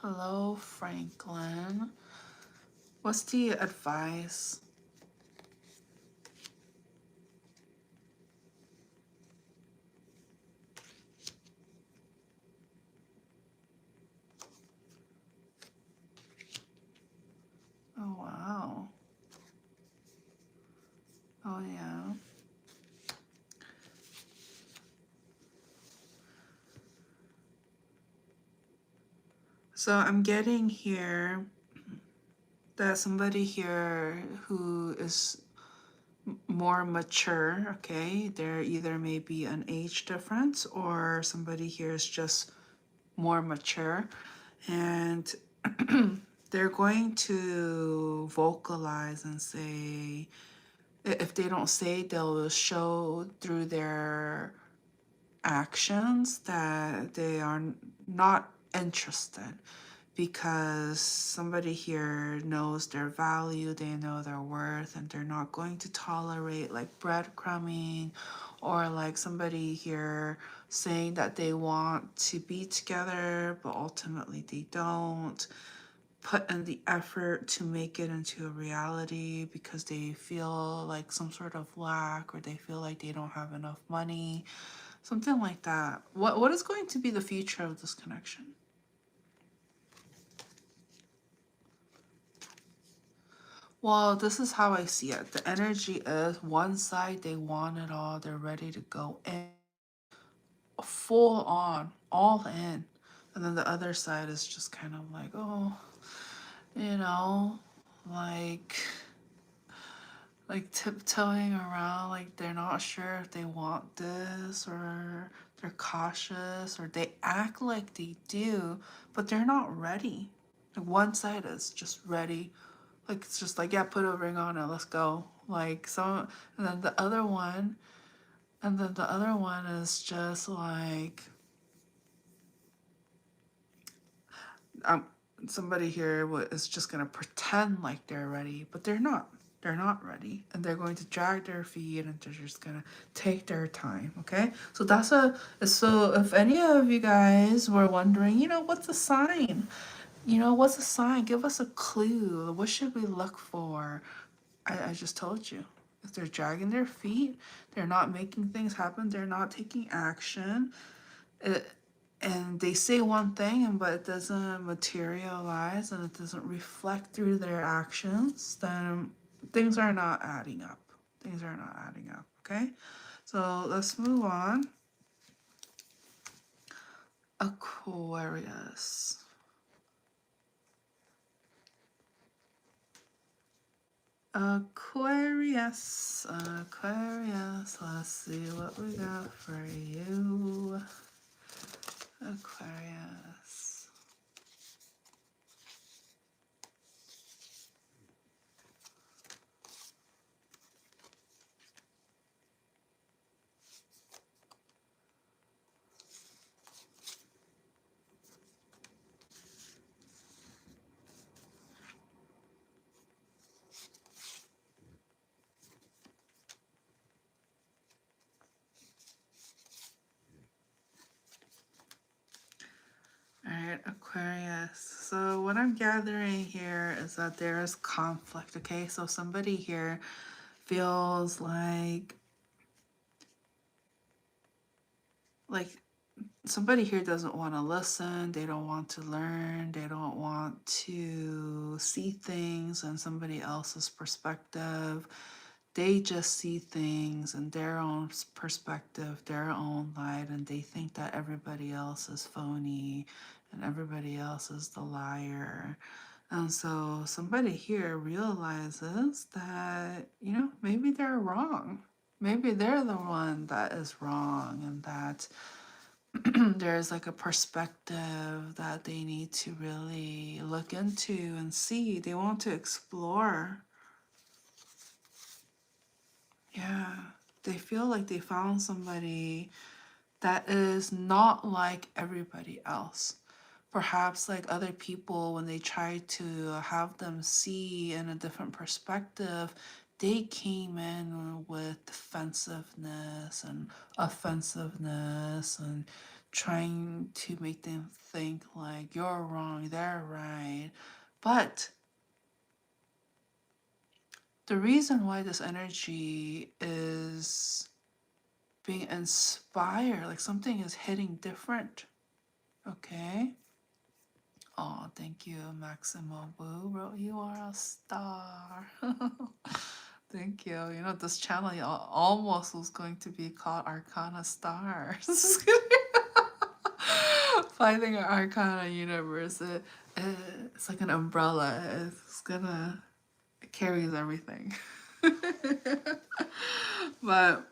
Hello, Franklin. What's the advice? Oh, wow. Oh, yeah. So I'm getting here that somebody here who is more mature, okay? There either may be an age difference, or somebody here is just more mature, and they're going to vocalize and say, if they don't say, they'll show through their actions that they are not interested, because somebody here knows their value, they know their worth, and they're not going to tolerate like breadcrumbing, or like somebody here saying that they want to be together but ultimately they don't put in the effort to make it into a reality because they feel like some sort of lack, or they feel like they don't have enough money, something like that. What is going to be the future of this connection? Well, this is how I see it. The energy is one side, they want it all, they're ready to go in, full on, all in. And then the other side is just kind of like, oh, you know, like tiptoeing around, like they're not sure if they want this, or they're cautious, or they act like they do, but they're not ready. Like one side is just ready. Like it's just like, yeah, put a ring on it, let's go. Like some, and then the other one, is just like, um, somebody here is just gonna pretend like they're ready, but they're not. They're not ready, and they're going to drag their feet, and they're just gonna take their time. Okay, so so if any of you guys were wondering, what's a sign? What's a sign? Give us a clue. What should we look for? I just told you. If they're dragging their feet, they're not making things happen, they're not taking action, and they say one thing, but it doesn't materialize and it doesn't reflect through their actions, then things are not adding up. Things are not adding up, okay? So let's move on. Aquarius. Aquarius, let's see what we got for you. Aquarius. All right, Aquarius. So what I'm gathering here is that there is conflict, okay? So somebody here feels like somebody here doesn't want to listen, they don't want to learn, they don't want to see things in somebody else's perspective. They just see things in their own perspective, their own light, and they think that everybody else is phony and everybody else is the liar. And so somebody here realizes that, maybe they're wrong. Maybe they're the one that is wrong, and that there's like a perspective that they need to really look into and see. They want to explore. Yeah, they feel like they found somebody that is not like everybody else. Perhaps like other people, when they try to have them see in a different perspective, they came in with defensiveness and offensiveness and trying to make them think like you're wrong, they're right. But the reason why this energy is being inspired, like something is hitting different, okay? Oh, thank you, Maximo Wu. Wrote you are a star. Thank you. You know, this channel almost was going to be called Arcana Stars. Finding an Arcana universe. It's like an umbrella. It's gonna, it carries everything. but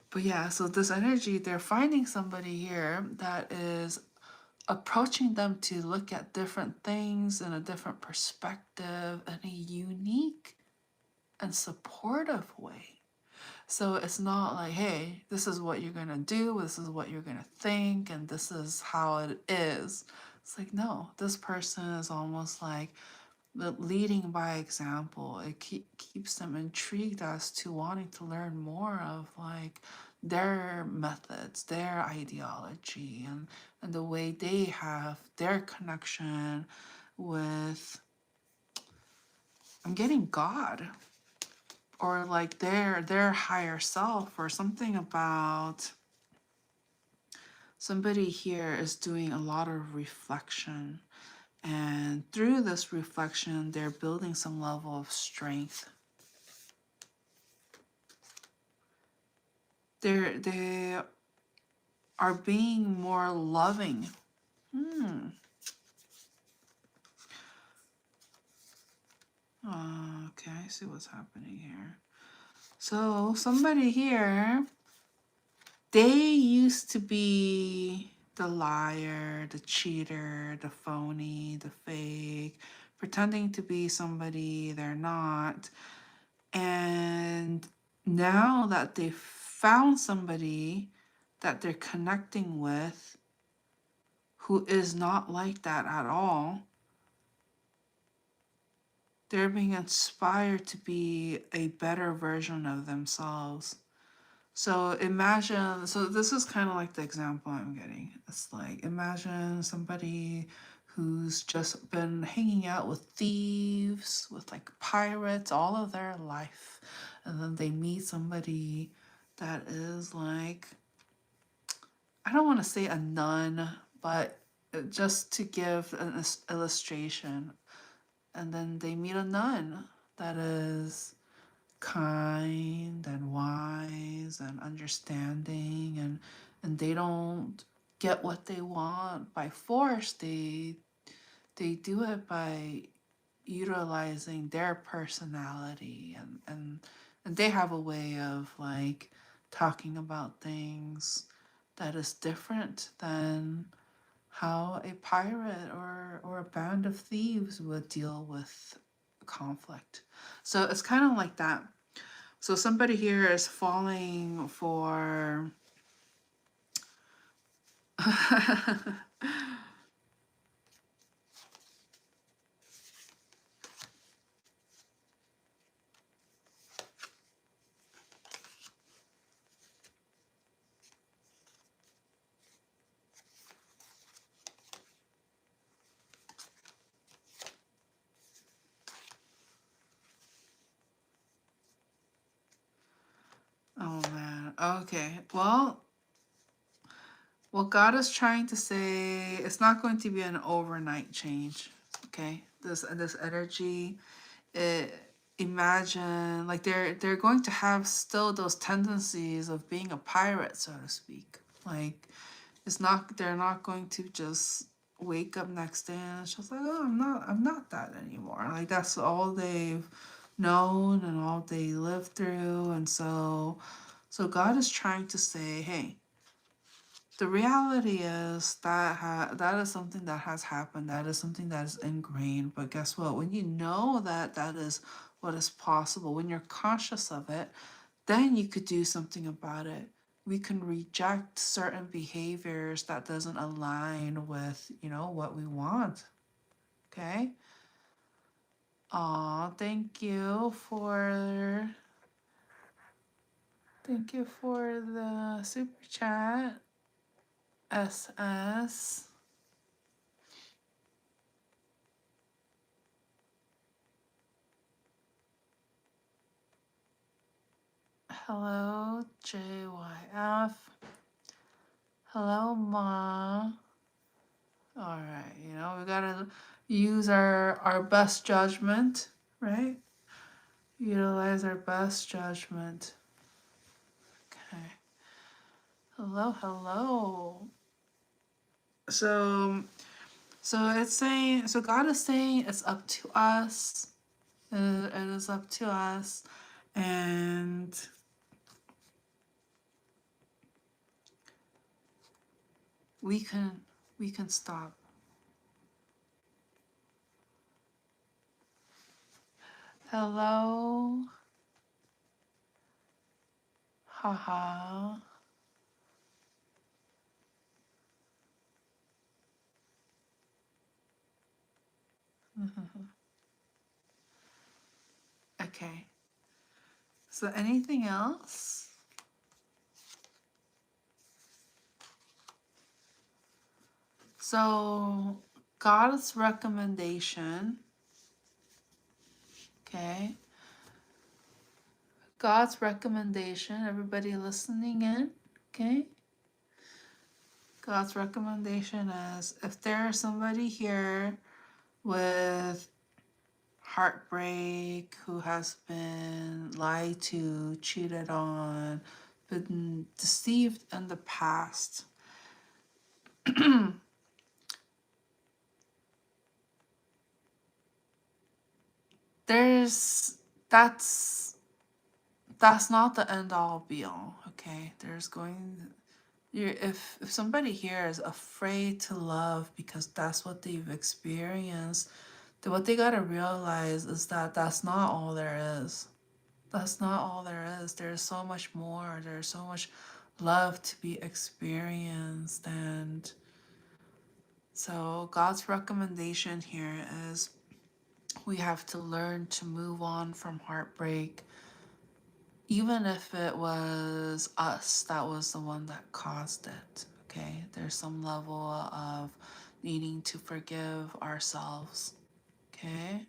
but yeah, so this energy, they're finding somebody here that is approaching them to look at different things in a different perspective in a unique and supportive way. So it's not like, hey, this is what you're going to do, this is what you're going to think, and this is how it is. It's like, no, this person is almost like leading by example. It keeps them intrigued as to wanting to learn more of like their methods, their ideology, and the way they have their connection with, I'm getting God, or like their higher self, or something about somebody here is doing a lot of reflection. And through this reflection, they're building some level of strength. They are being more loving. Okay, I see what's happening here. So somebody here, they used to be the liar, the cheater, the phony, the fake, pretending to be somebody they're not. And now that they've found somebody that they're connecting with who is not like that at all, they're being inspired to be a better version of themselves. So imagine, so this is kind of like the example I'm getting. It's like, imagine somebody who's just been hanging out with thieves, with like pirates all of their life. And then they meet somebody that is like, I don't want to say a nun, but just to give an illustration. And then they meet a nun that is kind and wise and understanding, and they don't get what they want by force. They do it by utilizing their personality, and they have a way of like talking about things that is different than how a pirate or a band of thieves would deal with conflict. So it's kind of like that. So somebody here is falling for oh man. Okay. Well, what God is trying to say, it's not going to be an overnight change. Okay? This energy, imagine like they're going to have still those tendencies of being a pirate, so to speak. Like it's not, they're not going to just wake up next day and it's just like, oh, I'm not that anymore. Like that's all they've known and all they lived through. And so God is trying to say, hey, the reality is that that is something that has happened. That is something that is ingrained. But guess what? When you know that that is what is possible, when you're conscious of it, then you could do something about it. We can reject certain behaviors that doesn't align with, what we want. Okay? Aw, thank you for the super chat. SS. Hello, JYF. Hello, Ma. All right, we gotta use our best judgment, right? Utilize our best judgment. Okay. Hello, hello. So it's saying, so God is saying it's up to us. It is up to us, and we can stop. Hello. Haha. Okay. So anything else? So God's recommendation, okay? God's recommendation, everybody listening in, okay? God's recommendation is if there's somebody here with heartbreak, who has been lied to, cheated on, been deceived in the past, there's that's not the end all be all, okay? There's going if somebody here is afraid to love because that's what they've experienced, then what they got to realize is that that's not all there is. That's not all there is. There's so much more. There's so much love to be experienced. And so God's recommendation here is we have to learn to move on from heartbreak, even if it was us that was the one that caused it. Okay, there's some level of needing to forgive ourselves. Okay.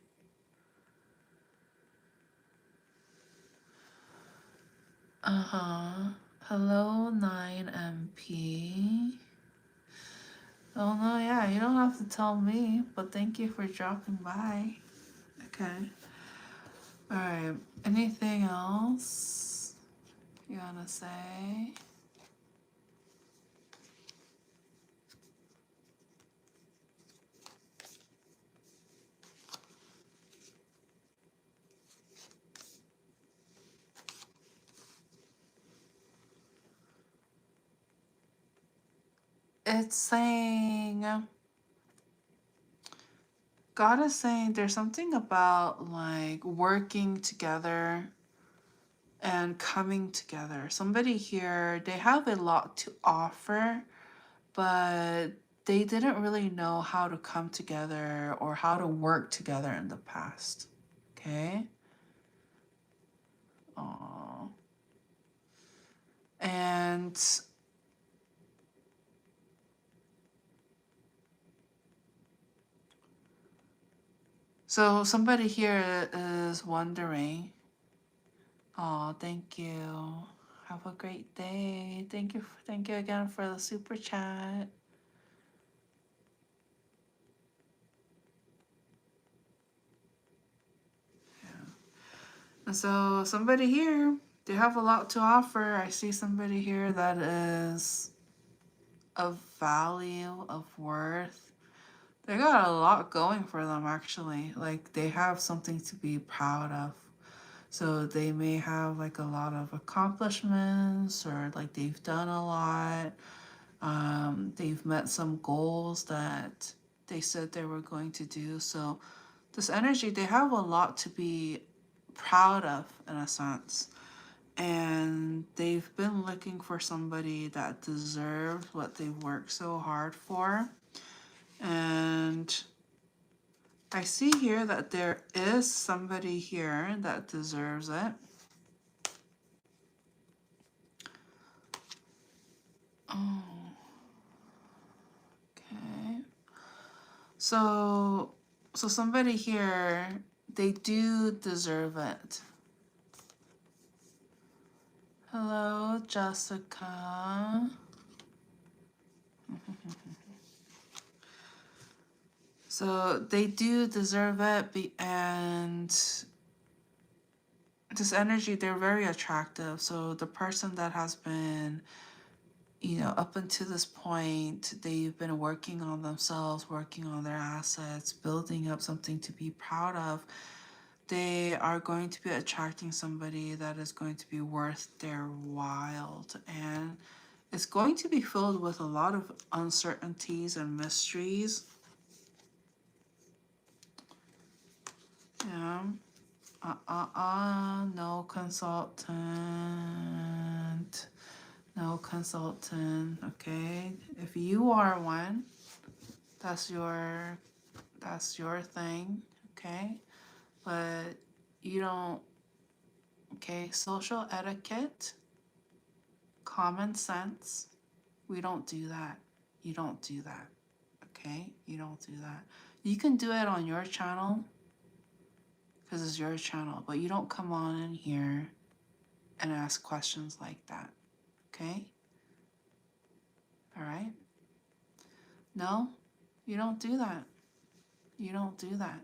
Hello, 9MP. Oh no, yeah, you don't have to tell me, but thank you for dropping by. Okay. Alright, anything else you wanna say? It's saying, God is saying there's something about like working together and coming together. Somebody here, they have a lot to offer, but they didn't really know how to come together or how to work together in the past. Okay? Aww. And so somebody here is wondering, oh, thank you. Have a great day. Thank you again for the super chat. And so somebody here, they have a lot to offer. I see somebody here that is of value, of worth. They got a lot going for them, actually. Like, they have something to be proud of. So they may have like a lot of accomplishments, or like they've done a lot. They've met some goals that they said they were going to do. So this energy, they have a lot to be proud of in a sense. and they've been looking for somebody that deserves what they've worked so hard for. And I see here that there is somebody here that deserves it. Oh, okay. So somebody here, they do deserve it. Hello, Jessica. So they do deserve it, and this energy, they're very attractive. So the person that has been, up until this point, they've been working on themselves, working on their assets, building up something to be proud of. They are going to be attracting somebody that is going to be worth their while. And it's going to be filled with a lot of uncertainties and mysteries. Yeah. No consultant. No consultant, okay? If you are one, that's your thing, okay? But you don't, okay? Social etiquette, common sense, we don't do that. You don't do that, okay? You don't do that. You can do it on your channel, because it's your channel, but you don't come on in here and ask questions like that, okay? All right? No, you don't do that. You don't do that.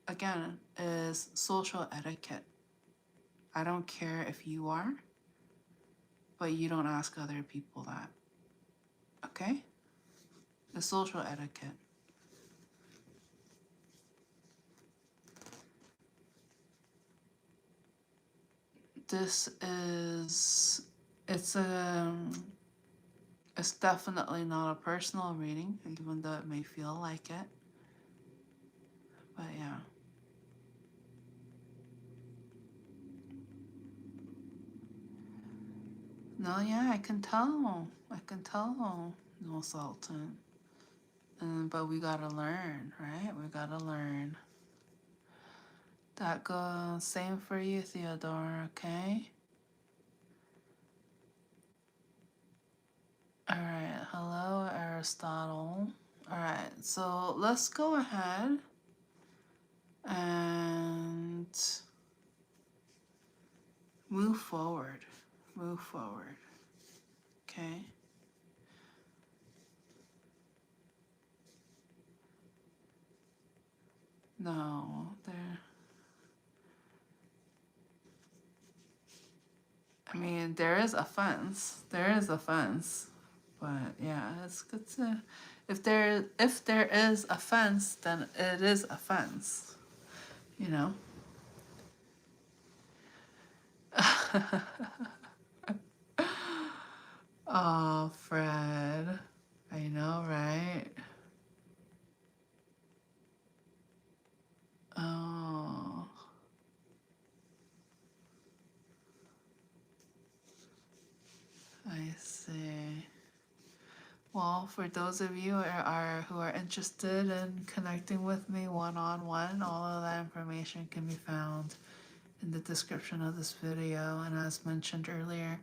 Again, is social etiquette. I don't care if you are, but you don't ask other people that, okay? It's social etiquette. This is, it's definitely not a personal reading, even though it may feel like it. But yeah. No, yeah, I can tell. I can tell. No, Sultan. But we gotta learn, right? We gotta learn. That goes same for you, Theodore, okay? Alright, hello, Aristotle. Alright, so let's go ahead and move forward. Move forward. Okay? No, there is offense. There is offense. But yeah, it's good to, if there is offense, then it is offense. You know? Oh, Fred. I know, right? Oh. I see. Well, for those of you who are interested in connecting with me one-on-one, all of that information can be found in the description of this video. And as mentioned earlier,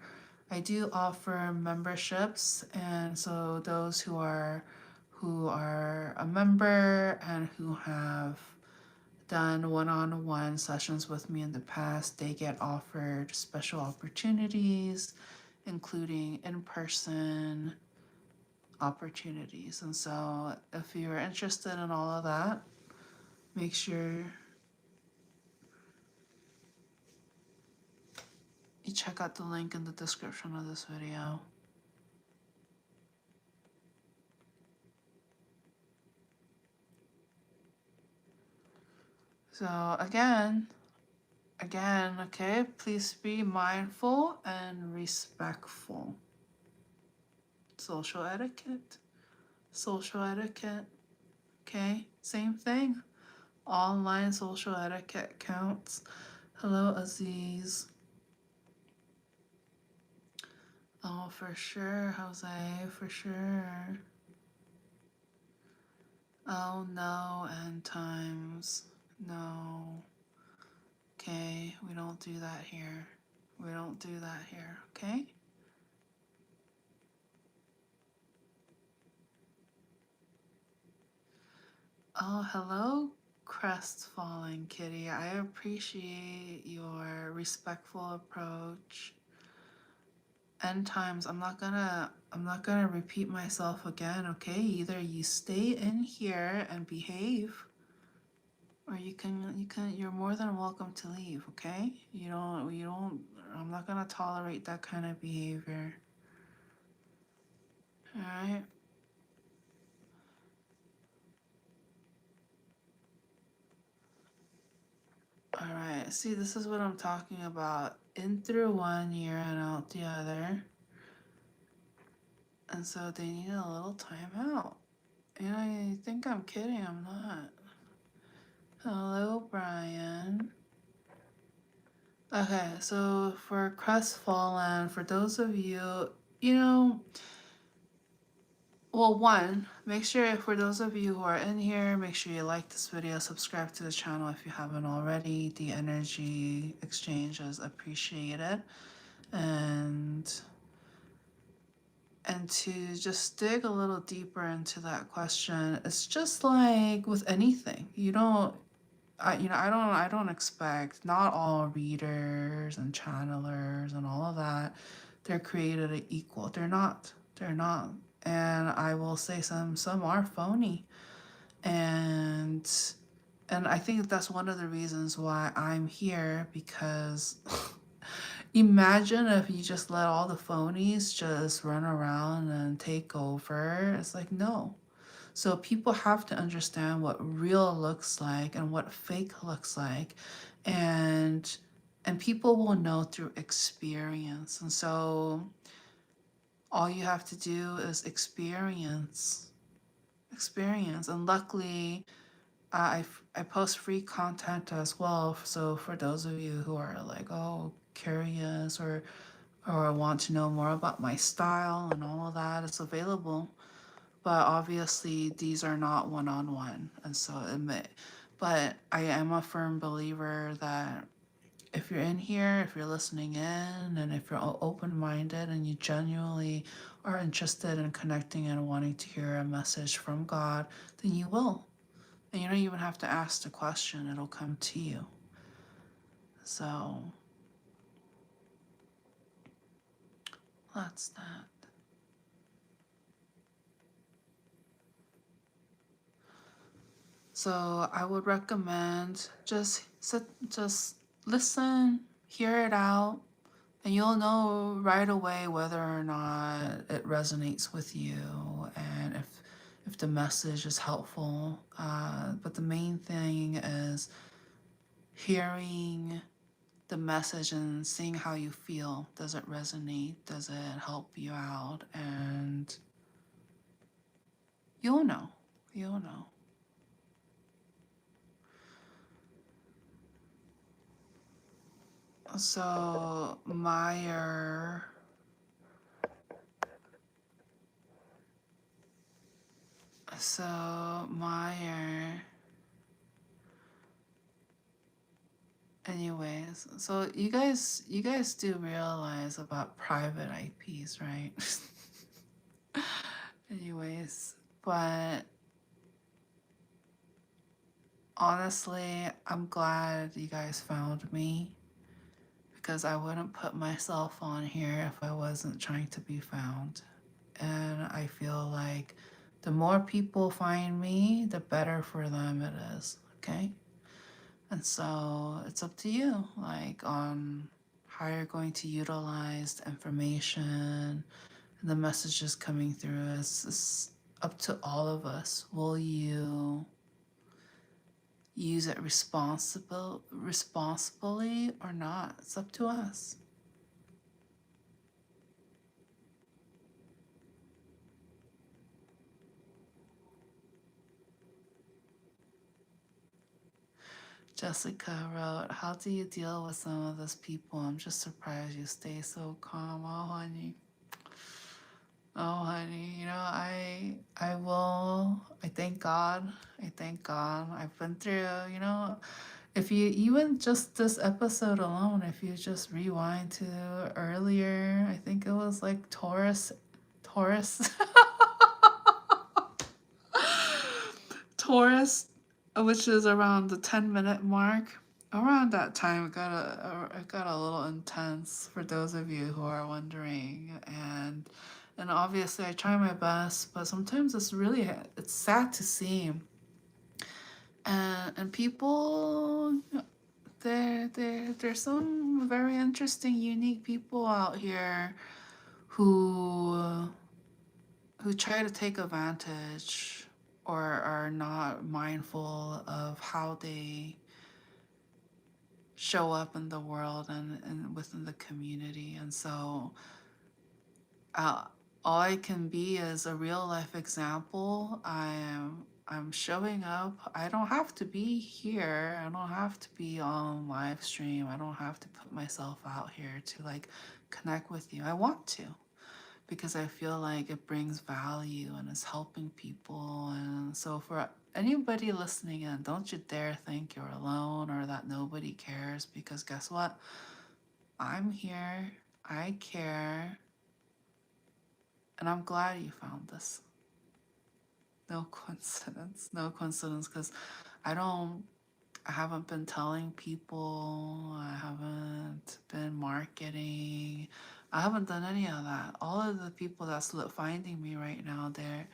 I do offer memberships, and so those who are a member and who have done one-on-one sessions with me in the past, they get offered special opportunities, including in-person opportunities. And so if you're interested in all of that, make sure you check out the link in the description of this video. So again, okay, please be mindful and respectful. Social etiquette. Social etiquette. Okay, same thing. Online social etiquette counts. Hello, Aziz. Oh, for sure, Jose, for sure. Oh, no, end times. No. Okay, we don't do that here. We don't do that here, okay? Oh, hello, crestfallen kitty. I appreciate your respectful approach. End times, I'm not gonna repeat myself again, okay? Either you stay in here and behave, or you're more than welcome to leave, okay? I'm not gonna tolerate that kind of behavior. Alright? Alright, see, this is what I'm talking about. In through one ear and out the other. And so they need a little time out. And I think I'm kidding, I'm not. Hello, Brian. Okay, so for crestfallen, for those of you, well, one, make sure for those of you who are in here, make sure you like this video, subscribe to the channel if you haven't already. The energy exchange is appreciated. And to just dig a little deeper into that question, it's just like with anything. I don't expect, not all readers and channelers and all of that, they're created equal. They're not. They're not. And I will say some are phony. And I think that's one of the reasons why I'm here, because imagine if you just let all the phonies just run around and take over. It's like, no. So people have to understand what real looks like and what fake looks like. And people will know through experience. And so all you have to do is experience. And luckily, I post free content as well. So for those of you who are like, oh, curious or want to know more about my style and all of that, it's available. But obviously these are not one-on-one, and so but I am a firm believer that if you're in here, if you're listening in, and if you're open-minded and you genuinely are interested in connecting and wanting to hear a message from God, then you will. And you don't even have to ask the question, it'll come to you. So that's that. So I would recommend just listen, hear it out, and you'll know right away whether or not it resonates with you and if the message is helpful. But the main thing is hearing the message and seeing how you feel. Does it resonate? Does it help you out? And you'll know. You'll know. So Meyer, anyways, so you guys do realize about private IPs, right? Anyways, but honestly, I'm glad you guys found me, because I wouldn't put myself on here if I wasn't trying to be found. And I feel like the more people find me, the better for them it is, okay? And so it's up to you, like on how you're going to utilize the information and the messages coming through. It's up to all of us. Will you use it responsibly or not? It's up to us. Jessica wrote, how do you deal with some of those people? I'm just surprised you stay so calm. Oh, honey. Oh, honey, you know, I will. I thank God. I thank God. I've been through, you know, if you even just this episode alone, if you just rewind to earlier, I think it was like Taurus, Taurus, which is around the 10-minute mark. Around that time, it got a little intense for those of you who are wondering, and obviously I try my best, but sometimes it's sad to see, and people, there's some very interesting, unique people out here who try to take advantage or are not mindful of how they show up in the world and within the community. And so uh, all I can be is a real life example. I'm showing up. I don't have to be here. I don't have to be on live stream. I don't have to put myself out here to like connect with you. I want to, because I feel like it brings value and is helping people. And so for anybody listening in, don't you dare think you're alone or that nobody cares, because guess what? I'm here. I care. And I'm glad you found this. No coincidence. No coincidence, because I haven't been telling people, I haven't been marketing, I haven't done any of that. All of the people that's finding me right now, they're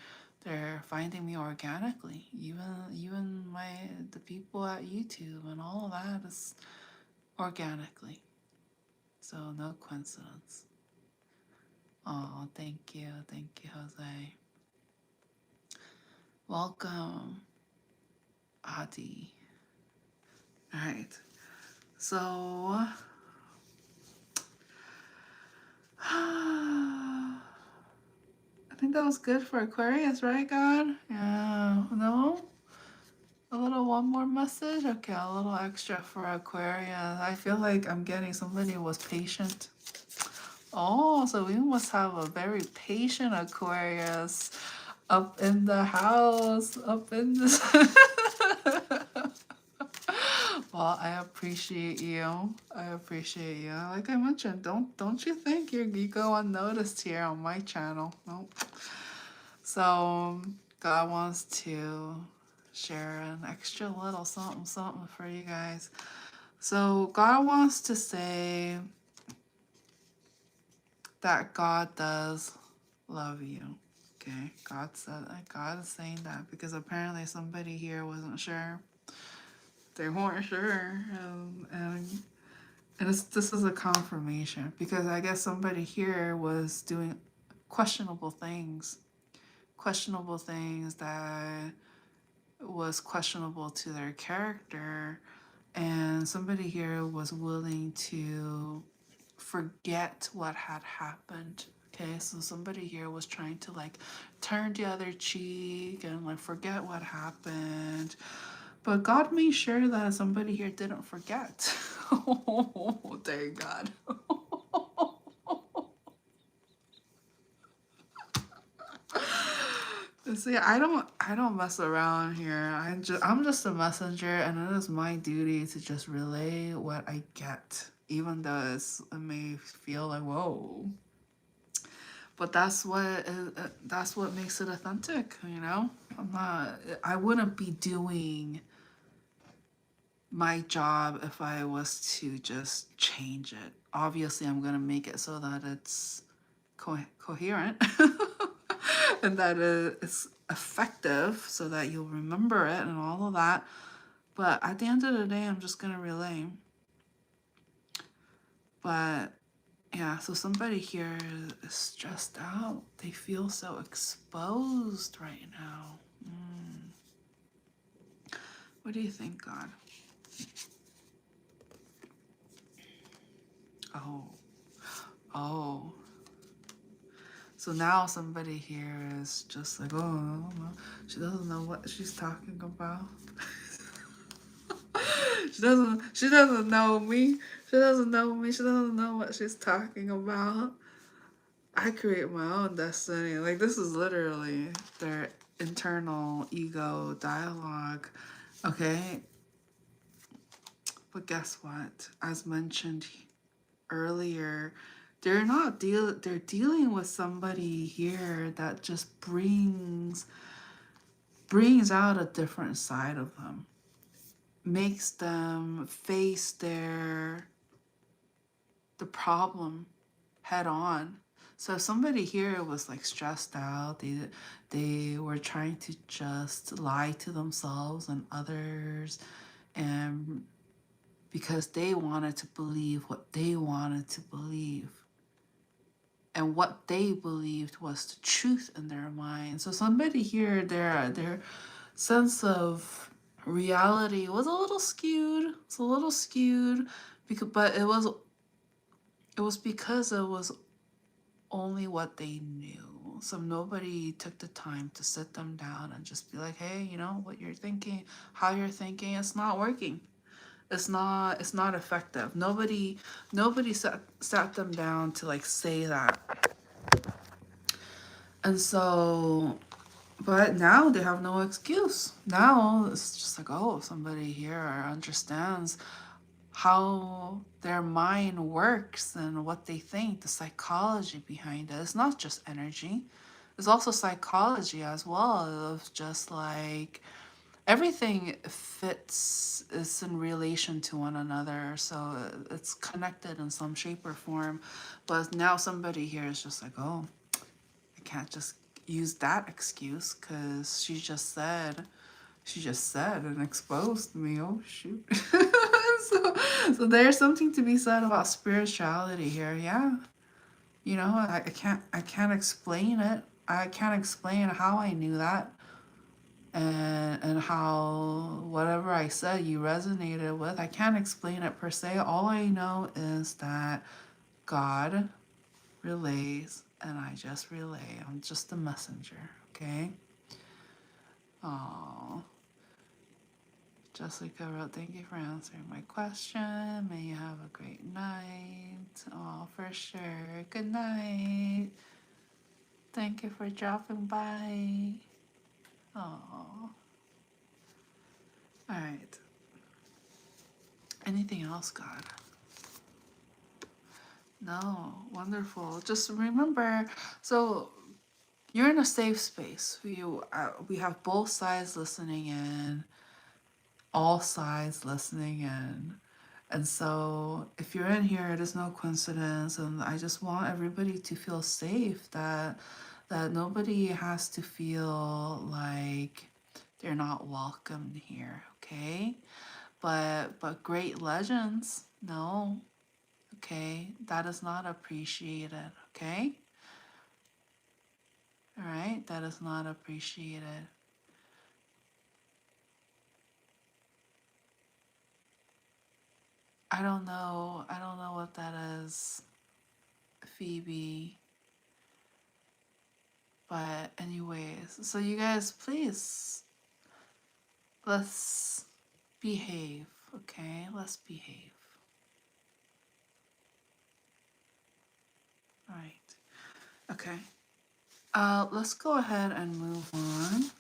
finding me organically. Even the people at YouTube and all of that is organically. So no coincidence. Oh, thank you, Jose. Welcome, Adi. All right, so I think that was good for Aquarius, right, God? Yeah, no? A little one more message? Okay, a little extra for Aquarius. I feel like I'm getting somebody who was patient. Oh, so we must have a very patient Aquarius up in the house, up in this. Well, I appreciate you. I appreciate you. Like I mentioned, don't you think you go unnoticed here on my channel? Nope. So God wants to share an extra little something for you guys. So God wants to say that God does love you. Okay, God is saying that because apparently somebody here wasn't sure. They weren't sure, and this is a confirmation, because I guess somebody here was doing questionable things that was questionable to their character, and somebody here was willing to forget what had happened. Okay, so somebody here was trying to like turn the other cheek and like forget what happened. But God made sure that somebody here didn't forget. Oh, thank God. See, I don't mess around here. I'm just a messenger, and it is my duty to just relay what I get, even though it may feel like whoa. But that's what makes it authentic, you know? I wouldn't be doing my job if I was to just change it. Obviously, I'm going to make it so that it's coherent and that it's effective so that you'll remember it and all of that. But at the end of the day, I'm just going to relay. But yeah, so somebody here is stressed out. They feel so exposed right now. What do you think, God? Oh. So now somebody here is just like, oh, she doesn't know what she's talking about. She doesn't know me. She doesn't know me. She doesn't know what she's talking about. I create my own destiny. Like, this is literally their internal ego dialogue. Okay? But guess what? As mentioned earlier, they're dealing with somebody here that just brings out a different side of them. Makes them face the problem head on. So if somebody here was like stressed out, they were trying to just lie to themselves and others, and because they wanted to believe what they wanted to believe. And what they believed was the truth in their mind. So somebody here, their sense of reality was a little skewed. It's a little skewed, because, but it was because it was only what they knew. So nobody took the time to sit them down and just be like, hey, you know, what you're thinking, how you're thinking, it's not working. It's not effective. Nobody sat them down to like say that. And so, but now they have no excuse. Now it's just like, oh, somebody here understands how their mind works and what they think, the psychology behind it. It's not just energy. It's also psychology as well, of just like everything fits, is in relation to one another. So it's connected in some shape or form. But now somebody here is just like, oh, I can't just use that excuse because she just said and exposed me. Oh shoot. So there's something to be said about spirituality here. Yeah, you know, I can't explain it. I can't explain how I knew that, and how whatever I said you resonated with. I can't explain it per se. All I know is that God relays and I just relay. I'm just a messenger, okay? Oh, Jessica wrote, thank you for answering my question. May you have a great night. Oh, for sure. Good night. Thank you for dropping by. Oh. All right. Anything else, God? No. Wonderful. Just remember, so you're in a safe space. We have both sides listening in, all sides listening in. And so if you're in here, it is no coincidence. And I just want everybody to feel safe, that nobody has to feel like they're not welcome here, okay? But great legends, no, okay? That is not appreciated, okay? All right, that is not appreciated. I don't know what that is, Phoebe. But anyways, so you guys, please, let's behave, okay? Let's behave. All right. Okay. Let's go ahead and move on.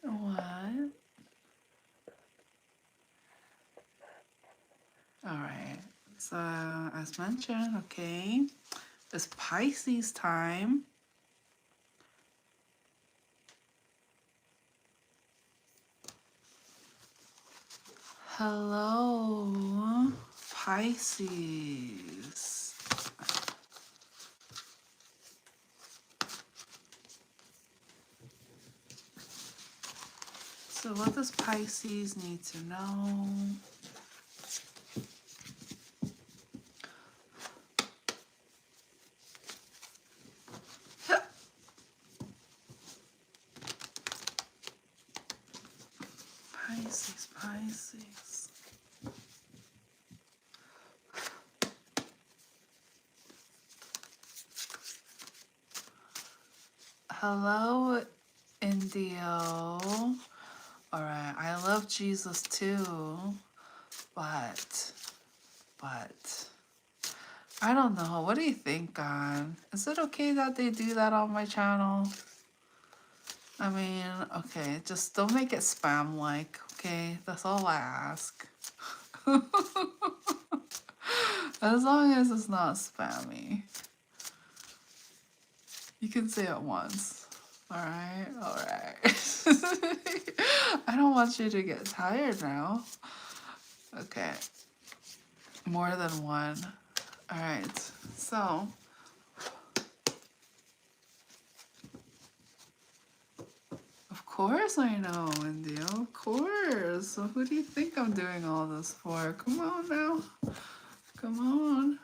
What? All right. So as mentioned, okay, it's Pisces time. Hello, Pisces. So what does Pisces need to know? Pisces. Hello, Indio. Alright, I love Jesus too, but, I don't know. What do you think, God? Is it okay that they do that on my channel? I mean, okay, just don't make it spam-like, okay? That's all I ask. As long as it's not spammy. You can say it once. Alright? Alright. I don't want you to get tired now. Okay. More than one. Alright. So. Of course I know, India. Of course. So who do you think I'm doing all this for? Come on now. Come on.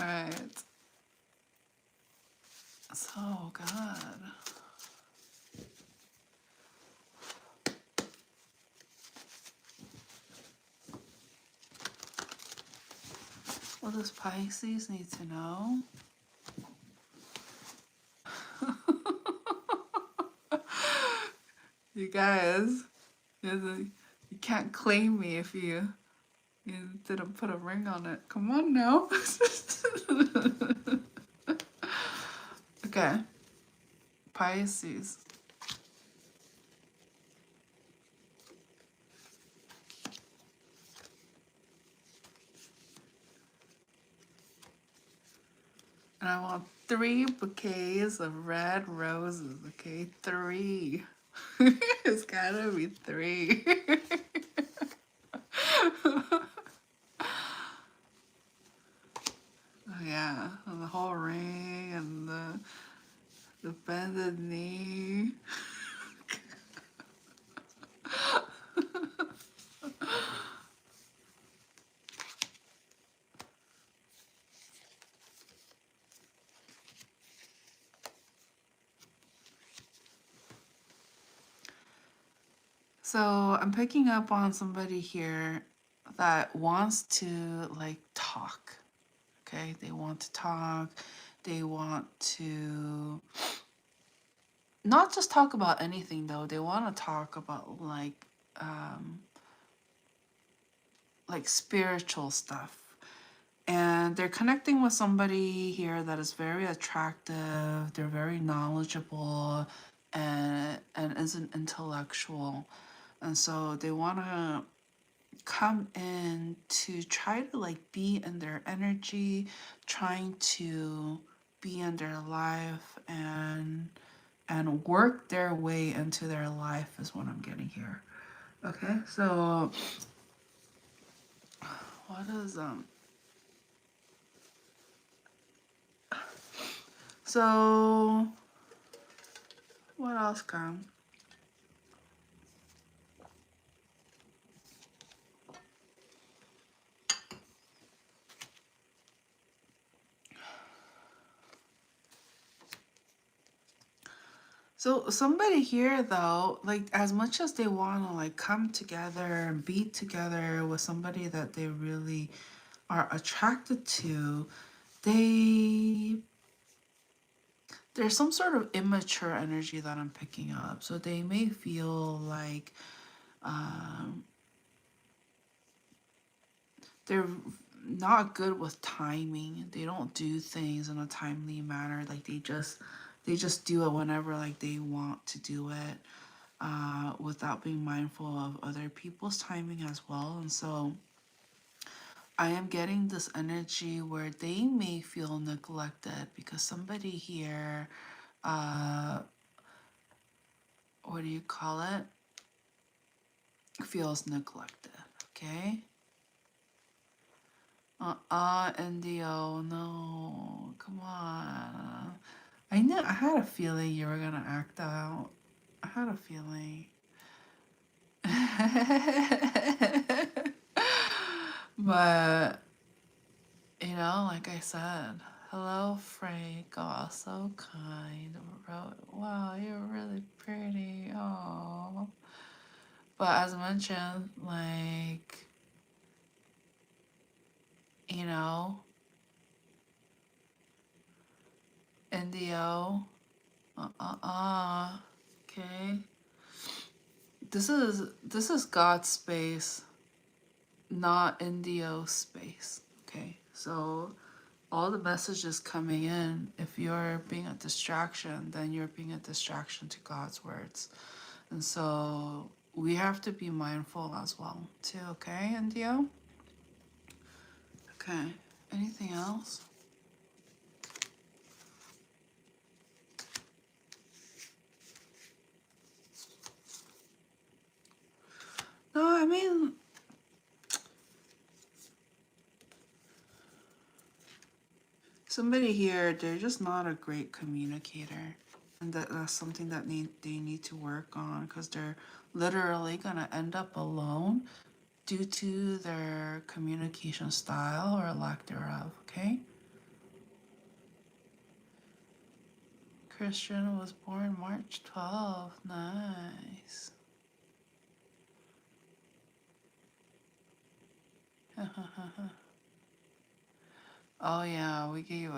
Alright. So, God. What does Pisces need to know? You guys, you can't claim me if you didn't put a ring on it. Come on now. Okay. Pisces. And I want 3 bouquets of red roses, okay? 3. It's gotta be 3. Oh, yeah, and the whole ring and the bended knee. So I'm picking up on somebody here that wants to like talk. Okay, they want to talk. They want to not just talk about anything though. They want to talk about like spiritual stuff. And they're connecting with somebody here that is very attractive. They're very knowledgeable and is an intellectual. And so they want to come in to try to like be in their energy, trying to be in their life and work their way into their life is what I'm getting here. Okay, so what is so what else come? So somebody here though, like as much as they want to like come together and be together with somebody that they really are attracted to, there's some sort of immature energy that I'm picking up. So they may feel like they're not good with timing. They don't do things in a timely manner. Like they just do it whenever like they want to do it, without being mindful of other people's timing as well. And so I am getting this energy where they may feel neglected because somebody here, what do you call it? Feels neglected, okay? Indio, no, come on. I knew, I had a feeling you were gonna act out. I had a feeling. But, you know, like I said, hello, Frank. Oh, so kind. Wow, you're really pretty. Oh. But as mentioned, like, you know, Indio. Okay. This is God's space, not Indio space. Okay. So all the messages coming in, if you're being a distraction, then you're being a distraction to God's words. And so we have to be mindful as well too, okay, Indio? Okay. Anything else? No, I mean, somebody here, they're just not a great communicator. And that's something that they need to work on, because they're literally going to end up alone due to their communication style or lack thereof, okay? Christian was born March 12th. Nice. Oh yeah, we gave you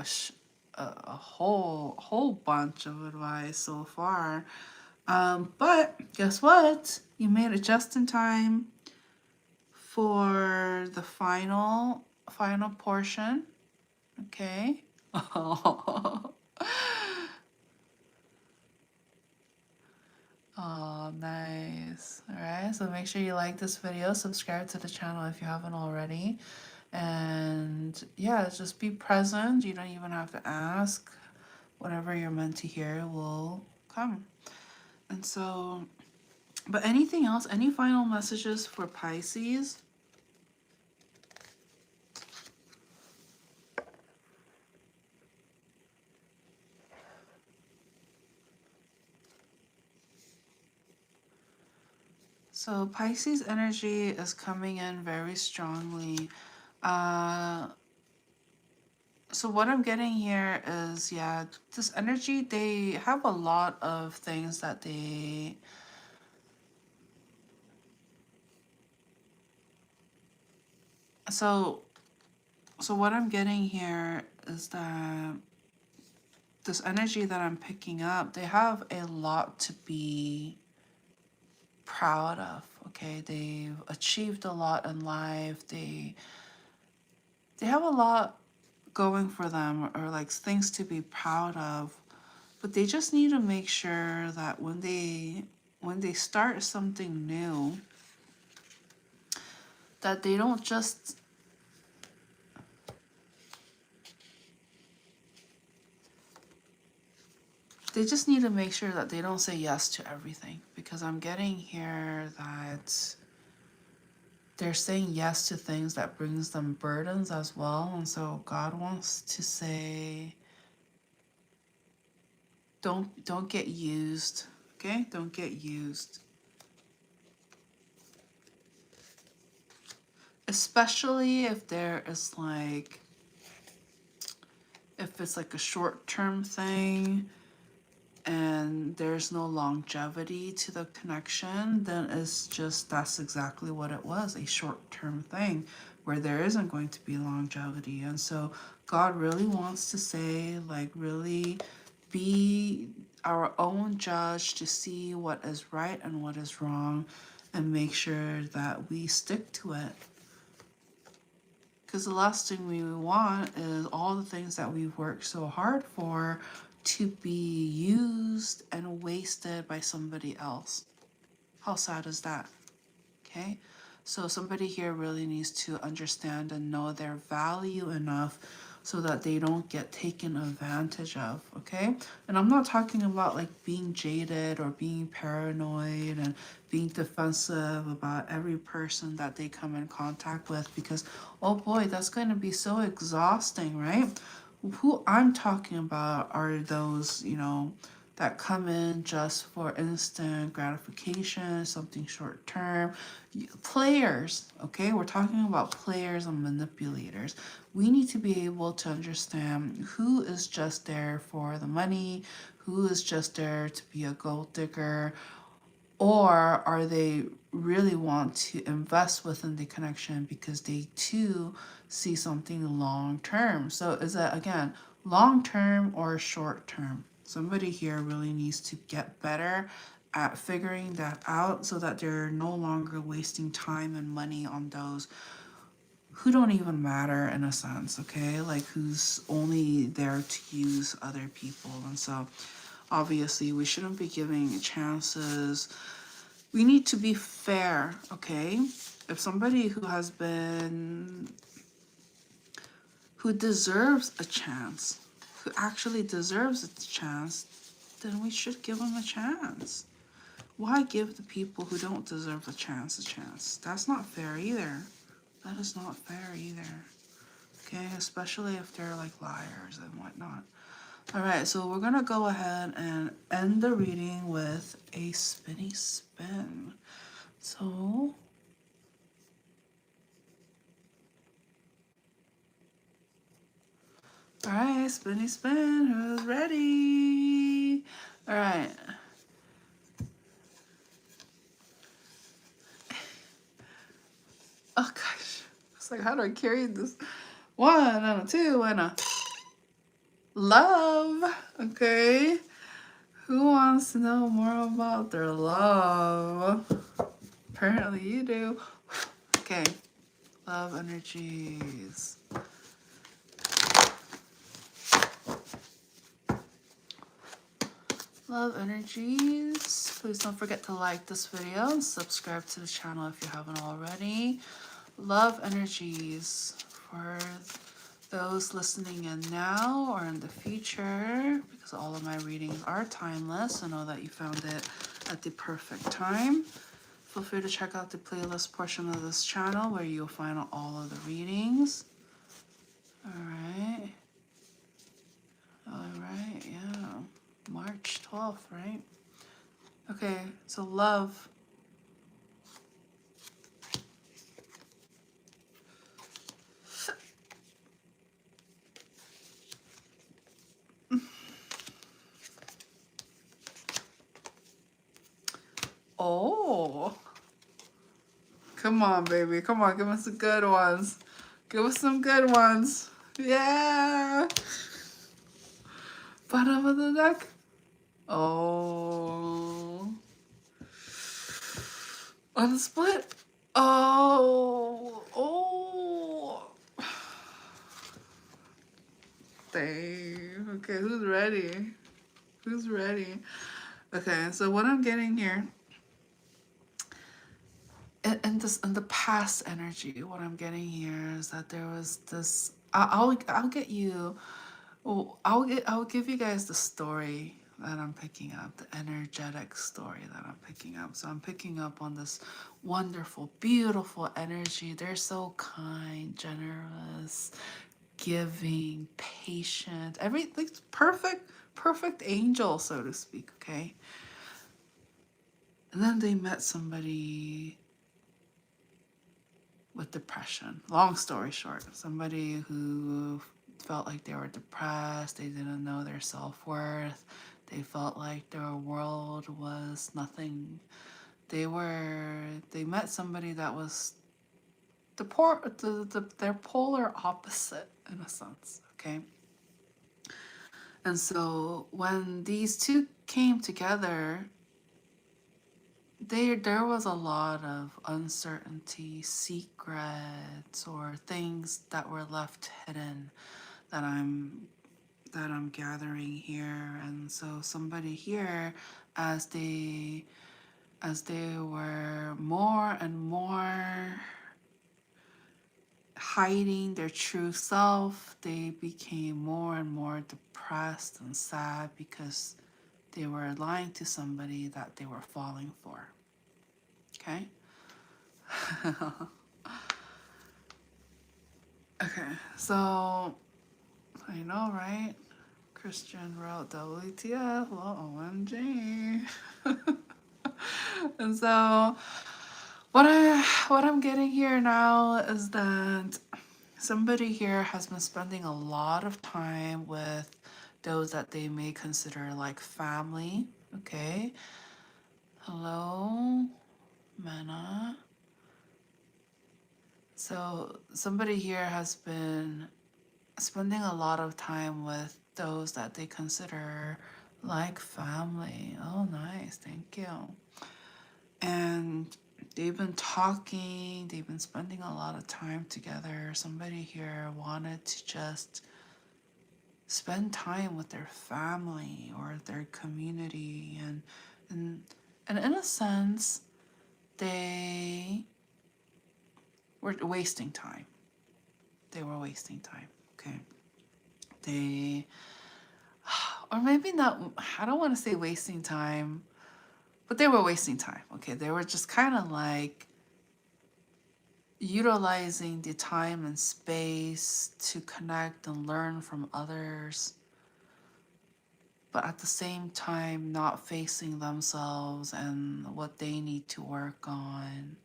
a whole bunch of advice so far. But guess what? You made it just in time for the final portion. Okay. Oh, nice. All right, so make sure you like this video, subscribe to the channel if you haven't already. And yeah, just be present. You don't even have to ask. Whatever you're meant to hear will come. And so, but anything else? Any final messages for Pisces? So Pisces energy is coming in very strongly. So what I'm getting here is, yeah, this energy, they have a lot of things that they... So what I'm getting here is that this energy that I'm picking up, they have a lot to be proud of, okay? They've achieved a lot in life. They have a lot going for them, or like things to be proud of, but they just need to make sure that when they start something new, that they don't just need to make sure that they don't say yes to everything, because I'm getting here that they're saying yes to things that brings them burdens as well. And so God wants to say, don't get used, okay? Don't get used. Especially if there is like, if it's like a short-term thing and there's no longevity to the connection, then it's just, that's exactly what it was, a short-term thing where there isn't going to be longevity. And so God really wants to say, like, really be our own judge to see what is right and what is wrong, and make sure that we stick to it. Because the last thing we want is all the things that we've worked so hard for to be used and wasted by somebody else. How sad is that? Okay? So somebody here really needs to understand and know their value enough so that they don't get taken advantage of, okay? And I'm not talking about like being jaded or being paranoid and being defensive about every person that they come in contact with, because, oh boy, that's going to be so exhausting, right? Who I'm talking about are those, you know, that come in just for instant gratification, something short term. Players, okay? We're talking about players and manipulators. We need to be able to understand who is just there for the money, who is just there to be a gold digger, or are they really want to invest within the connection because they too see something long term. So is that, again, long term or short term. Somebody here really needs to get better at figuring that out so that they're no longer wasting time and money on those who don't even matter in a sense, okay? Like who's only there to use other people. And so obviously we shouldn't be giving chances. We need to be fair, okay? If somebody who deserves a chance, who actually deserves a chance, then we should give them a chance. Why give the people who don't deserve a chance a chance? That's not fair either. That is not fair either. Okay, especially if they're like liars and whatnot. All right, so we're gonna go ahead and end the reading with a spinny spin. So, all right, spinny spin, who's ready? All right. Oh gosh, it's like, how do I carry this? 1 and a 2 and a love. Okay, who wants to know more about their love? Apparently you do. Okay, love energies. Love energies. Please don't forget to like this video and subscribe to the channel if you haven't already. Love energies for those listening in now or in the future, because all of my readings are timeless. I know that you found it at the perfect time. Feel free to check out the playlist portion of this channel where you'll find all of the readings. All right. All right, yeah. March 12th, right? Okay, so love. Oh. Come on, baby. Come on, give us some good ones. Give us some good ones. Yeah. Bottom of the deck. Oh. On the split. Oh. Oh. Dang. Okay, who's ready? Who's ready? Okay, so what I'm getting here in the past energy, what I'm getting here is that there was this. I'll get you. Well, I'll give you guys the story that I'm picking up, the energetic story that I'm picking up. So I'm picking up on this wonderful, beautiful energy. They're so kind, generous, giving, patient, everything's perfect angel, so to speak, okay? And then they met somebody with depression. Long story short, somebody who felt like they were depressed, they didn't know their self-worth, they felt like their world was nothing. They met somebody that was their polar opposite in a sense, okay? And so when these two came together, there was a lot of uncertainty, secrets, or things that were left hidden that I'm gathering here. And so somebody here, as they were more and more hiding their true self, they became more and more depressed and sad because they were lying to somebody that they were falling for. Okay? Okay, so I know, right? Christian wrote WTF, well, OMG. And so what I'm getting here now is that somebody here has been spending a lot of time with those that they may consider like family, okay? Hello, Mana. So somebody here has been spending a lot of time with those that they consider like family. Oh, nice. Thank you. And they've been talking, they've been spending a lot of time together. Somebody here wanted to just spend time with their family or their community, and in a sense they were wasting time. They were wasting time. Okay. They, or maybe not, I don't want to say wasting time, but they were wasting time. Okay. They were just kind of like utilizing the time and space to connect and learn from others, but at the same time not facing themselves and what they need to work on.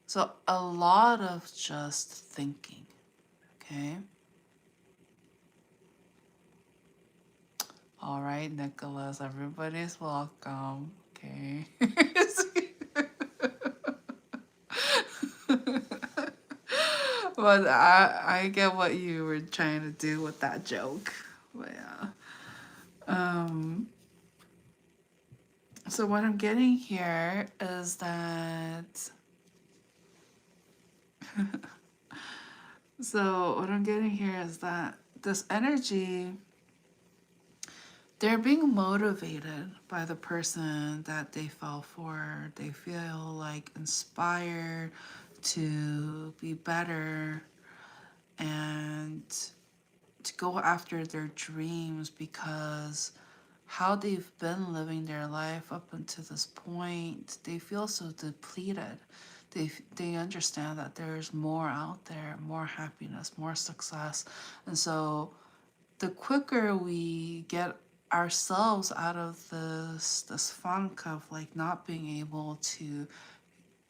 So a lot of just thinking. Okay. All right, Nicholas, everybody's welcome. Okay. But I get what you were trying to do with that joke. But yeah. So what I'm getting here is that this energy, they're being motivated by the person that they fell for. They feel like inspired to be better and to go after their dreams, because how they've been living their life up until this point, they feel so depleted. They understand that there's more out there, more happiness, more success. And so the quicker we get ourselves out of this funk of like not being able to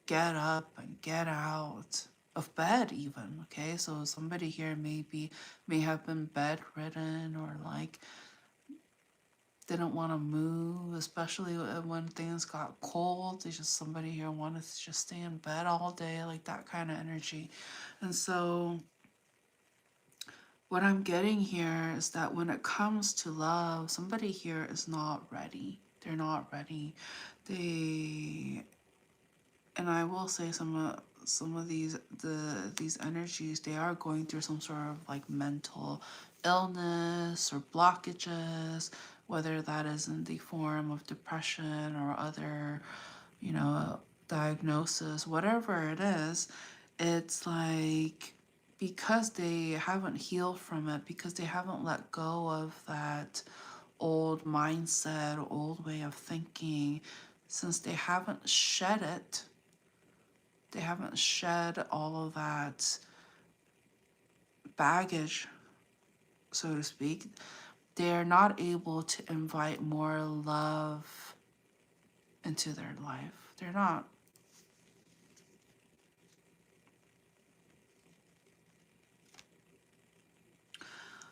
get up and get out of bed even. Okay, so somebody here may have been bedridden, or like didn't want to move, especially when things got cold. It's just somebody here wanted to just stay in bed all day, like that kind of energy. And so what I'm getting here is that when it comes to love, somebody here is not ready. They're not ready. And I will say some of these energies, they are going through some sort of like mental illness or blockages, whether that is in the form of depression or other, diagnosis, whatever it is. It's like, because they haven't healed from it, because they haven't let go of that old mindset, old way of thinking, since they haven't shed it, they haven't shed all of that baggage, so to speak, they're not able to invite more love into their life. They're not.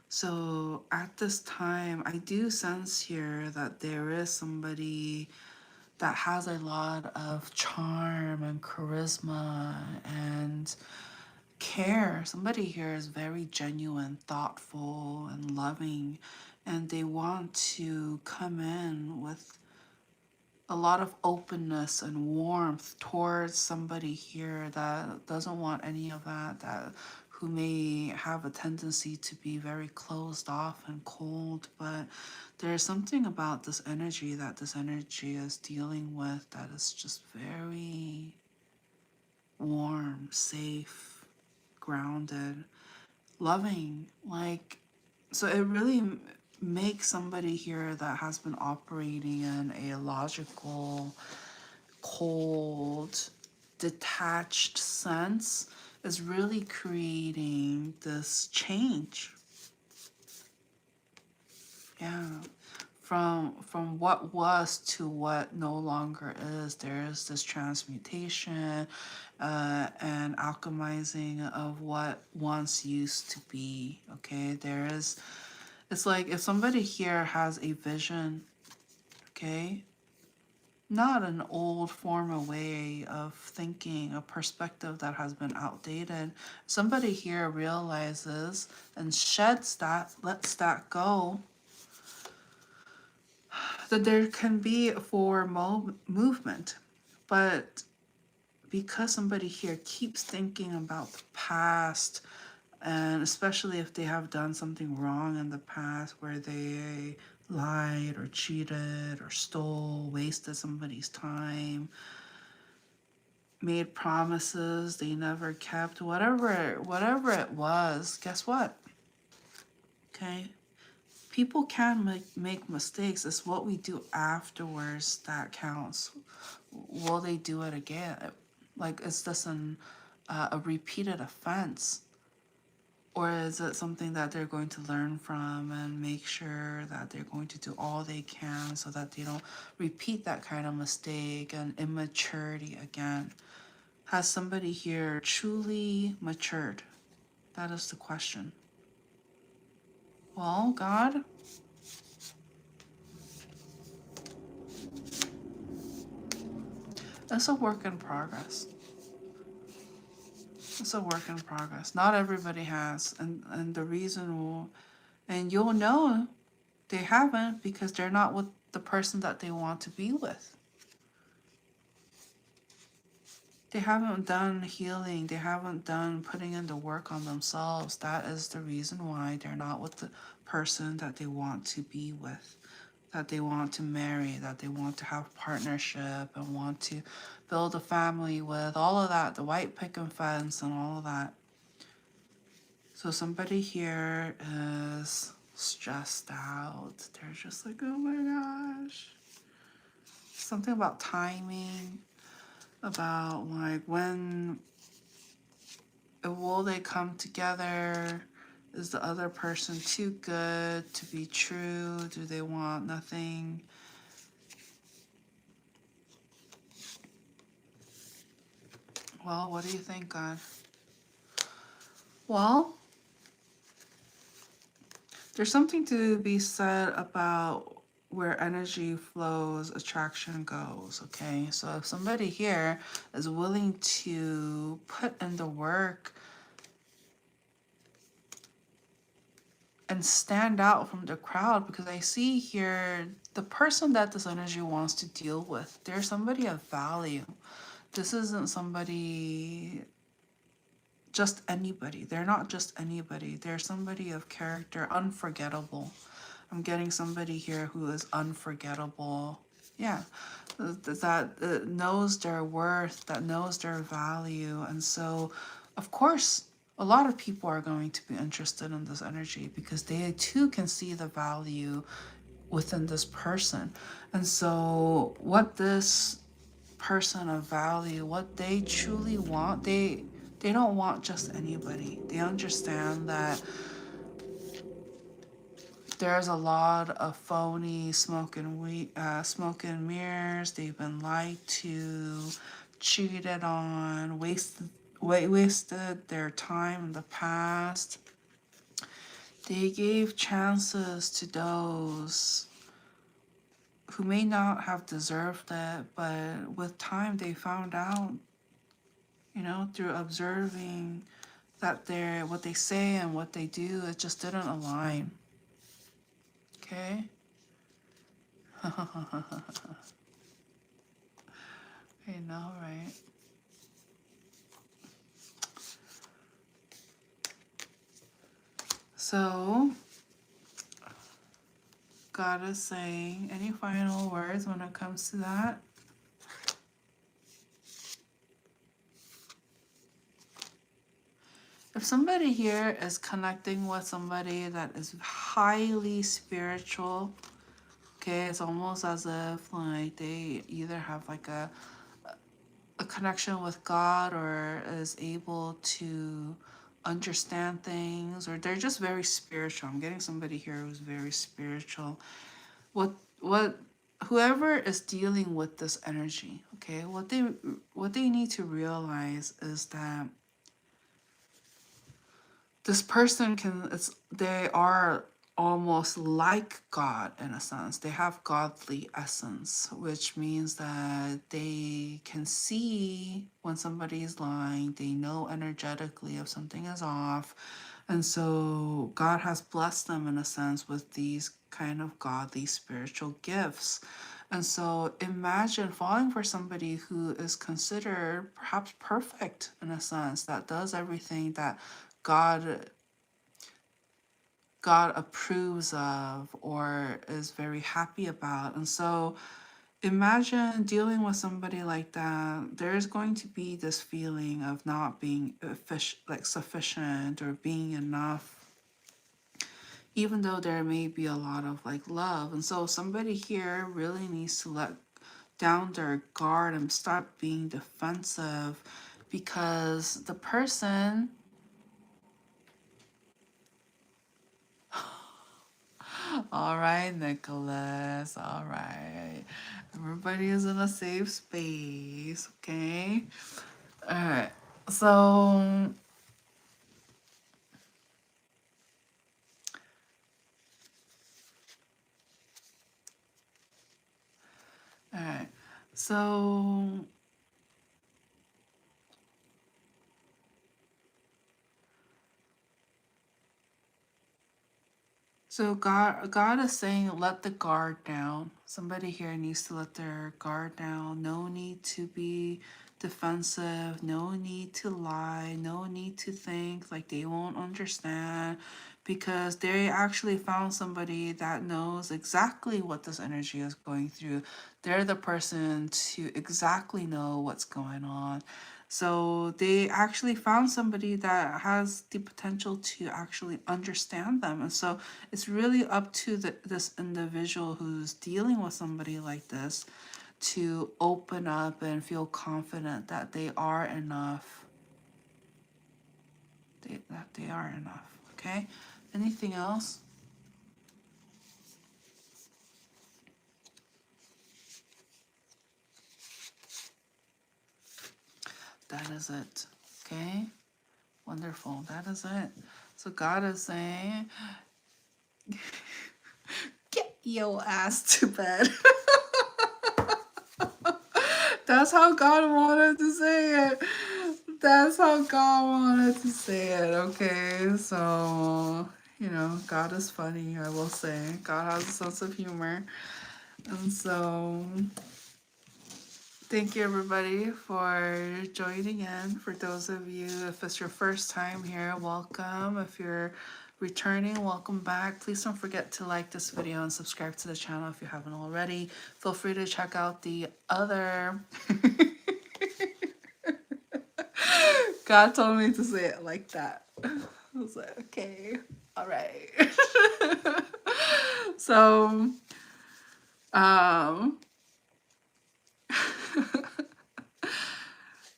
So at this time, I do sense here that there is somebody that has a lot of charm and charisma and care. Somebody here is very genuine, thoughtful, and loving, and they want to come in with a lot of openness and warmth towards somebody here that doesn't want any of that who may have a tendency to be very closed off and cold. But there's something about this energy that this energy is dealing with that is just very warm, safe, grounded, loving. Like, so it really makes somebody here that has been operating in a logical, cold, detached sense is really creating this change. Yeah. From what was to what no longer is. There is this transmutation and alchemizing of what once used to be. Okay, it's like if somebody here has a vision, okay, not an old form of way of thinking, a perspective that has been outdated. Somebody here realizes and sheds that, lets that go, that there can be for movement. But because somebody here keeps thinking about the past, and especially if they have done something wrong in the past where they lied or cheated or stole, wasted somebody's time, made promises they never kept, whatever it was, guess what? Okay? People can make mistakes. It's what we do afterwards that counts. Will they do it again? Like, is this a repeated offense? Or is it something that they're going to learn from and make sure that they're going to do all they can so that they don't repeat that kind of mistake and immaturity again? Has somebody here truly matured? That is the question. Well, God, it's a work in progress. It's a work in progress. Not everybody has. And the reason and you'll know they haven't because they're not with the person that they want to be with. They haven't done healing. They haven't done putting in the work on themselves. That is the reason why they're not with the person that they want to be with, that they want to marry, that they want to have partnership and want to build a family with, all of that, the white picket fence and all of that. So somebody here is stressed out. They're just like, oh my gosh. Something about timing, about like when will they come together? Is the other person too good to be true? Do they want nothing? Well, what do you think, God? Well, there's something to be said about where energy flows, attraction goes, okay? So if somebody here is willing to put in the work and stand out from the crowd, because I see here the person that this energy wants to deal with, there's somebody of value. This isn't somebody, just anybody. They're not just anybody. They're somebody of character, unforgettable. I'm getting somebody here who is unforgettable. Yeah, that knows their worth, that knows their value. And so, of course, a lot of people are going to be interested in this energy because they too can see the value within this person. And so what this person of value, what they truly want, they don't want just anybody. They understand that there's a lot of phony smoke and mirrors. They've been lied to, cheated on, wasted their time in the past. They gave chances to those who may not have deserved it, but with time they found out, through observing that what they say and what they do, it just didn't align. Okay? I know, right? So, God is saying, any final words when it comes to that? If somebody here is connecting with somebody that is highly spiritual, okay, it's almost as if like they either have like a connection with God or is able to understand things, or they're just very spiritual. I'm getting somebody here who's very spiritual. What whoever is dealing with this energy, okay, what they need to realize is that this person they are almost like God in a sense. They have godly essence, which means that they can see when somebody is lying. They know energetically if something is off. And so God has blessed them in a sense with these kind of godly spiritual gifts. And so imagine falling for somebody who is considered perhaps perfect in a sense, that does everything that God God approves of or is very happy about. And so imagine dealing with somebody like that. There's going to be this feeling of not being sufficient or being enough, even though there may be a lot of like love. And so somebody here really needs to let down their guard and stop being defensive, because the person, all right, Nicholas. All right. Everybody is in a safe space, okay? All right. So, all right. So, God is saying, let the guard down. Somebody here needs to let their guard down. No need to be defensive. No need to lie. No need to think like they won't understand, because they actually found somebody that knows exactly what this energy is going through. They're the person to exactly know what's going on. So they actually found somebody that has the potential to actually understand them. And so it's really up to this individual who's dealing with somebody like this to open up and feel confident that they are enough. That they are enough. Okay? Anything else? That is it. Okay? Wonderful. That is it. So God is saying, get your ass to bed. That's how God wanted to say it. That's how God wanted to say it. Okay, so God is funny, I will say. God has a sense of humor. And so thank you everybody for joining in. For those of you, if it's your first time here, welcome. If you're returning, welcome back. Please don't forget to like this video and subscribe to the channel if you haven't already. Feel free to check out the other God told me to say it like that. I was like, okay, all right. So, um,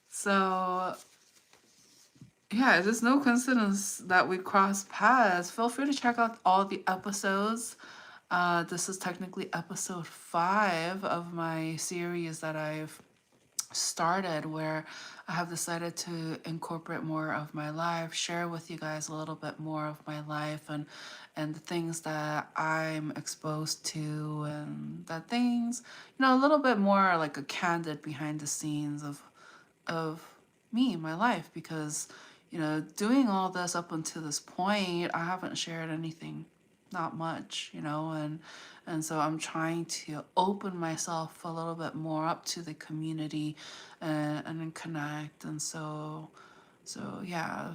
so yeah, it's just no coincidence that we crossed paths. Feel free to check out all the episodes. This is technically episode 5 of my series that I've started, where I have decided to incorporate more of my life, share with you guys a little bit more of my life and the things that I'm exposed to, and that things, a little bit more like a candid behind the scenes of me, my life, because doing all this up until this point, I haven't shared anything, not much, and so I'm trying to open myself a little bit more up to the community and then connect. And so yeah,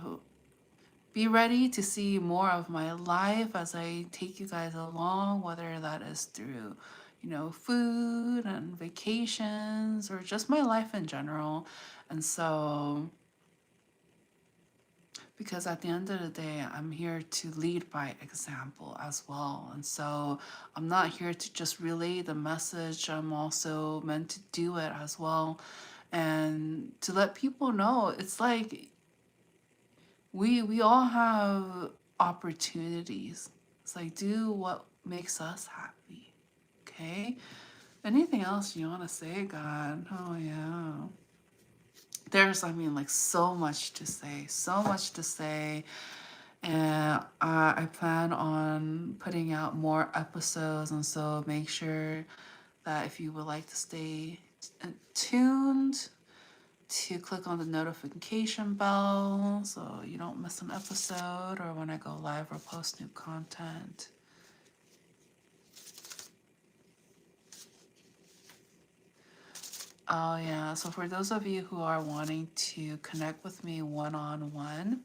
be ready to see more of my life as I take you guys along, whether that is through food and vacations or just my life in general. And so, because at the end of the day, I'm here to lead by example as well. And so I'm not here to just relay the message. I'm also meant to do it as well. And to let people know, it's like we all have opportunities. It's like, do what makes us happy. Okay? Anything else you want to say, God? Oh, yeah. There's, like so much to say. So much to say. And I plan on putting out more episodes, and so make sure that if you would like to stay tuned, to click on the notification bell so you don't miss an episode or when I go live or post new content. Oh yeah, so for those of you who are wanting to connect with me one-on-one,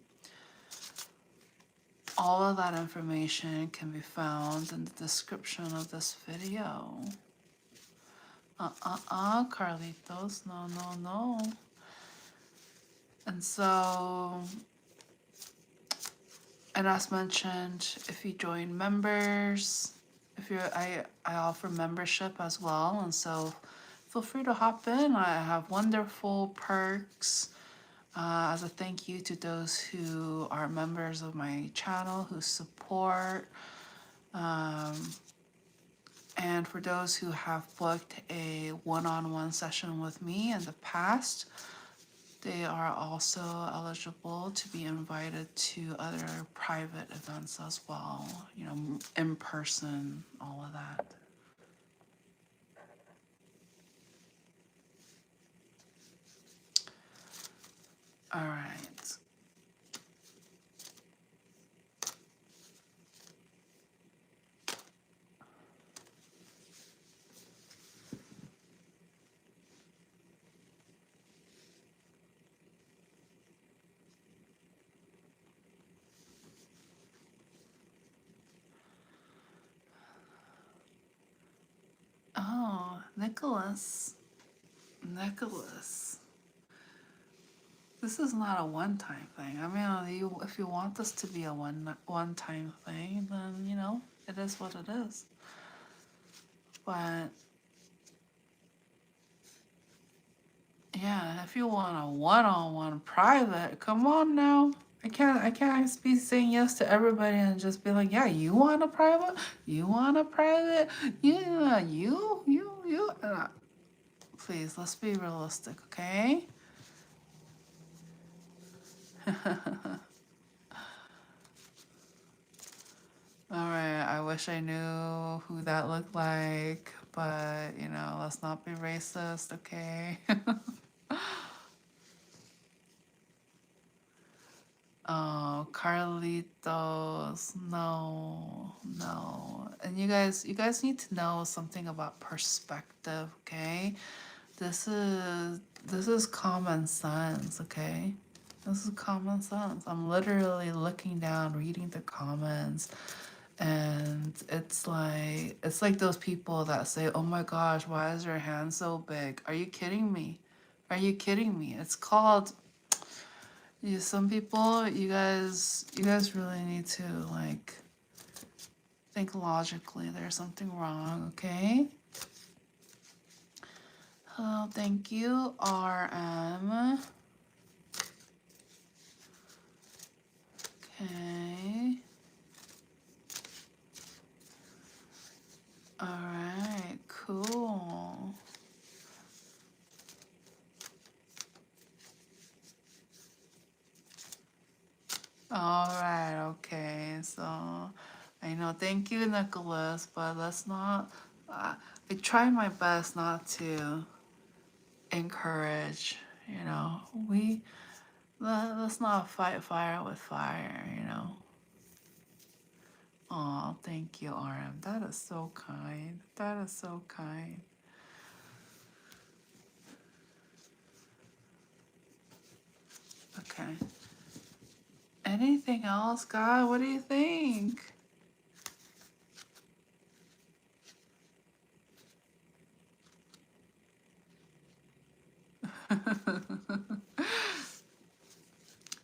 all of that information can be found in the description of this video. Carlitos, no. And so, and as mentioned, if you join members, I offer membership as well, and so feel free to hop in. I have wonderful perks as a thank you to those who are members of my channel, who support. And for those who have booked a one-on-one session with me in the past, they are also eligible to be invited to other private events as well, you know, in person, all of that. All right. Oh, Nicholas. This is not a one-time thing. I mean, if you want this to be a one-time thing, then, you know, it is what it is. But yeah, if you want a one-on-one private, come on now. I can't be saying yes to everybody and just be like, yeah, you want a private? You want a private? Yeah, you. Please, let's be realistic, okay? Alright, I wish I knew who that looked like, but, you know, let's not be racist, okay? Oh, Carlitos, no. And you guys need to know something about perspective, okay? This is common sense, okay? This is common sense. I'm literally looking down, reading the comments, and it's like those people that say, "Oh my gosh, why is your hand so big?" Are you kidding me? Are you kidding me? It's called, yeah, some people, you guys really need to like think logically. There's something wrong, okay? Hello, thank you, RM. Okay. All right, cool. All right, okay. So I know, thank you, Nicholas, but let's not. I try my best not to encourage. You know, let's not fight fire with fire. You know. Oh, thank you, RM. That is so kind. That is so kind. Okay. Anything else, God? What do you think?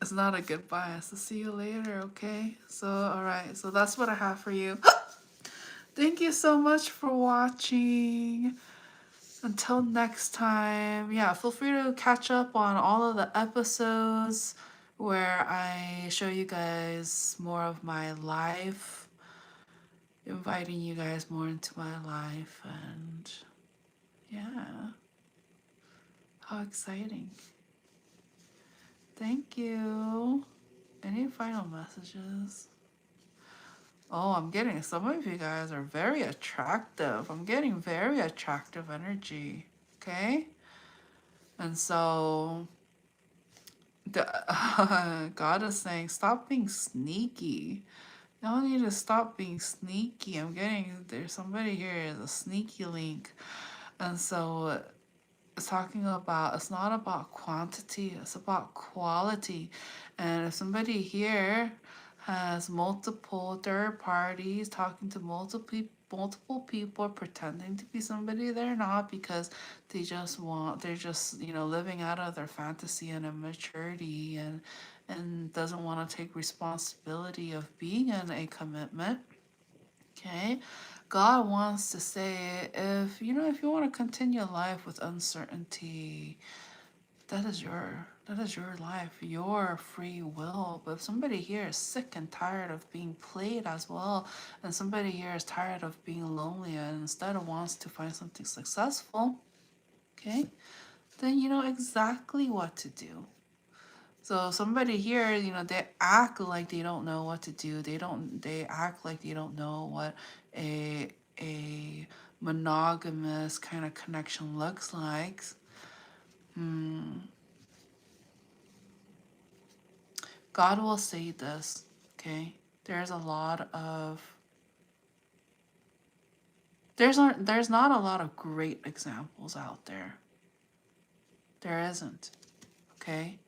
It's not a goodbye. It's a see you later, okay? So, alright. So that's what I have for you. Thank you so much for watching. Until next time. Yeah, feel free to catch up on all of the episodes where I show you guys more of my life. Inviting you guys more into my life. And yeah. How exciting. Thank you. Any final messages? Oh, I'm getting, some of you guys are very attractive. I'm getting very attractive energy. Okay? And so God is saying, stop being sneaky. Y'all need to stop being sneaky. I'm getting, there's somebody here is a sneaky link. And so it's talking about, it's not about quantity, it's about quality. And if somebody here has multiple third parties talking to multiple people pretending to be somebody they're not, because they're just, you know, living out of their fantasy and immaturity, and doesn't want to take responsibility of being in a commitment. Okay, God wants to say, if you know, if you want to continue life with uncertainty, that is your life, your free will. But if somebody here is sick and tired of being played as well, and somebody here is tired of being lonely and instead wants to find something successful, okay, then you know exactly what to do. So somebody here, you know, they act like they don't know what to do. They act like they don't know what a monogamous kind of connection looks like. God will say this, okay? There's a lot of there's not a lot of great examples out there. There isn't, okay?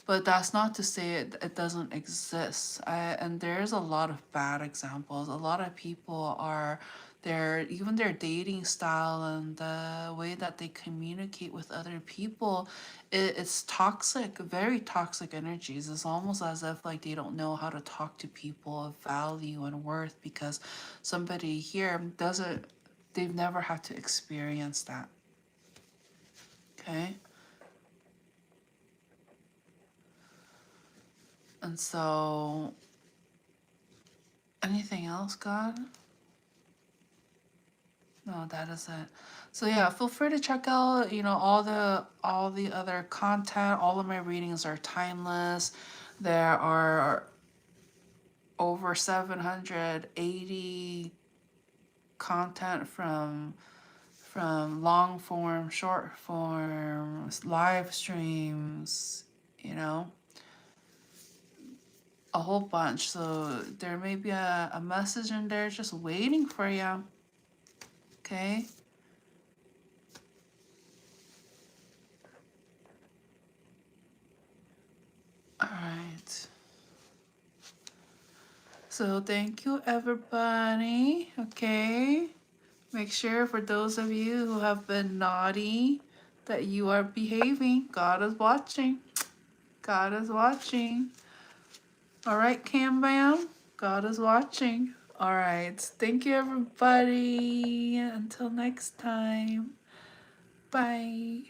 But that's not to say it doesn't exist. And there's a lot of bad examples. A lot of people are even their dating style and the way that they communicate with other people, it's toxic, very toxic energies. It's almost as if like they don't know how to talk to people of value and worth, because somebody here they've never had to experience that. Okay? And so, anything else, God? No, that is it. So yeah, feel free to check out, you know, all the other content. All of my readings are timeless. There are over 780 content from long form, short form, live streams, you know, a whole bunch. So there may be a message in there just waiting for you. Okay? All right. So thank you, everybody. Okay? Make sure for those of you who have been naughty that you are behaving. God is watching. God is watching. All right, Cam Bam. God is watching. All right. Thank you, everybody. Until next time. Bye.